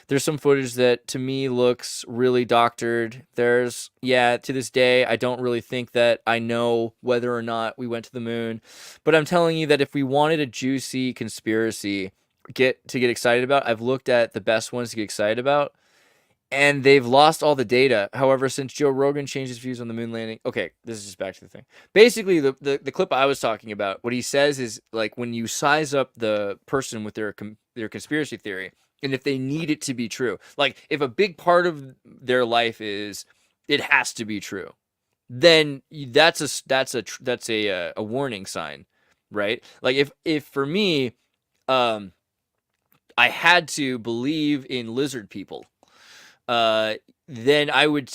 There's some footage that to me looks really doctored. To this day, I don't really think that I know whether or not we went to the moon. But I'm telling you that if we wanted a juicy conspiracy get excited about, I've looked at the best ones to get excited about. And they've lost all the data. However, since Joe Rogan changed his views on the moon landing... Okay, this is just back to the thing. Basically, the clip I was talking about, what he says is, when you size up the person with their conspiracy theory, and if they need it to be true, if a big part of their life is, it has to be true, then that's a warning sign, right? If for me, I had to believe in lizard people, then I would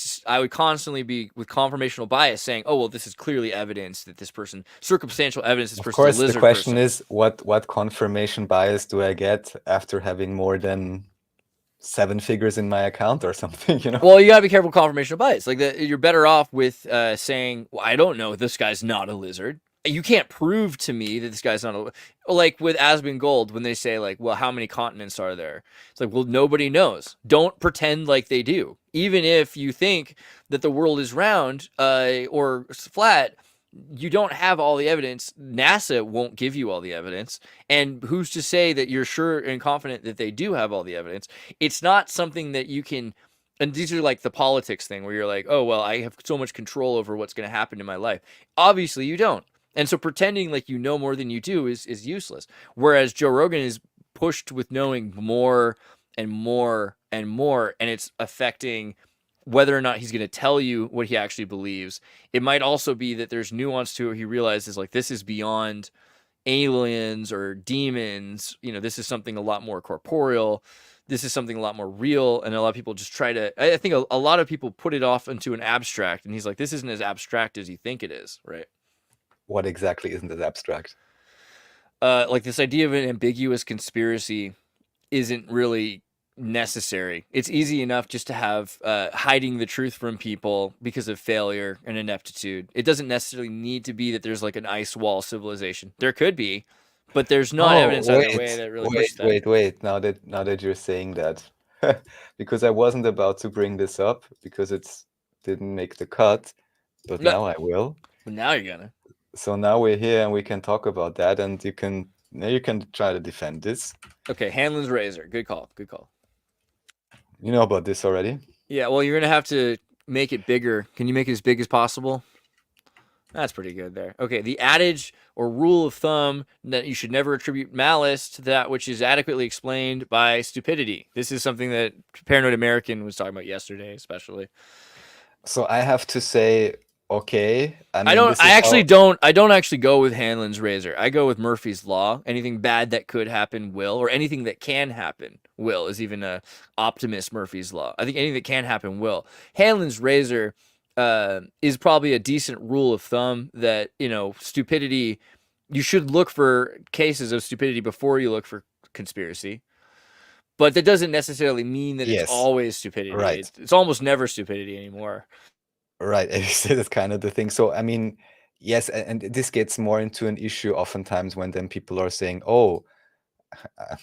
constantly be with confirmational bias saying, oh, well, this is clearly evidence that this person, circumstantial evidence this person is a lizard person. Of course, the question is, what confirmation bias do I get after having more than 7 figures in my account or something, Well, you gotta be careful with confirmational bias. You're better off with saying, well, I don't know, this guy's not a lizard. you can't prove to me that this guy's not a, like with Asmongold when they say like, well, how many continents are there? It's like, well, nobody knows. Don't pretend like they do. Even if you think that the world is round or flat, you don't have all the evidence. NASA won't give you all the evidence. And who's to say that you're sure and confident that they do have all the evidence? It's not something that you can. And these are like the politics thing where you're like, oh, well, I have so much control over what's going to happen in my life. Obviously, you don't. And so pretending like you know more than you do is useless. Whereas Joe Rogan is pushed with knowing more and more and more, and it's affecting whether or not he's going to tell you what he actually believes. It might also be that there's nuance to it. He realizes like this is beyond aliens or demons. You know, this is something a lot more corporeal. This is something a lot more real. And a lot of people just try to, I think a lot of people put it off into an abstract. And he's like, this isn't as abstract as you think it is, right? What exactly isn't as abstract? Like this idea of an ambiguous conspiracy isn't really necessary. It's easy enough just to have hiding the truth from people because of failure and ineptitude. It doesn't necessarily need to be that there's like an ice wall civilization. There could be, but there's not evidence either way that really pushes that. Wait. Now that you're saying that, because I wasn't about to bring this up because it didn't make the cut, but now I will. Well, now you're gonna. So now we're here and we can talk about that, and you can try to defend this. Okay, Hanlon's razor. Good call. Good call. You know about this already? Yeah, well, you're going to have to make it bigger. Can you make it as big as possible? That's pretty good there. Okay, the adage or rule of thumb that you should never attribute malice to that which is adequately explained by stupidity. This is something that Paranoid American was talking about yesterday, especially. So I have to say, okay. I don't actually go with Hanlon's razor. I go with Murphy's law. Anything bad that could happen will, or anything that can happen will, is even a optimist Murphy's law. I think anything that can happen will. Hanlon's razor is probably a decent rule of thumb that, you know, stupidity, you should look for cases of stupidity before you look for conspiracy. But that doesn't necessarily mean that it's always stupidity. Right. It's almost never stupidity anymore. Right. That's kind of the thing. So, I mean, yes, and this gets more into an issue oftentimes when then people are saying, oh,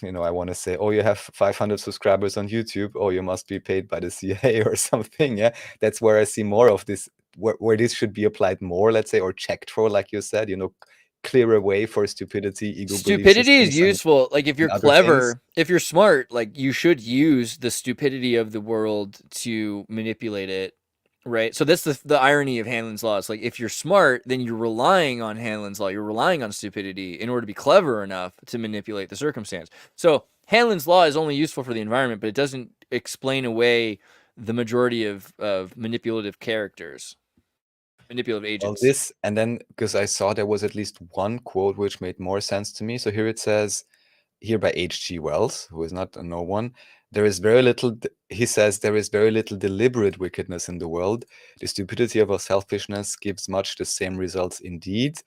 you know, I want to say, oh, you have 500 subscribers on YouTube. Oh, you must be paid by the CIA or something. Yeah, that's where I see more of this, where this should be applied more, let's say, or checked for, like you said, you know, clear a way for stupidity, ego. Stupidity is useful. Like if you're clever, if you're smart, like you should use the stupidity of the world to manipulate it. Right. So that's the irony of Hanlon's law. It's like if you're smart, then you're relying on Hanlon's law. You're relying on stupidity in order to be clever enough to manipulate the circumstance. So Hanlon's law is only useful for the environment, but it doesn't explain away the majority of manipulative characters, manipulative agents. Well, this, and then because I saw there was at least one quote which made more sense to me. So here it says, here by H.G. Wells, who is not a no one, there is very little, he says, there is very little deliberate wickedness in the world. The stupidity of our selfishness gives much the same results indeed,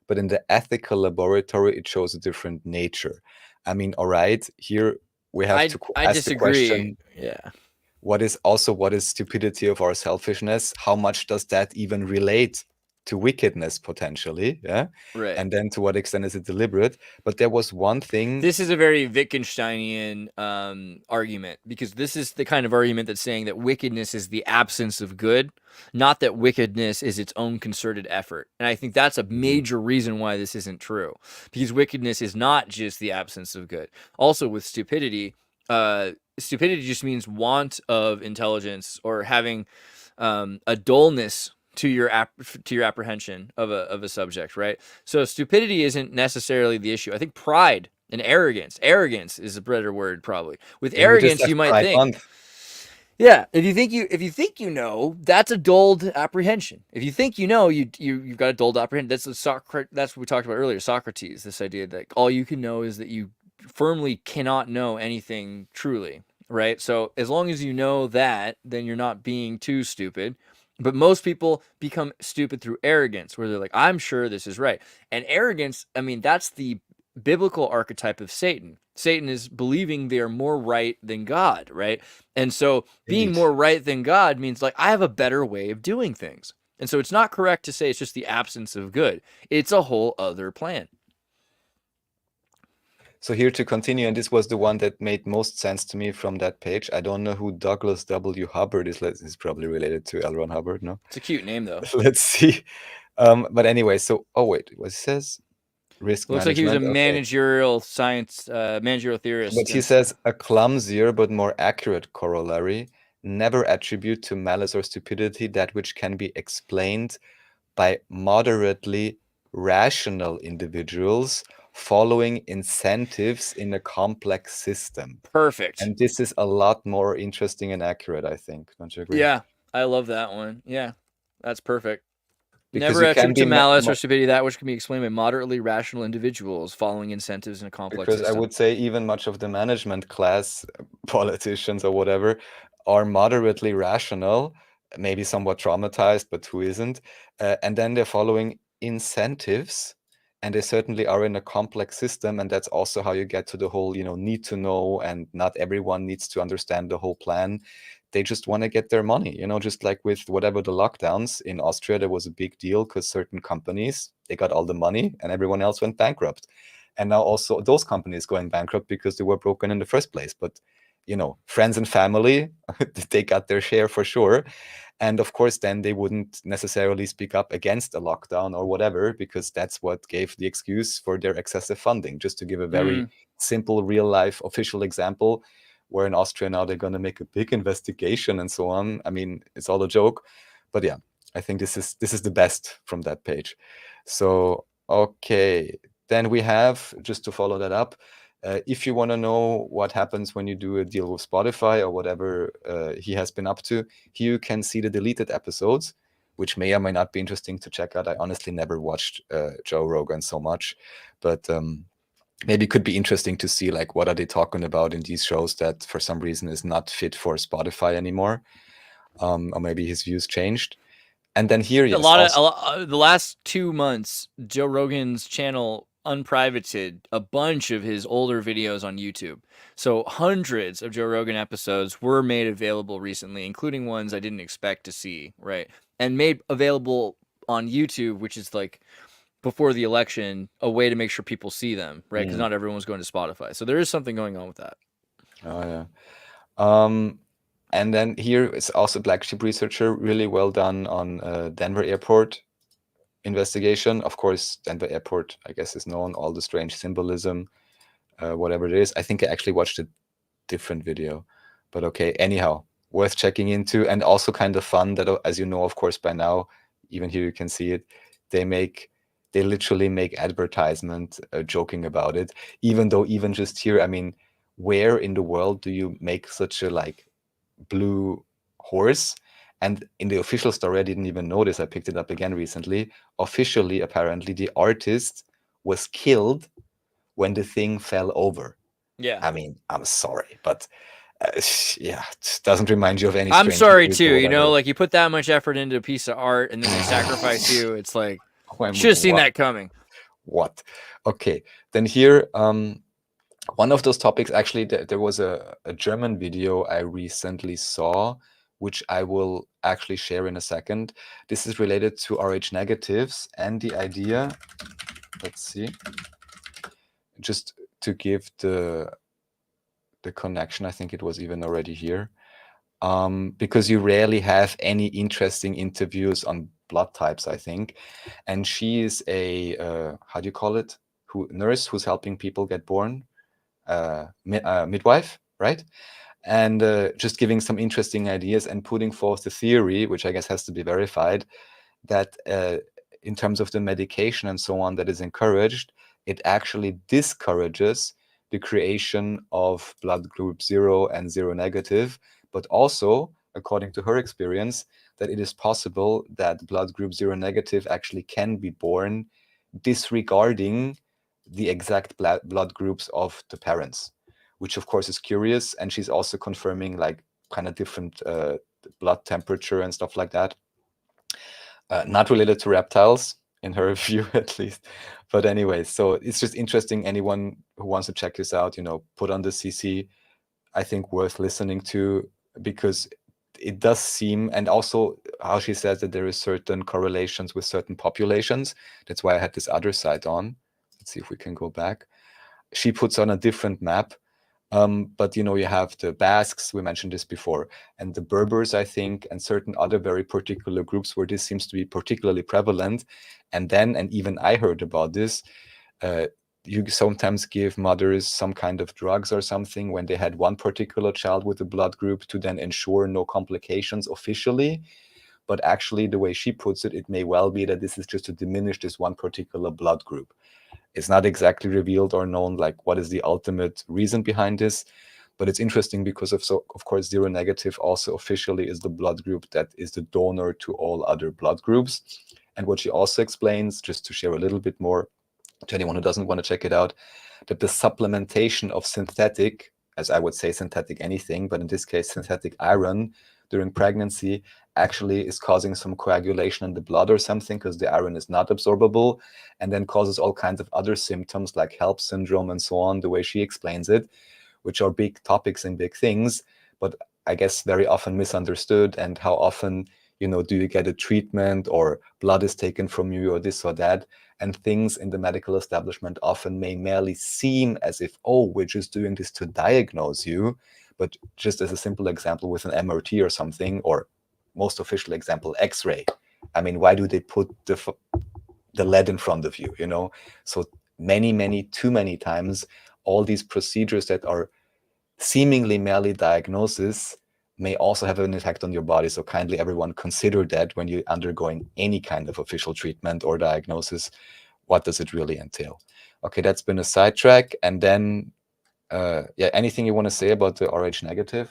but in the ethical laboratory, it shows a different nature. I mean, all right, here we have to ask the question, what is stupidity of our selfishness? How much does that even relate to wickedness potentially? Yeah. Right. And then to what extent is it deliberate? But there was one thing. This is a very Wittgensteinian argument, because this is the kind of argument that's saying that wickedness is the absence of good, not that wickedness is its own concerted effort. And I think that's a major reason why this isn't true, because wickedness is not just the absence of good. Also with stupidity, stupidity just means want of intelligence or having a dullness to your apprehension of a subject, right? So stupidity isn't necessarily the issue. I think pride and arrogance is a better word probably. With arrogance, you might think, if you think you know, that's a dulled apprehension. If you think you know, you've got a dulled apprehension. That's what we talked about earlier, Socrates. This idea that all you can know is that you firmly cannot know anything truly, right? So as long as you know that, then you're not being too stupid. But most people become stupid through arrogance, where they're like, I'm sure this is right. And arrogance, I mean, that's the biblical archetype of Satan. Satan is believing they are more right than God, right? And so being more right than God means like, I have a better way of doing things. And so it's not correct to say it's just the absence of good. It's a whole other plan. So here to continue, and this was the one that made most sense to me from that page. I don't know who Douglas W. Hubbard is. It's probably related to L. Ron Hubbard, no? It's a cute name, though. Let's see. But anyway, so, oh wait, what it says? Risk Looks management. like he was a okay. managerial science, managerial theorist. But he says a clumsier but more accurate corollary: never attribute to malice or stupidity that which can be explained by moderately rational individuals following incentives in a complex system. Perfect. And this is a lot more interesting and accurate, I think. Don't you agree? Yeah, I love that one. Yeah, that's perfect. Because Never you can attribute to be malice or stupidity that which can be explained by moderately rational individuals following incentives in a complex Because system. I would say even much of the management class, politicians or whatever, are moderately rational, maybe somewhat traumatized, but who isn't? And then they're following incentives, and they certainly are in a complex system. And that's also how you get to the whole, need to know, and not everyone needs to understand the whole plan. They just want to get their money, just like with whatever the lockdowns in Austria, there was a big deal because certain companies, they got all the money and everyone else went bankrupt. And now also those companies going bankrupt because they were broken in the first place. But, friends and family, they got their share for sure. And of course, then they wouldn't necessarily speak up against a lockdown or whatever, because that's what gave the excuse for their excessive funding. Just to give a very simple real life official example, where in Austria now they're going to make a big investigation and so on. I mean, it's all a joke. But yeah, I think this is the best from that page. So, okay. Then we have, just to follow that up, if you want to know what happens when you do a deal with Spotify or whatever he has been up to, here you can see the deleted episodes, which may or may not be interesting to check out. I honestly never watched Joe Rogan so much, but maybe it could be interesting to see, like, what are they talking about in these shows that for some reason is not fit for Spotify anymore, or maybe his views changed. And then here, yes, the last 2 months, Joe Rogan's channel unprivated a bunch of his older videos on YouTube. So hundreds of Joe Rogan episodes were made available recently, including ones I didn't expect to see, right? And made available on YouTube, which is like before the election, a way to make sure people see them, right? Because not everyone was going to Spotify. So there is something going on with that. Oh, yeah. And then here it's also Black Sheep Researcher, really well done on Denver Airport investigation. Of course, Denver Airport, I guess, is known, all the strange symbolism, whatever it is. I think I actually watched a different video, but okay. Anyhow, worth checking into, and also kind of fun that, as you know, of course, by now, even here you can see it, they literally make advertisement joking about it, even though even just here, I mean, where in the world do you make such a blue horse? And in the official story, I didn't even notice. I picked it up again recently. Officially, apparently, the artist was killed when the thing fell over. Yeah. I mean, I'm sorry, but yeah, it doesn't remind you of any. I'm sorry too. Like you put that much effort into a piece of art and then they sacrifice you. It's like, should have seen that coming. What? Okay. Then here, one of those topics, actually, there was a German video I recently saw, which I will actually share in a second. This is related to Rh negatives and the idea, let's see, just to give the connection, I think it was even already here, because you rarely have any interesting interviews on blood types, I think. And she is a, how do you call it? Nurse who's helping people get born, midwife, right? And just giving some interesting ideas and putting forth the theory, which I guess has to be verified, that in terms of the medication and so on that is encouraged, it actually discourages the creation of blood group 0 and 0 negative, but also, according to her experience, that it is possible that blood group 0 negative actually can be born disregarding the exact blood groups of the parents, which of course is curious. And she's also confirming kind of different blood temperature and stuff like that. Not related to reptiles, in her view at least. But anyway, so it's just interesting. Anyone who wants to check this out, put on the CC, I think worth listening to, because it does seem, and also how she says that there is certain correlations with certain populations. That's why I had this other site on. Let's see if we can go back. She puts on a different map. But you have the Basques, we mentioned this before, and the Berbers, I think, and certain other very particular groups where this seems to be particularly prevalent. And even I heard about this, you sometimes give mothers some kind of drugs or something when they had one particular child with a blood group to then ensure no complications officially. But actually, the way she puts it, it may well be that this is just to diminish this one particular blood group. It's not exactly revealed or known like what is the ultimate reason behind this, but it's interesting because of course seronegative also officially is the blood group that is the donor to all other blood groups. And what she also explains, just to share a little bit more to anyone who doesn't want to check it out, that the supplementation of synthetic, as I would say synthetic anything, but in this case synthetic iron during pregnancy actually is causing some coagulation in the blood or something because the iron is not absorbable, and then causes all kinds of other symptoms like HELLP syndrome and so on, the way she explains it, which are big topics and big things, but I guess very often misunderstood. And how often, do you get a treatment or blood is taken from you or this or that, and things in the medical establishment often may merely seem as if, oh, we're just doing this to diagnose you, but just as a simple example with an MRT or something, or most official example, X-ray. I mean, why do they put the lead in front of you, So too many times, all these procedures that are seemingly merely diagnosis may also have an effect on your body. So kindly, everyone, consider that when you're undergoing any kind of official treatment or diagnosis, what does it really entail? Okay, that's been a sidetrack. And then, anything you want to say about the Rh negative?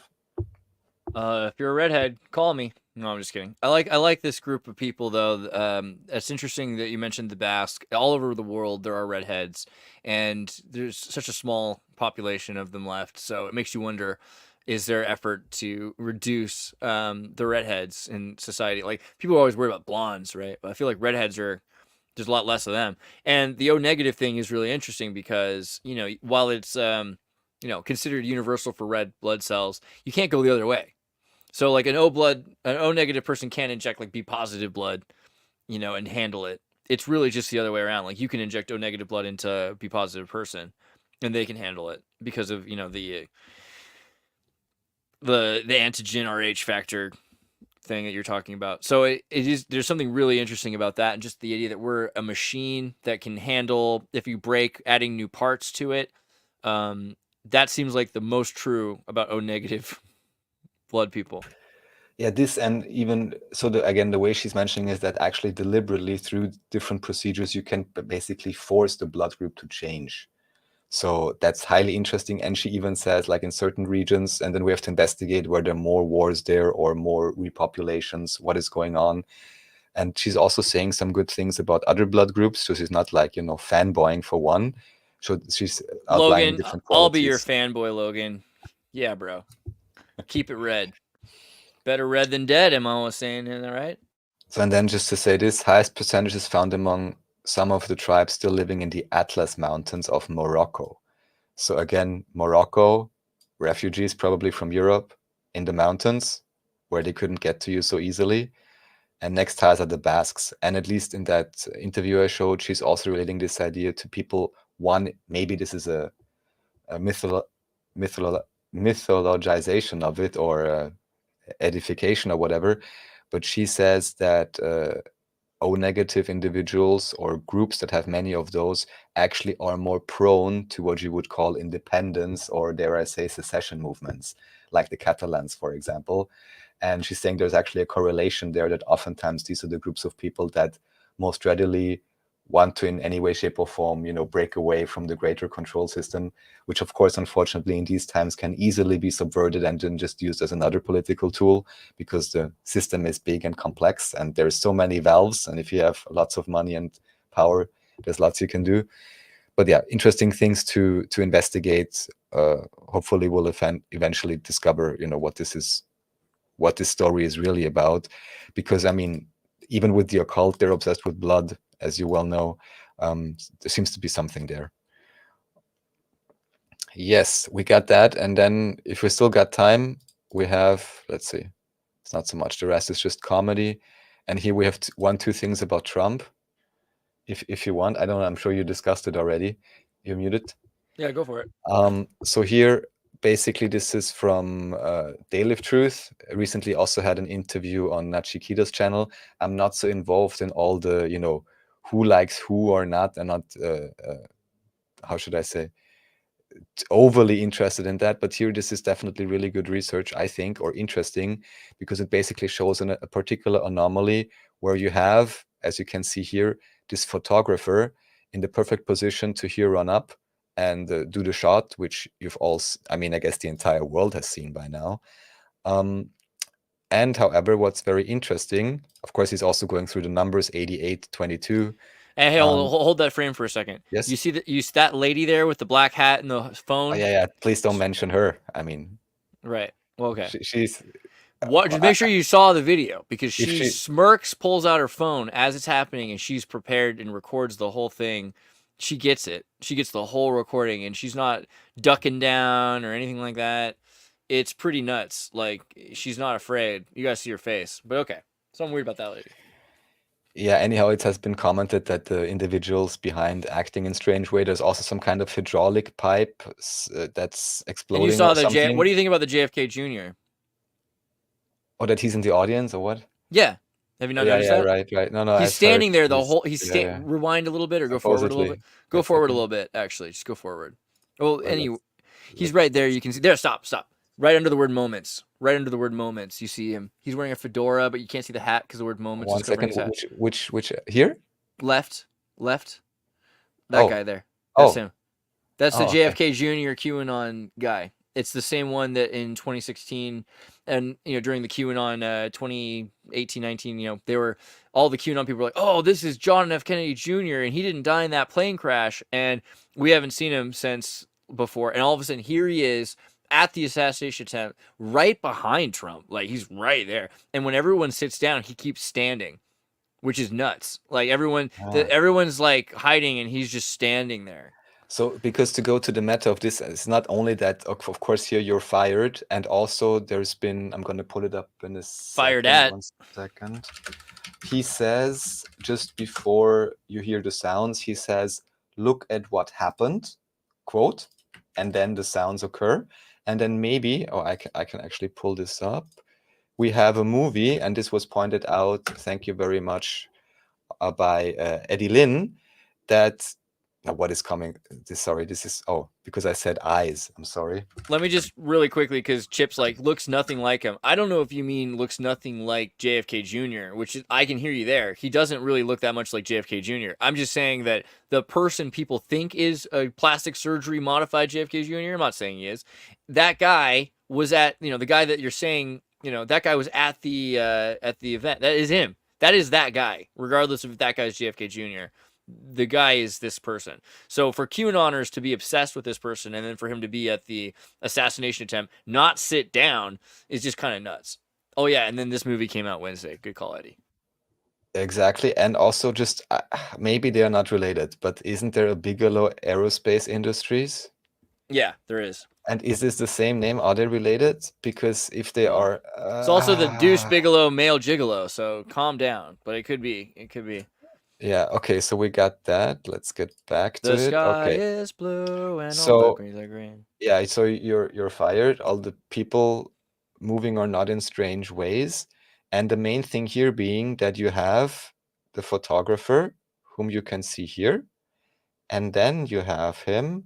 If you're a redhead, call me. No, I'm just kidding. I like this group of people though. It's interesting that you mentioned the Basque. All over the world, there are redheads, and there's such a small population of them left. So it makes you wonder: is there effort to reduce the redheads in society? Like people are always worried about blondes, right? But I feel like redheads there's a lot less of them. And the O negative thing is really interesting because while it's considered universal for red blood cells, you can't go the other way. So like an O negative person can't inject like B positive blood, and handle it. It's really just the other way around. Like you can inject O negative blood into a B positive person, and they can handle it because of the antigen Rh factor thing that you're talking about. So there's something really interesting about that, and just the idea that we're a machine that can handle, if you break, adding new parts to it. That seems like the most true about O negative blood people. Yeah, this, and even so, the way she's mentioning is that actually deliberately through different procedures you can basically force the blood group to change. So that's highly interesting. And she even says, like in certain regions, and then we have to investigate where there are more wars there or more repopulations, what is going on. And she's also saying some good things about other blood groups. So she's not like fanboying for one. So she's outlining Logan, different qualities. I'll be your fanboy, Logan. Yeah, bro. Keep it red. Better red than dead, am I always saying, isn't that right? So, and then just to say this, highest percentage is found among some of the tribes still living in the Atlas Mountains of Morocco. So again, Morocco, refugees probably from Europe in the mountains where they couldn't get to you so easily. And next highest are the Basques. And at least in that interview I showed, she's also relating this idea to people. One, maybe this is a mythologization of it or edification or whatever, but she says that O negative individuals or groups that have many of those actually are more prone to what you would call independence or, dare I say, secession movements, like the Catalans, for example. And she's saying there's actually a correlation there, that oftentimes these are the groups of people that most readily want to in any way, shape or form, break away from the greater control system, which of course, unfortunately, in these times can easily be subverted and then just used as another political tool, because the system is big and complex and there's so many valves. And if you have lots of money and power, there's lots you can do. But yeah, interesting things to investigate. Hopefully we'll eventually discover, what this story is really about. Because I mean, even with the occult, they're obsessed with blood, as you well know. There seems to be something there. Yes, we got that. And then if we still got time, we have, let's see, It's not so much. The rest is just comedy. And here we have two things about Trump. If you want, I don't know. I'm sure you discussed it already. You're muted. Yeah, go for it. So here, basically, this is from They Live Truth. Recently, also had an interview on Nachikita's channel. I'm not so involved in all the, who likes who or not, and not, how should I say, overly interested in that. But here, this is definitely really good research, I think, or interesting, because it basically shows a particular anomaly where you have, as you can see here, this photographer in the perfect position to here run up and do the shot, which you've all, I guess the entire world has seen by now. And however, what's very interesting, of course, he's also going through the numbers, 88, 22. Hey, hold that frame for a second. Yes. You see that lady there with the black hat and the phone? Oh, yeah. Please don't mention her. Right. Well, okay. She's. Just make sure you saw the video, because she smirks, pulls out her phone as it's happening, and she's prepared and records the whole thing. She gets it. She gets the whole recording, and she's not ducking down or anything like that. It's pretty nuts. Like, she's not afraid. You guys see her face. But okay. Something weird about that lady. Yeah, anyhow, it has been commented that the individuals behind acting in strange way, there's also some kind of hydraulic pipe that's exploding. And you saw or something. What do you think about the JFK Jr.? Oh, that he's in the audience or what? Yeah. Have you not noticed that? Right. No. He's standing there the whole. Rewind a little bit, or go forward a little bit. Go forward a little bit. Actually, just go forward. Well, anyway, he's right there. You can see there. Stop. Right under the word moments. Right under the word moments. You see him. He's wearing a fedora, but you can't see the hat because the word moments. 1 second. Which here? Left. That guy there. That's him. That's the JFK Jr. QAnon guy. It's the same one that in 2016 and, during the QAnon 2018-19, they were, all the QAnon people were like, oh, this is John F. Kennedy Jr. and he didn't die in that plane crash. And we haven't seen him since before. And all of a sudden, here he is at the assassination attempt right behind Trump. Like, he's right there. And when everyone sits down, he keeps standing, which is nuts. Like, everyone's like hiding and he's just standing there. So, because to go to the matter of this, it's not only that, of course, here you're fired, and also there's been, I'm going to pull it up in a second. Fired at. 1 second. He says, just before you hear the sounds, he says, look at what happened, quote, and then the sounds occur. And then maybe, I can actually pull this up. We have a movie, and this was pointed out, thank you very much, by Eddie Lynn, that... Now, what is coming? This is, because I said eyes. I'm sorry. Let me just really quickly, because Chip's like, looks nothing like him. I don't know if you mean looks nothing like JFK Jr., which is, I can hear you there. He doesn't really look that much like JFK Jr. I'm just saying that the person people think is a plastic surgery modified JFK Jr., I'm not saying he is. That guy was at, the guy that you're saying, that guy was at the event. That is him. That is that guy, regardless if that guy's JFK Jr., the guy is this person. So for QAnoners to be obsessed with this person and then for him to be at the assassination attempt, not sit down, is just kind of nuts. Oh, yeah. And then this movie came out Wednesday. Good call, Eddie. Exactly. And also just maybe they are not related, but isn't there a Bigelow Aerospace Industries? Yeah, there is. And is this the same name? Are they related? Because if they are... It's also the Deuce Bigelow male gigolo, so calm down. But it could be. Yeah, okay, so we got that. Let's get back to it. The sky is blue and all the greens are green. Yeah, so you're fired. All the people moving are not in strange ways. And the main thing here being that you have the photographer, whom you can see here. And then you have him.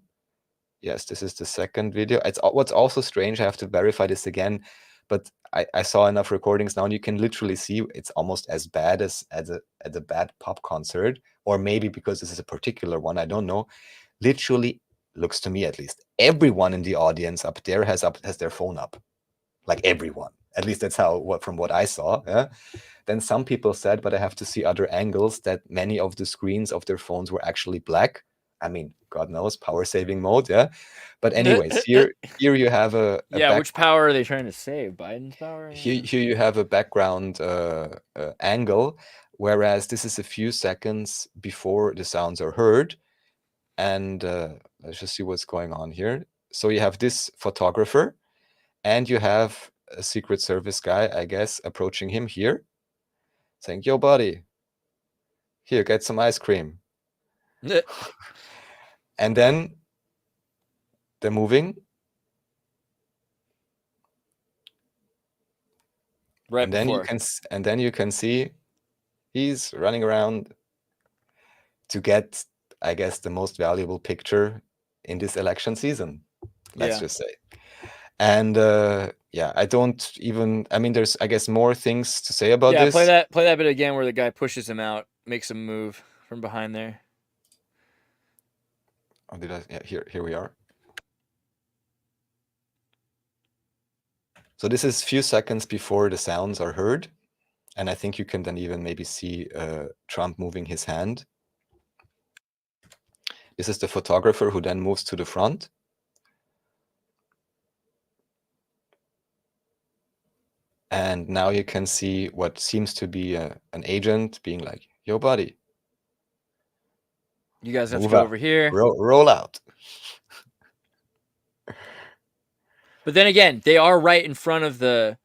Yes, this is the second video. What's also strange, I have to verify this again, but I saw enough recordings now, and you can literally see it's almost as bad as a bad pop concert, or maybe because this is a particular one, I don't know. Literally, looks to me at least, everyone in the audience up there has their phone up, like everyone. At least that's from what I saw. Yeah? Then some people said, but I have to see other angles, that many of the screens of their phones were actually black. I mean, God knows, power saving mode, yeah. But anyways, here you have a which power are they trying to save? Biden's power? Here you have a background angle, whereas this is a few seconds before the sounds are heard. And let's just see what's going on here. So you have this photographer, and you have a Secret Service guy, I guess, approaching him here, saying, "Yo, buddy, here, get some ice cream." And then they're moving. Right and then before. you can see he's running around to get, I guess, the most valuable picture in this election season. Let's just say. And yeah, I mean, there's, I guess, more things to say about this. Play that bit again where the guy pushes him out, makes him move from behind there. Oh, did I? Yeah, here we are. So this is a few seconds before the sounds are heard. And I think you can then even maybe see Trump moving his hand. This is the photographer who then moves to the front. And now you can see what seems to be an agent being like, "Yo, buddy, you guys have to go over here. Roll out." But then again, they are right in front of the...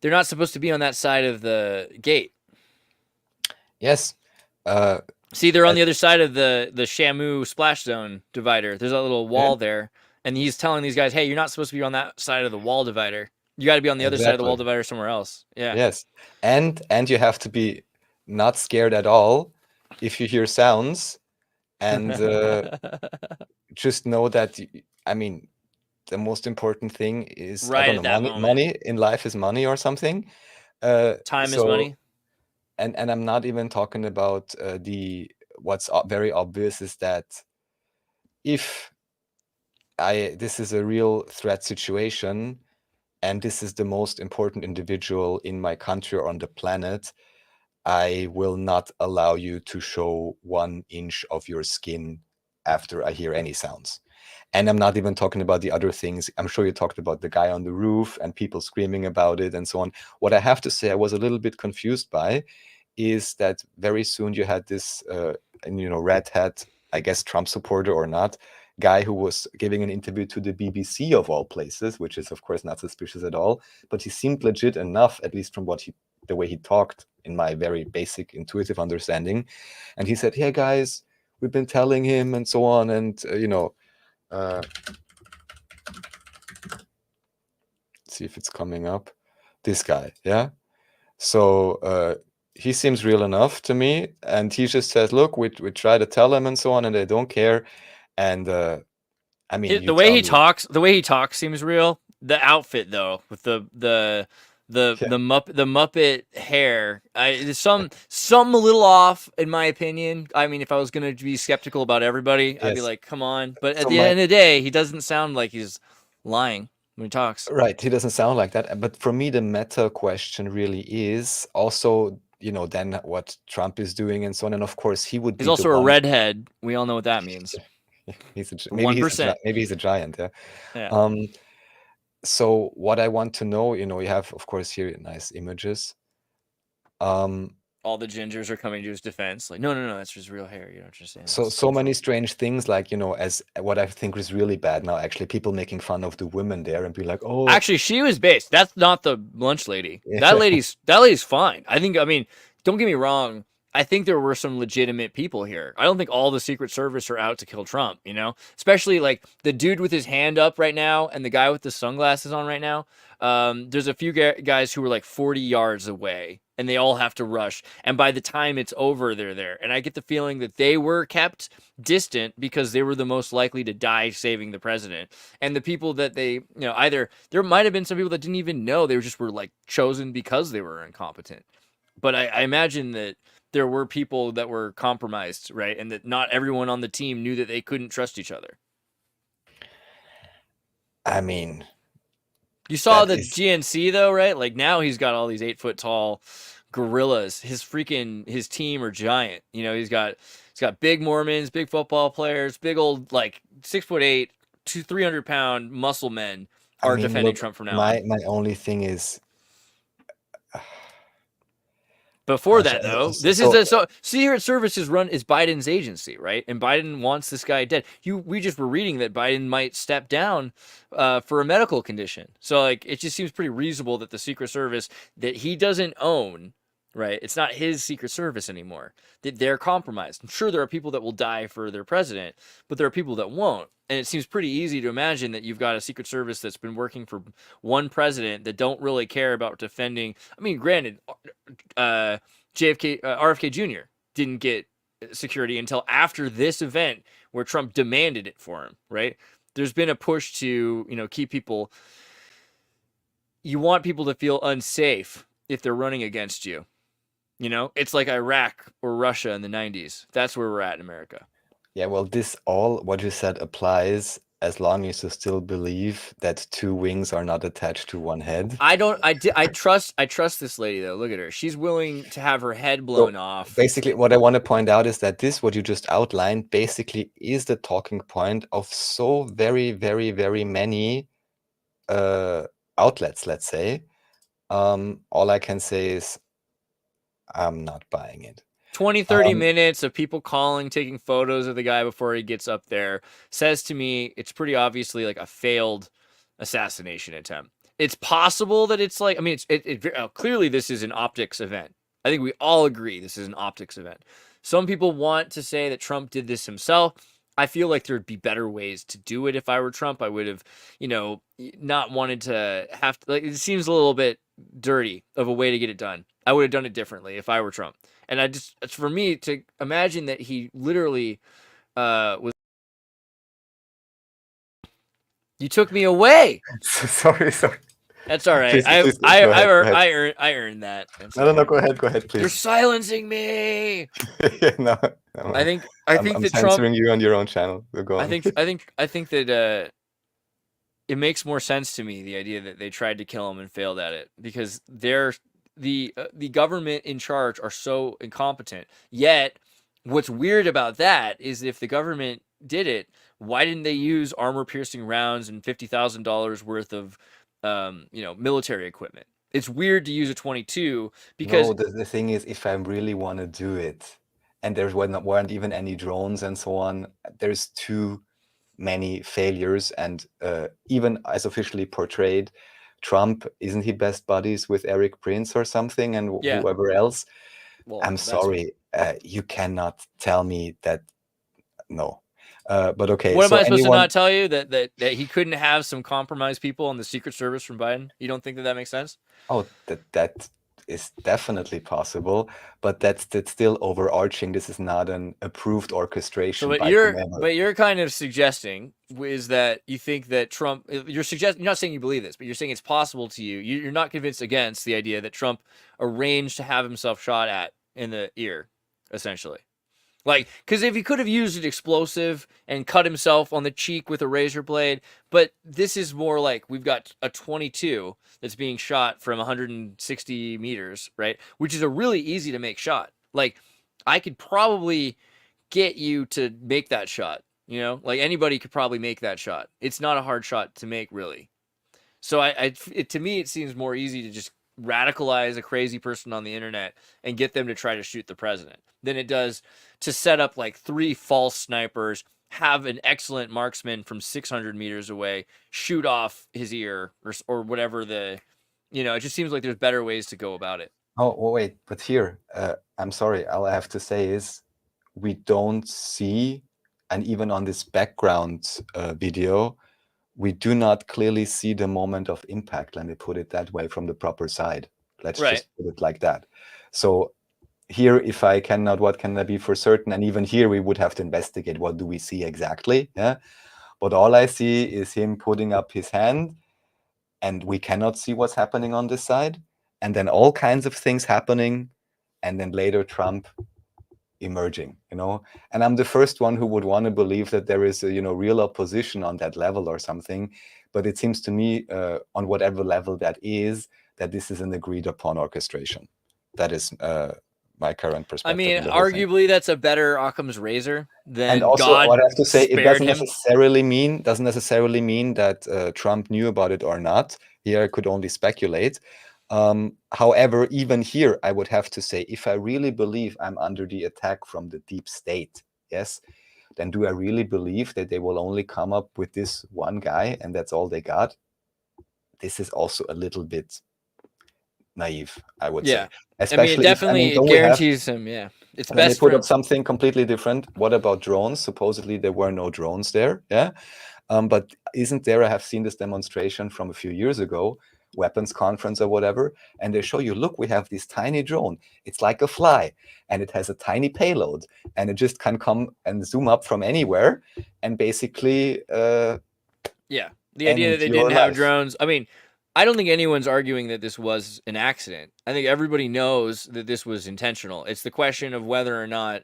They're not supposed to be on that side of the gate. Yes. See, they're on the other side of the Shamu splash zone divider. There's a little wall there. And he's telling these guys, hey, you're not supposed to be on that side of the wall divider. You got to be on the other side of the wall divider somewhere else. Yeah. Yes. And you have to be not scared at all if you hear sounds. And just know that, I mean, the most important thing is, I don't know, money in life is money or something. Time is money. And I'm not even talking about what's very obvious is that if this is a real threat situation and this is the most important individual in my country or on the planet, I will not allow you to show 1 inch of your skin after I hear any sounds. And I'm not even talking about the other things. I'm sure you talked about the guy on the roof and people screaming about it and so on. What I have to say I was a little bit confused by is that very soon you had this, red hat, I guess Trump supporter or not, guy who was giving an interview to the BBC of all places, which is of course not suspicious at all, but he seemed legit enough, at least from the way he talked, in my very basic intuitive understanding. And he said, "Hey guys, we've been telling him," and so on, and see if it's coming up. This guy, yeah. So he seems real enough to me, and he just says, "Look, we try to tell him," and so on, and they don't care. And I mean, the way he talks seems real. The outfit, though, with the Muppet hair, there's some a little off, in my opinion. I mean, if I was gonna be skeptical about everybody, I'd be like, come on. But at the end of the day, he doesn't sound like he's lying when he talks. Right, he doesn't sound like that. But for me, the meta question really is also, then what Trump is doing and so on. And of course, he would be. He's also a redhead. We all know what that means. Maybe he's a giant. Yeah. So what I want to know, you have, of course, here nice images. All the gingers are coming to his defense. Like, no, that's just real hair. You don't understand. So many strange things, like, as what I think is really bad now, actually, people making fun of the women there and be like, "Oh, actually, she was based. That's not the lunch lady. That lady's fine. I mean, don't get me wrong. I think there were some legitimate people here. I don't think all the Secret Service are out to kill Trump, especially like the dude with his hand up right now and the guy with the sunglasses on right now. There's a few guys who were like 40 yards away and they all have to rush. And by the time it's over, they're there. And I get the feeling that they were kept distant because they were the most likely to die saving the president. And the people that they, either there might have been some people that didn't even know they were like chosen because they were incompetent. But I imagine that there were people that were compromised, right? And that not everyone on the team knew that they couldn't trust each other. I mean, you saw the GNC though, right? Like now he's got all these 8-foot tall gorillas. His team are giant. He's got big Mormons, big football players, big old like 6'8", 300-pound muscle men are defending Trump from now on. My only thing is, Before that, though, this is so Secret Service is Biden's agency, right? And Biden wants this guy dead. We just were reading that Biden might step down for a medical condition. So like, it just seems pretty reasonable that the Secret Service that he doesn't own, right? It's not his Secret Service anymore. That they're compromised. I'm sure there are people that will die for their president, but there are people that won't. And it seems pretty easy to imagine that you've got a Secret Service that's been working for one president that don't really care about defending. I mean, granted, RFK Jr. didn't get security until after this event where Trump demanded it for him, right? There's been a push to, keep people. You want people to feel unsafe if they're running against you. It's like Iraq or Russia in the 90s. That's where we're at in America. Yeah, well, what you said applies as long as you still believe that two wings are not attached to one head. I trust this lady though. Look at her. She's willing to have her head blown off. Basically, what I want to point out is that what you just outlined basically is the talking point of so very, very, very many outlets, let's say. All I can say is I'm not buying it. 20-30 minutes of people calling, taking photos of the guy before he gets up there says to me it's pretty obviously like a failed assassination attempt. It's possible that it's like, I mean, clearly this is an optics event. I think we all agree this is an optics event. Some people want to say that Trump did this himself. I feel like there'd be better ways to do it. If I were Trump, I would have, not wanted to have to, like, it seems a little bit dirty of a way to get it done. I would have done it differently if I were Trump. And it's for me to imagine that he literally was. You took me away. Sorry. That's all right. Please, I earned that. No, go ahead, please. You're silencing me. No. I think I'm that censoring Trump. You on your own channel. Go on. I think that it makes more sense to me, the idea that they tried to kill him and failed at it, because the government in charge are so incompetent. Yet, what's weird about that is if the government did it, why didn't they use armor-piercing rounds and $50,000 worth of military equipment? It's weird to use a 22 because the thing is, if I really want to do it, and there weren't even any drones and so on, there's too many failures, and even as officially portrayed, Trump, isn't he best buddies with Eric Prince or something, and whoever else? Well, I'm sorry, you cannot tell me that. No, but okay. What am I supposed to not tell you that he couldn't have some compromised people on the Secret Service from Biden? You don't think that makes sense? Oh, that is definitely possible, but that's still overarching. This is not an approved orchestration. So, but you're kind of suggesting is that you think that Trump. You're not saying you believe this, but you're saying it's possible to you. You're not convinced against the idea that Trump arranged to have himself shot at in the ear, essentially. Like, because if he could have used an explosive and cut himself on the cheek with a razor blade, but this is more like we've got a 22 that's being shot from 160 meters, right? Which is a really easy to make shot. Like, I could probably get you to make that shot, like anybody could probably make that shot. It's not a hard shot to make, really. So to me, it seems more easy to just radicalize a crazy person on the internet and get them to try to shoot the president than it does to set up like 3 false snipers, have an excellent marksman from 600 meters away shoot off his ear or whatever it just seems like there's better ways to go about it. Oh, wait, but here, I'm sorry, all I have to say is we don't see, and even on this background video, we do not clearly see the moment of impact. Let me put it that way, from the proper side. Let's just put it like that. So here, if I cannot, what can I be for certain? And even here, we would have to investigate what do we see exactly. Yeah, but all I see is him putting up his hand, and we cannot see what's happening on this side. And then all kinds of things happening, and then later Trump emerging, and I'm the first one who would want to believe that there is a real opposition on that level or something, but it seems to me on whatever level that is, that this is an agreed upon orchestration. That is my current perspective. I mean, arguably that's a better Occam's razor than and also God what I have to say, it doesn't him. necessarily mean that Trump knew about it or not. Here I could only speculate, However, even here, I would have to say, if I really believe I'm under the attack from the deep state, yes, then do I really believe that they will only come up with this one guy and that's all they got? This is also a little bit naive, I would say. It definitely don't we have, guarantees him. Yeah, it's let me best put up friends. something completely different. What about drones? Supposedly there were no drones there. Yeah. But isn't there, I have seen this demonstration from a few years ago, weapons conference or whatever, and they show you, look, we have this tiny drone. It's like a fly, and it has a tiny payload, and it just can come and zoom up from anywhere, and basically, The idea that they didn't have drones. I mean, I don't think anyone's arguing that this was an accident. I think everybody knows that this was intentional. It's the question of whether or not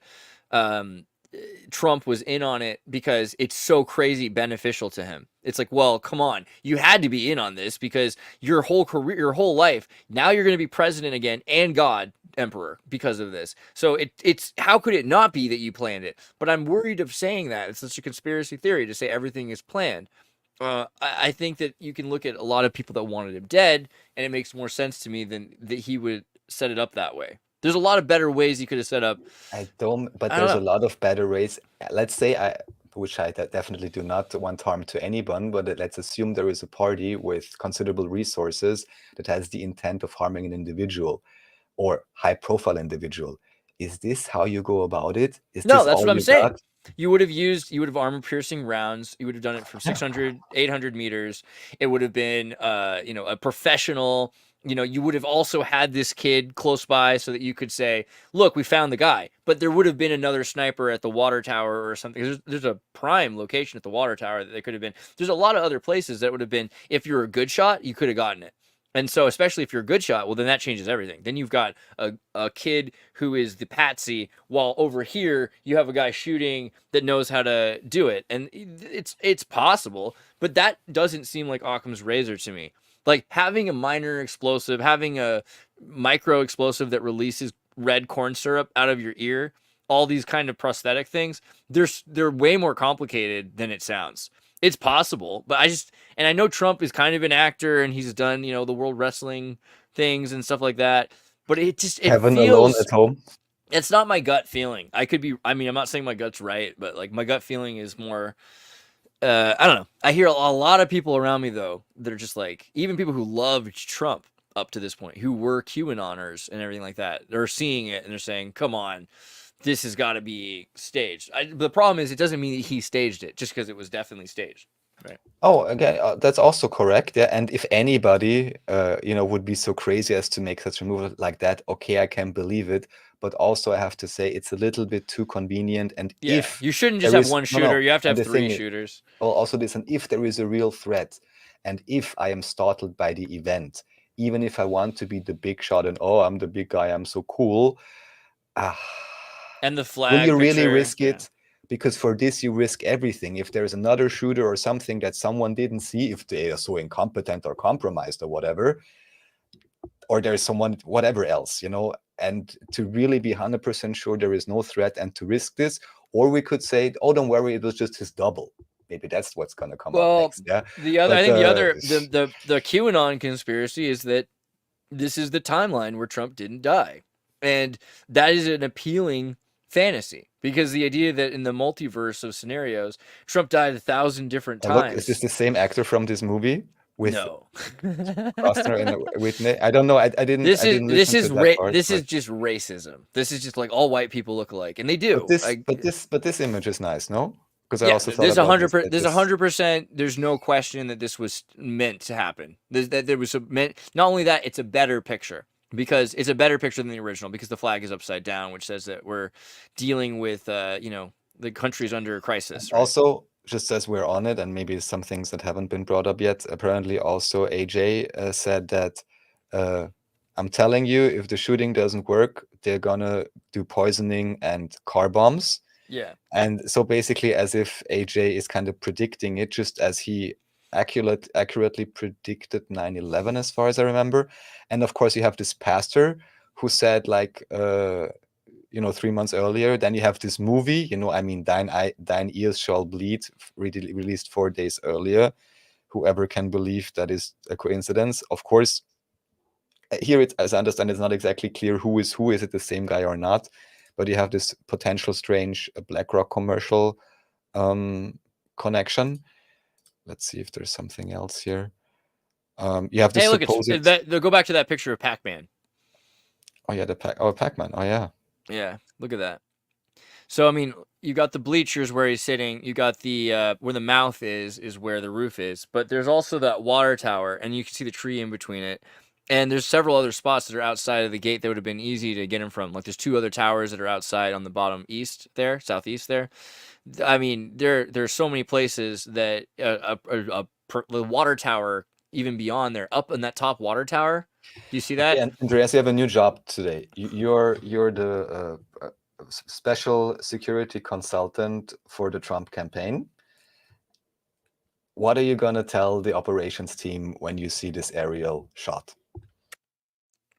Trump was in on it because it's so crazy beneficial to him. It's like, well, come on, you had to be in on this because your whole career, your whole life, now you're going to be president again and God emperor because of this. So it's how could it not be that you planned it? But I'm worried of saying that. It's such a conspiracy theory to say everything is planned. I think that you can look at a lot of people that wanted him dead, and it makes more sense to me than that he would set it up that way. There's a lot of better ways he could have set up. There's a lot of better ways. Let's say, which I definitely do not want harm to anyone, but let's assume there is a party with considerable resources that has the intent of harming an individual or high-profile individual. Is this how you go about it? No, that's what I'm saying. You would have armor-piercing rounds. You would have done it from 600, 800 meters. It would have been, a professional. You would have also had this kid close by so that you could say, look, we found the guy. But there would have been another sniper at the water tower or something. There's a prime location at the water tower that they could have been. There's a lot of other places that would have been, if you're a good shot, you could have gotten it. And so, especially if you're a good shot, well, then that changes everything. Then you've got a kid who is the patsy, while over here you have a guy shooting that knows how to do it. And it's possible, but that doesn't seem like Occam's razor to me. Like having a minor explosive, having a micro explosive that releases red corn syrup out of your ear, all these kind of prosthetic things, they're way more complicated than it sounds. It's possible, but I know Trump is kind of an actor and he's done, the world wrestling things and stuff like that, but it Heaven feels alone at home. It's not my gut feeling. I'm not saying my gut's right, but like my gut feeling is more, I don't know. I hear a lot of people around me though, that are just like, even people who loved Trump up to this point, who were QAnoners and everything like that, they're seeing it and they're saying, come on, this has got to be staged. The problem is it doesn't mean that he staged it just because it was definitely staged. Right. Oh, again, that's also correct. Yeah. And if anybody, would be so crazy as to make such a move like that, okay, I can believe it. But also I have to say it's a little bit too convenient. And if you shouldn't just have one shooter, you have to have 3 shooters. Also this, and if there is a real threat, and if I am startled by the event, even if I want to be the big shot and, oh, I'm the big guy, I'm so cool. And the flag. Will you really risk it? Because for this, you risk everything. If there's another shooter or something that someone didn't see, if they are so incompetent or compromised or whatever, or there's someone, whatever else, and to really be 100% sure there is no threat and to risk this, or we could say, oh, don't worry, it was just his double. Maybe that's what's going to come up next. Yeah. The QAnon conspiracy is that this is the timeline where Trump didn't die. And that is an appealing fantasy because the idea that in the multiverse of scenarios, Trump died 1,000 different times. Look, is this the same actor from this movie? No. Costner and Whitney? I don't know. I didn't. This is just racism. This is just like all white people look alike, and they do. But this image is nice, no? Because I also thought there's 100%. There's no question that this was meant to happen. There was not only that, it's a better picture. Because it's a better picture than the original, because the flag is upside down, which says that we're dealing with, the country's under a crisis. Right? Also, just as we're on it, and maybe some things that haven't been brought up yet, apparently also AJ said that, I'm telling you, if the shooting doesn't work, they're gonna do poisoning and car bombs. Yeah. And so basically as if AJ is kind of predicting it, just as he accurately predicted 9/11 as far as I remember. And of course you have this pastor who said 3 months earlier, then you have this movie, Thine Ears Shall Bleed, released 4 days earlier. Whoever can believe that is a coincidence. Of course, here, as I understand, it's not exactly clear who is who. Is it the same guy or not? But you have this potential strange BlackRock commercial connection. Let's see if there's something else here. You have this Hey, look, supposed... go back to that picture of Pac-Man. Oh yeah, Pac-Man. Oh yeah. Yeah, look at that. So I mean, you got the bleachers where he's sitting. You got the where the mouth is where the roof is. But there's also that water tower, and you can see the tree in between it. And there's several other spots that are outside of the gate that would have been easy to get him from. Like there's 2 other towers that are outside on the bottom southeast there. I mean, there's so many places that the water tower, even beyond there, up in that top water tower. Do you see that? And Andreas, you have a new job today. You're the special security consultant for the Trump campaign. What are you gonna tell the operations team when you see this aerial shot?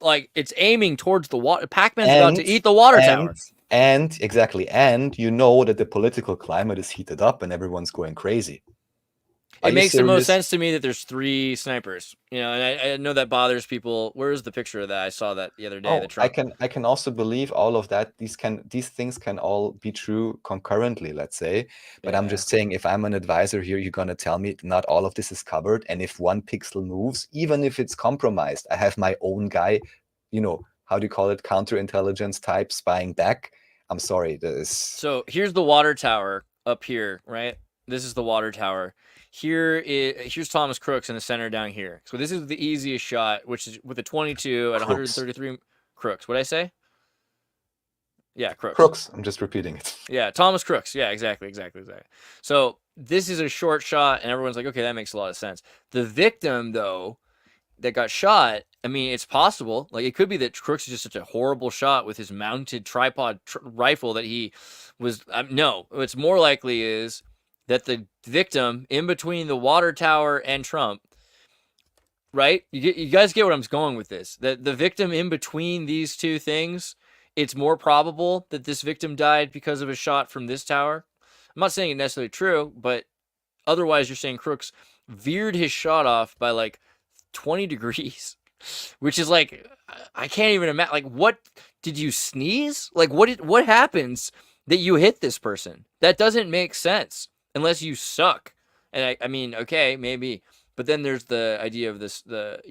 Like it's aiming towards the water. Pac-Man's about to eat the water tower. And exactly, and you know that the political climate is heated up and everyone's going crazy. It makes the most sense to me that there's 3 snipers. You know, and I know that bothers people. Where's the picture of that? I saw that the other day. Oh, I can also believe all of that. These things can all be true concurrently, let's say. But I'm just saying, if I'm an advisor here, you're gonna tell me not all of this is covered, and if one pixel moves, even if it's compromised, I have my own guy, you know, how do you call it, counterintelligence type spying back. I'm sorry, So here's the water tower up here, right? This is the water tower. Here's Thomas Crooks in the center down here. So this is the easiest shot, which is with a 22 at 133 Crooks. What'd I say? Yeah, Crooks. Crooks. I'm just repeating it. Yeah, Thomas Crooks. Yeah, exactly. So this is a short shot, and everyone's like, okay, that makes a lot of sense. The victim, though, that got shot, I mean, it's possible. Like, it could be that Crooks is just such a horrible shot with his mounted tripod rifle that he was... no, what's more likely is that the victim in between the water tower and Trump, right? You guys get what I'm going with this. That the victim in between these 2 things, it's more probable that this victim died because of a shot from this tower. I'm not saying it's necessarily true, but otherwise you're saying Crooks veered his shot off by like 20 degrees, which is like, I can't even imagine. Like, what did you sneeze? Like, what happens that you hit this person? That doesn't make sense. Unless you suck. And I mean, okay, maybe. But then there's the idea of this, the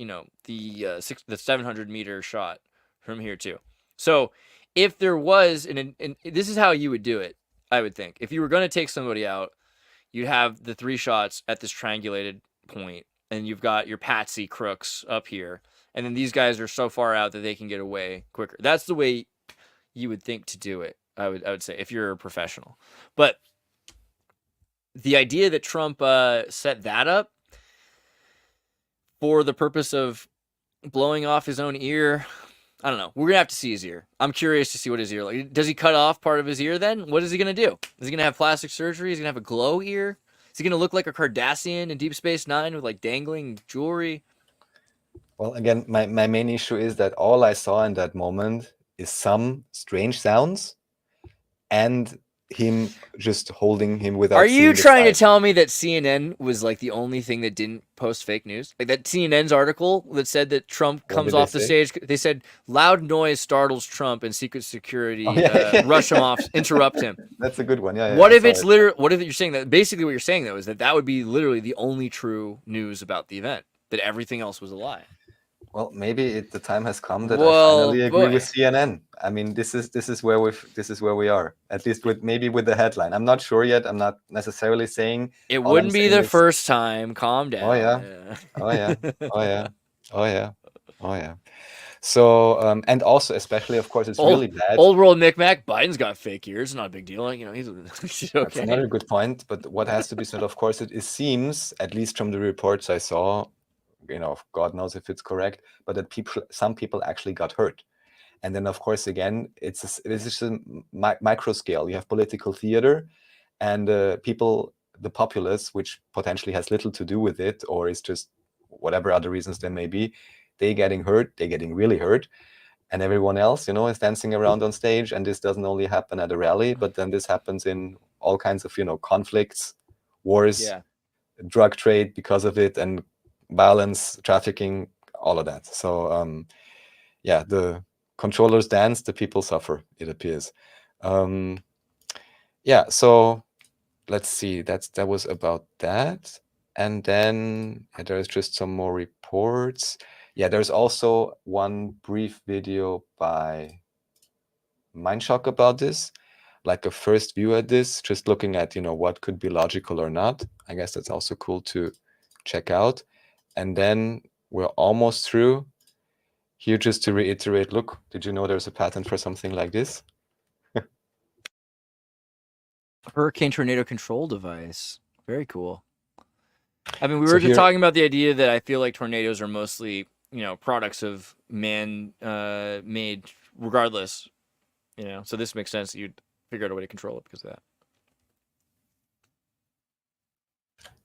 700 meter shot from here too. So if there was, and this is how you would do it, I would think. If you were going to take somebody out, you'd have the 3 shots at this triangulated point, and you've got your patsy Crooks up here. And then these guys are so far out that they can get away quicker. That's the way you would think to do it, I would say, if you're a professional. But the idea that Trump set that up for the purpose of blowing off his own ear, I don't know. We're going to have to see his ear. I'm curious to see what his ear like. Does he cut off part of his ear then? What is he going to do? Is he going to have plastic surgery? Is he going to have a glow ear? Is he going to look like a Cardassian in Deep Space Nine with like dangling jewelry? Well, again, my main issue is that all I saw in that moment is some strange sounds and him just holding him without... Are you trying to tell me that CNN was like the only thing that didn't post fake news? Like that CNN's article that said that Trump comes off the stage. They said loud noise startles Trump and secret security rush him off, interrupt him. That's a good one. Yeah. What if it's literally? What if you're saying that? Basically, what you're saying though is that would be literally the only true news about the event. That everything else was a lie. Well, maybe the time has come that I finally agree with CNN. I mean, this is where we are. At least with the headline. I'm not sure yet. I'm not necessarily saying it wouldn't be the first time. Calm down. Oh yeah. So and also, especially, of course, it's really bad. Old world knickknack. Biden's got fake ears. Not a big deal. You know, he's okay. That's another good point. But what has to be said, of course, it seems, at least from the reports I saw, you know, God knows if it's correct, but that some people actually got hurt. And then, of course, again, it's a micro scale. You have political theater, and people, the populace, which potentially has little to do with it, or is just whatever other reasons there may be, they're getting really hurt, and everyone else, you know, is dancing around on stage. And this doesn't only happen at a rally, but then this happens in all kinds of, you know, conflicts, wars, drug trade because of it, and violence, trafficking, all of that. So yeah, the controllers dance, the people suffer, it appears. Yeah, so let's see, that was about that. And then there's just some more reports. Yeah, there's also one brief video by Mindshock about this, like a first view at this, just looking at, what could be logical or not. I guess that's also cool to check out. And then we're almost through. Here, just to reiterate, look, did you know there's a patent for something like this? Hurricane tornado control device. Very cool. I mean, we So were just here- talking about the idea that I feel like tornadoes are mostly, products of man made regardless. So this makes sense that you'd figure out a way to control it because of that.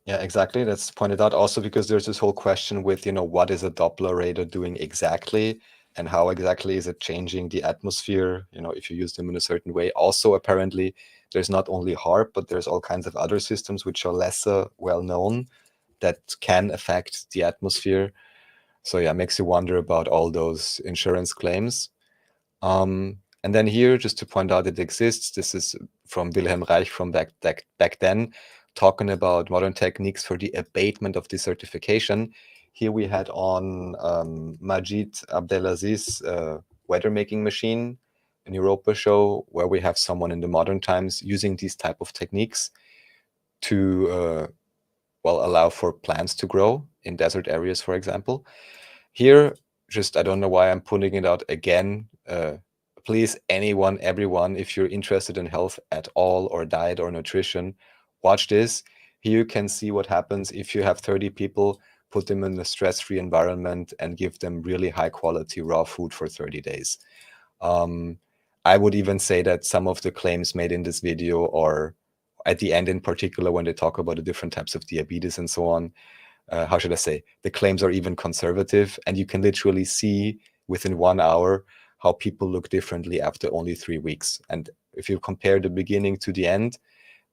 Yeah, exactly. That's pointed out also because there's this whole question with, what is a Doppler radar doing exactly, and how exactly is it changing the atmosphere, if you use them in a certain way. Also, apparently, there's not only HARP, but there's all kinds of other systems which are lesser well known that can affect the atmosphere. So yeah, makes you wonder about all those insurance claims. And then here, just to point out it exists, this is from Wilhelm Reich from back then, talking about modern techniques for the abatement of desertification. Here we had on Majid Abdelaziz's weather making machine, a Neuropa show, where we have someone in the modern times using these type of techniques to allow for plants to grow in desert areas, for example. Here, just I don't know why I'm putting it out again. Please, everyone, if you're interested in health at all, or diet or nutrition, watch this. Here you can see what happens if you have 30 people, put them in a stress-free environment, and give them really high-quality raw food for 30 days. I would even say that some of the claims made in this video, or at the end in particular, when they talk about the different types of diabetes and so on, how should I say, the claims are even conservative, and you can literally see within 1 hour how people look differently after only 3 weeks. And if you compare the beginning to the end,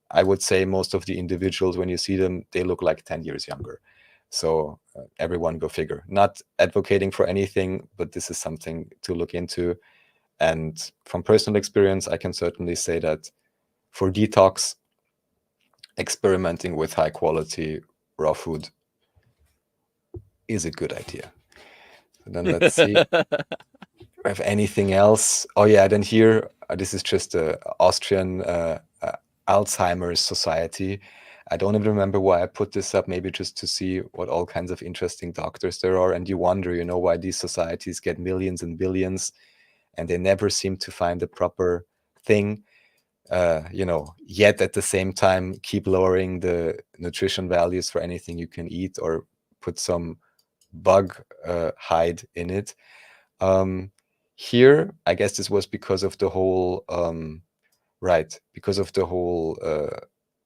I would say most of the individuals, when you see them, they look like 10 years younger. So everyone go figure. Not advocating for anything, but this is something to look into. And from personal experience, I can certainly say that for detox, experimenting with high quality raw food is a good idea. And then let's see if anything else. Oh yeah, then here, this is just the Austrian Alzheimer's Society. I don't even remember why I put this up, maybe just to see what all kinds of interesting doctors there are. And you wonder, why these societies get millions and billions and they never seem to find the proper thing. Yet at the same time, keep lowering the nutrition values for anything you can eat, or put some bug hide in it. Here, I guess this was because of the whole,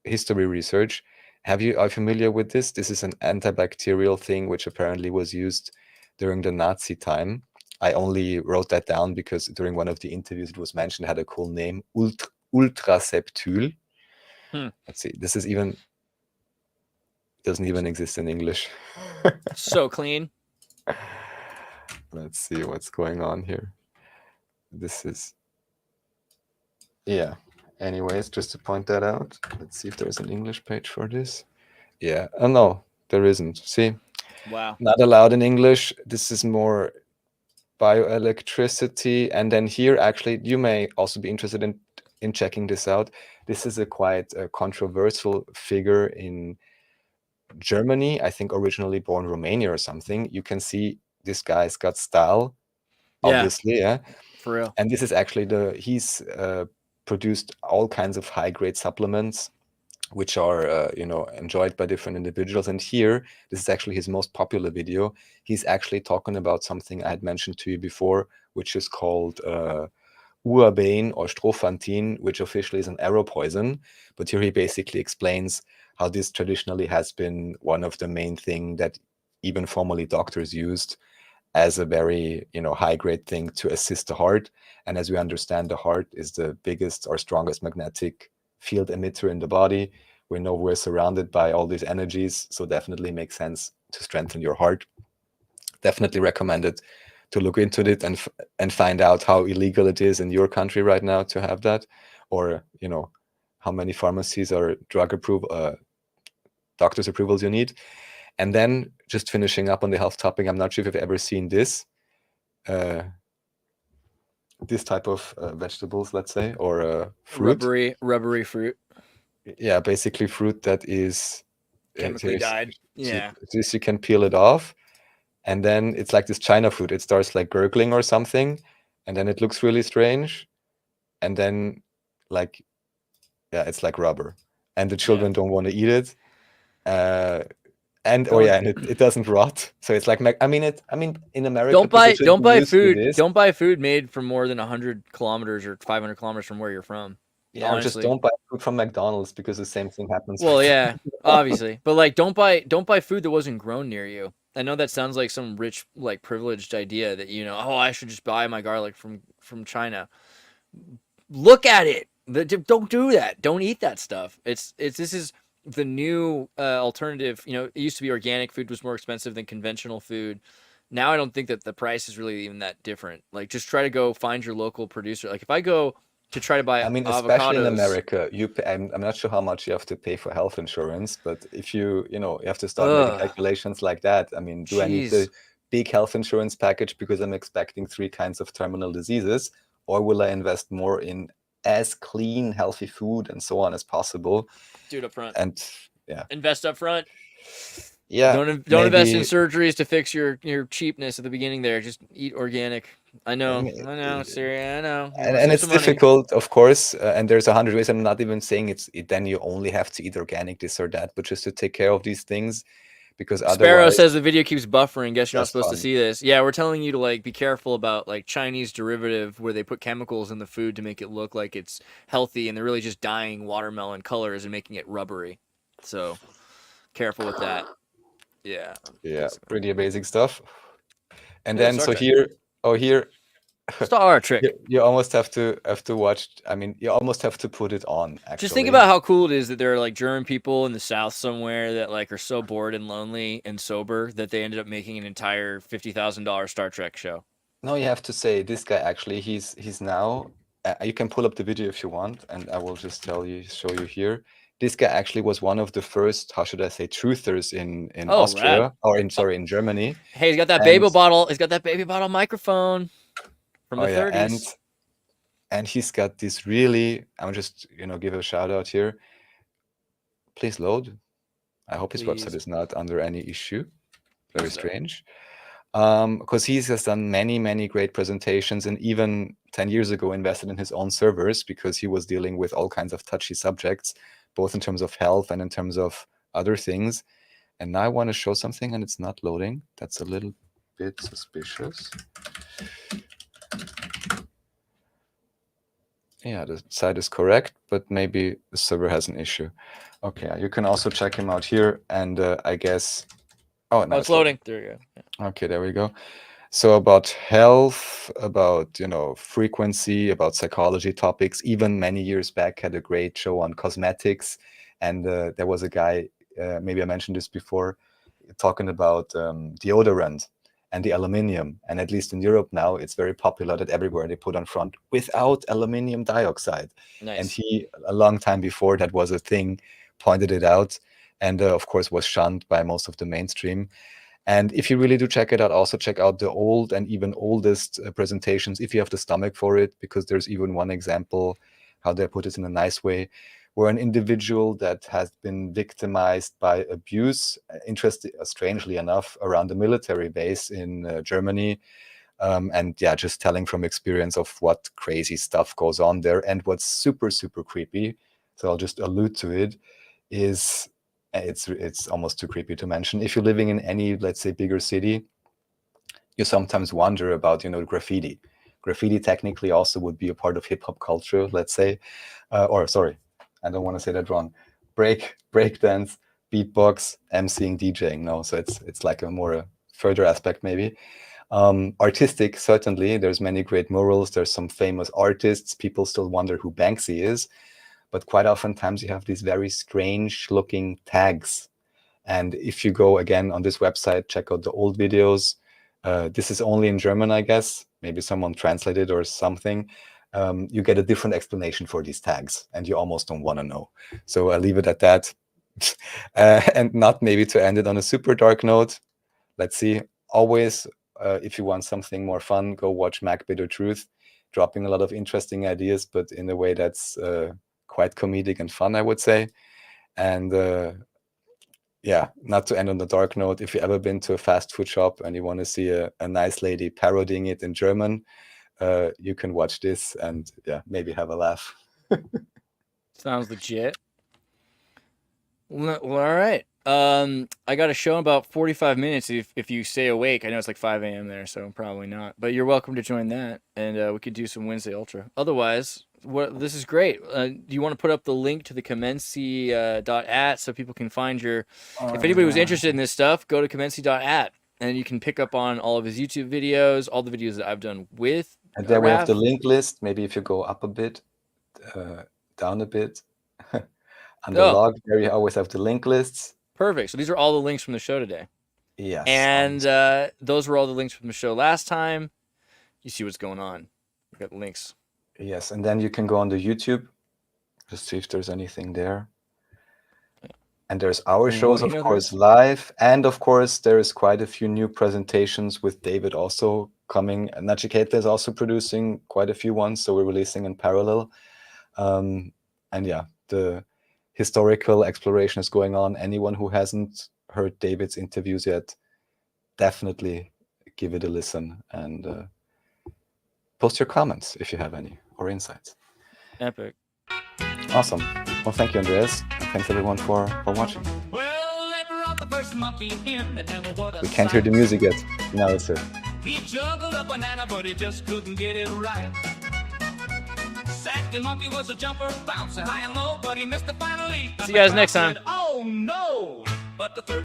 history research. Are you familiar with this? This is an antibacterial thing which apparently was used during the Nazi time. I only wrote that down because during one of the interviews it was mentioned, it had a cool name, Ultraseptyl. Let's see, this is doesn't even exist in English. So clean. Let's see what's going on here. This is, yeah. Anyways, just to point that out, let's see if there's an English page for this. Yeah, oh no, there isn't. See? Wow. Not allowed in English. This is more bioelectricity. And then here, actually, you may also be interested in checking this out. This is a quite controversial figure in Germany, I think originally born Romania or something. You can see this guy's got style, obviously, yeah. For real. And this is actually he's produced all kinds of high-grade supplements, which are, enjoyed by different individuals. And here, this is actually his most popular video. He's actually talking about something I had mentioned to you before, which is called Uabane or Strophantin, which officially is an arrow poison. But here he basically explains how this traditionally has been one of the main things that even formerly doctors used as a very, high-grade thing to assist the heart. And as we understand, the heart is the biggest or strongest magnetic field emitter in the body. We know we're surrounded by all these energies, so definitely makes sense to strengthen your heart. Definitely recommended to look into it and find out how illegal it is in your country right now to have that, or how many pharmacies or doctor's approvals you need. And then just finishing up on the health topic, I'm not sure if you've ever seen this type of vegetables, let's say, or fruit. Rubbery fruit. Yeah, basically fruit that is Chemically dyed. Yeah. This you can peel it off, and then it's like this China fruit. It starts like gurgling or something, and then it looks really strange, and then it's like rubber, and the children don't want to eat it. And it doesn't rot, so it's like in America. Don't buy food made from more than 100 kilometers or 500 kilometers from where you're from. Yeah, honestly. Just don't buy food from McDonald's, because the same thing happens. Well, yeah, obviously, but like don't buy food that wasn't grown near you. I know that sounds like some rich, like privileged idea that I should just buy my garlic from China. Look at it. Don't do that. Don't eat that stuff. This is the new alternative. It used to be organic food was more expensive than conventional food. Now I don't think that the price is really even that different. Like, just try to go find your local producer. Like, if I go to try to buy especially in America, I'm not sure how much you have to pay for health insurance, but if you have to start making calculations like that. I mean, do I need the big health insurance package because I'm expecting 3 kinds of terminal diseases, or will I invest more in as clean, healthy food and so on as possible? Do it up front. And invest up front. Yeah. Don't invest in surgeries to fix your cheapness at the beginning there. Just eat organic. I know, Siri, I know. And it's difficult, of course, and there's 100 ways. I'm not even saying then you only have to eat organic, this or that, but just to take care of these things, because otherwise... Sparrow says the video keeps buffering. Guess you're not supposed to see this. Yeah, we're telling you to be careful about Chinese derivative where they put chemicals in the food to make it look like it's healthy, and they're really just dyeing watermelon colors and making it rubbery. So careful with that. Yeah. Yeah, pretty amazing stuff. And then here Star Trek. You almost have to watch. I mean, you almost have to put it on. Actually, just think about how cool it is that there are German people in the South somewhere that are so bored and lonely and sober that they ended up making an entire $50,000 Star Trek show. No, you have to say this guy actually. He's now. You can pull up the video if you want, and I will just show you here. This guy actually was one of the first, how should I say, truthers in Austria, or in Germany. Hey, he's got that baby bottle. He's got that baby bottle microphone from the 30s. And he's got this really. I'm just give a shout out here. Please load. I hope his website is not under any issue. Very strange. Because he has done many great presentations, and even 10 years ago invested in his own servers because he was dealing with all kinds of touchy subjects, both in terms of health and in terms of other things. And now I want to show something and it's not loading. That's a little bit suspicious. Yeah, the site is correct, but maybe the server has an issue. Okay, you can also check him out here, and I guess... Oh, it's loading. There you go. Yeah. Okay, there we go. So about health, about frequency, about psychology topics. Even many years back, had a great show on cosmetics, and there was a guy, maybe I mentioned this before, talking about deodorant and the aluminium. And at least in Europe now, it's very popular that everywhere they put on front without aluminium dioxide. Nice. And he, a long time before that was a thing, pointed it out, and of course was shunned by most of the mainstream. And if you really do check it out, also check out the old and even oldest presentations if you have the stomach for it, because there's even one example, how they put it in a nice way, where an individual that has been victimized by abuse, strangely enough, around a military base in Germany, and just telling from experience of what crazy stuff goes on there. And what's super creepy, so I'll just allude to it, is it's almost too creepy to mention. If you're living in any, let's say, bigger city, you sometimes wonder about graffiti. Graffiti technically also would be a part of hip-hop culture, let's say, or sorry, I don't want to say that wrong. Breakdance, beatbox, emceeing, DJing. No, so it's like a more further aspect maybe. Artistic, certainly. There's many great murals. There's some famous artists. People still wonder who Banksy is. But quite oftentimes you have these very strange looking tags. And if you go again on this website, check out the old videos, this is only in German, I guess. Maybe someone translated or something. You get a different explanation for these tags, and you almost don't want to know. So I'll leave it at that. And not maybe to end it on a super dark note. Let's see. Always, if you want something more fun, go watch Mac Bitter Truth, dropping a lot of interesting ideas, but in a way that's quite comedic and fun, I would say. And yeah, not to end on the dark note, if you've ever been to a fast food shop and you want to see a nice lady parodying it in German, you can watch this and yeah, maybe have a laugh. Sounds legit. Well, all right. I got a show in about 45 minutes if you stay awake. I know it's like 5 a.m. there, so probably not. But you're welcome to join that, and we could do some Wednesday Ultra. Otherwise, this is great. Do you want to put up the link to the Kemenczy.at so people can find your... if anybody was interested in this stuff, go to Kemenczy.at, and you can pick up on all of his YouTube videos, all the videos that I've done with And there we have the link list. Maybe if you go up a bit, down a bit, under log, there you always have the link lists. Perfect. So these are all the links from the show today. Yes. And those were all the links from the show last time. You see what's going on. We got links. Yes, and then you can go on the YouTube, just see if there's anything there. And there's our shows, of course, live. And of course, there is quite a few new presentations with David also coming. And Nachiketa is also producing quite a few ones, so we're releasing in parallel. And yeah, the historical exploration is going on. Anyone who hasn't heard David's interviews yet, definitely give it a listen and post your comments if you have any or insights. Epic. Awesome. Well, thank you, Andreas. And thanks everyone for watching. We can't hear the music yet. Now it's it. He juggled a banana, but he just couldn't get it right. Second monkey was a jumper, bouncing high and low, but he missed the final leap. See you guys next time. Oh no! But the third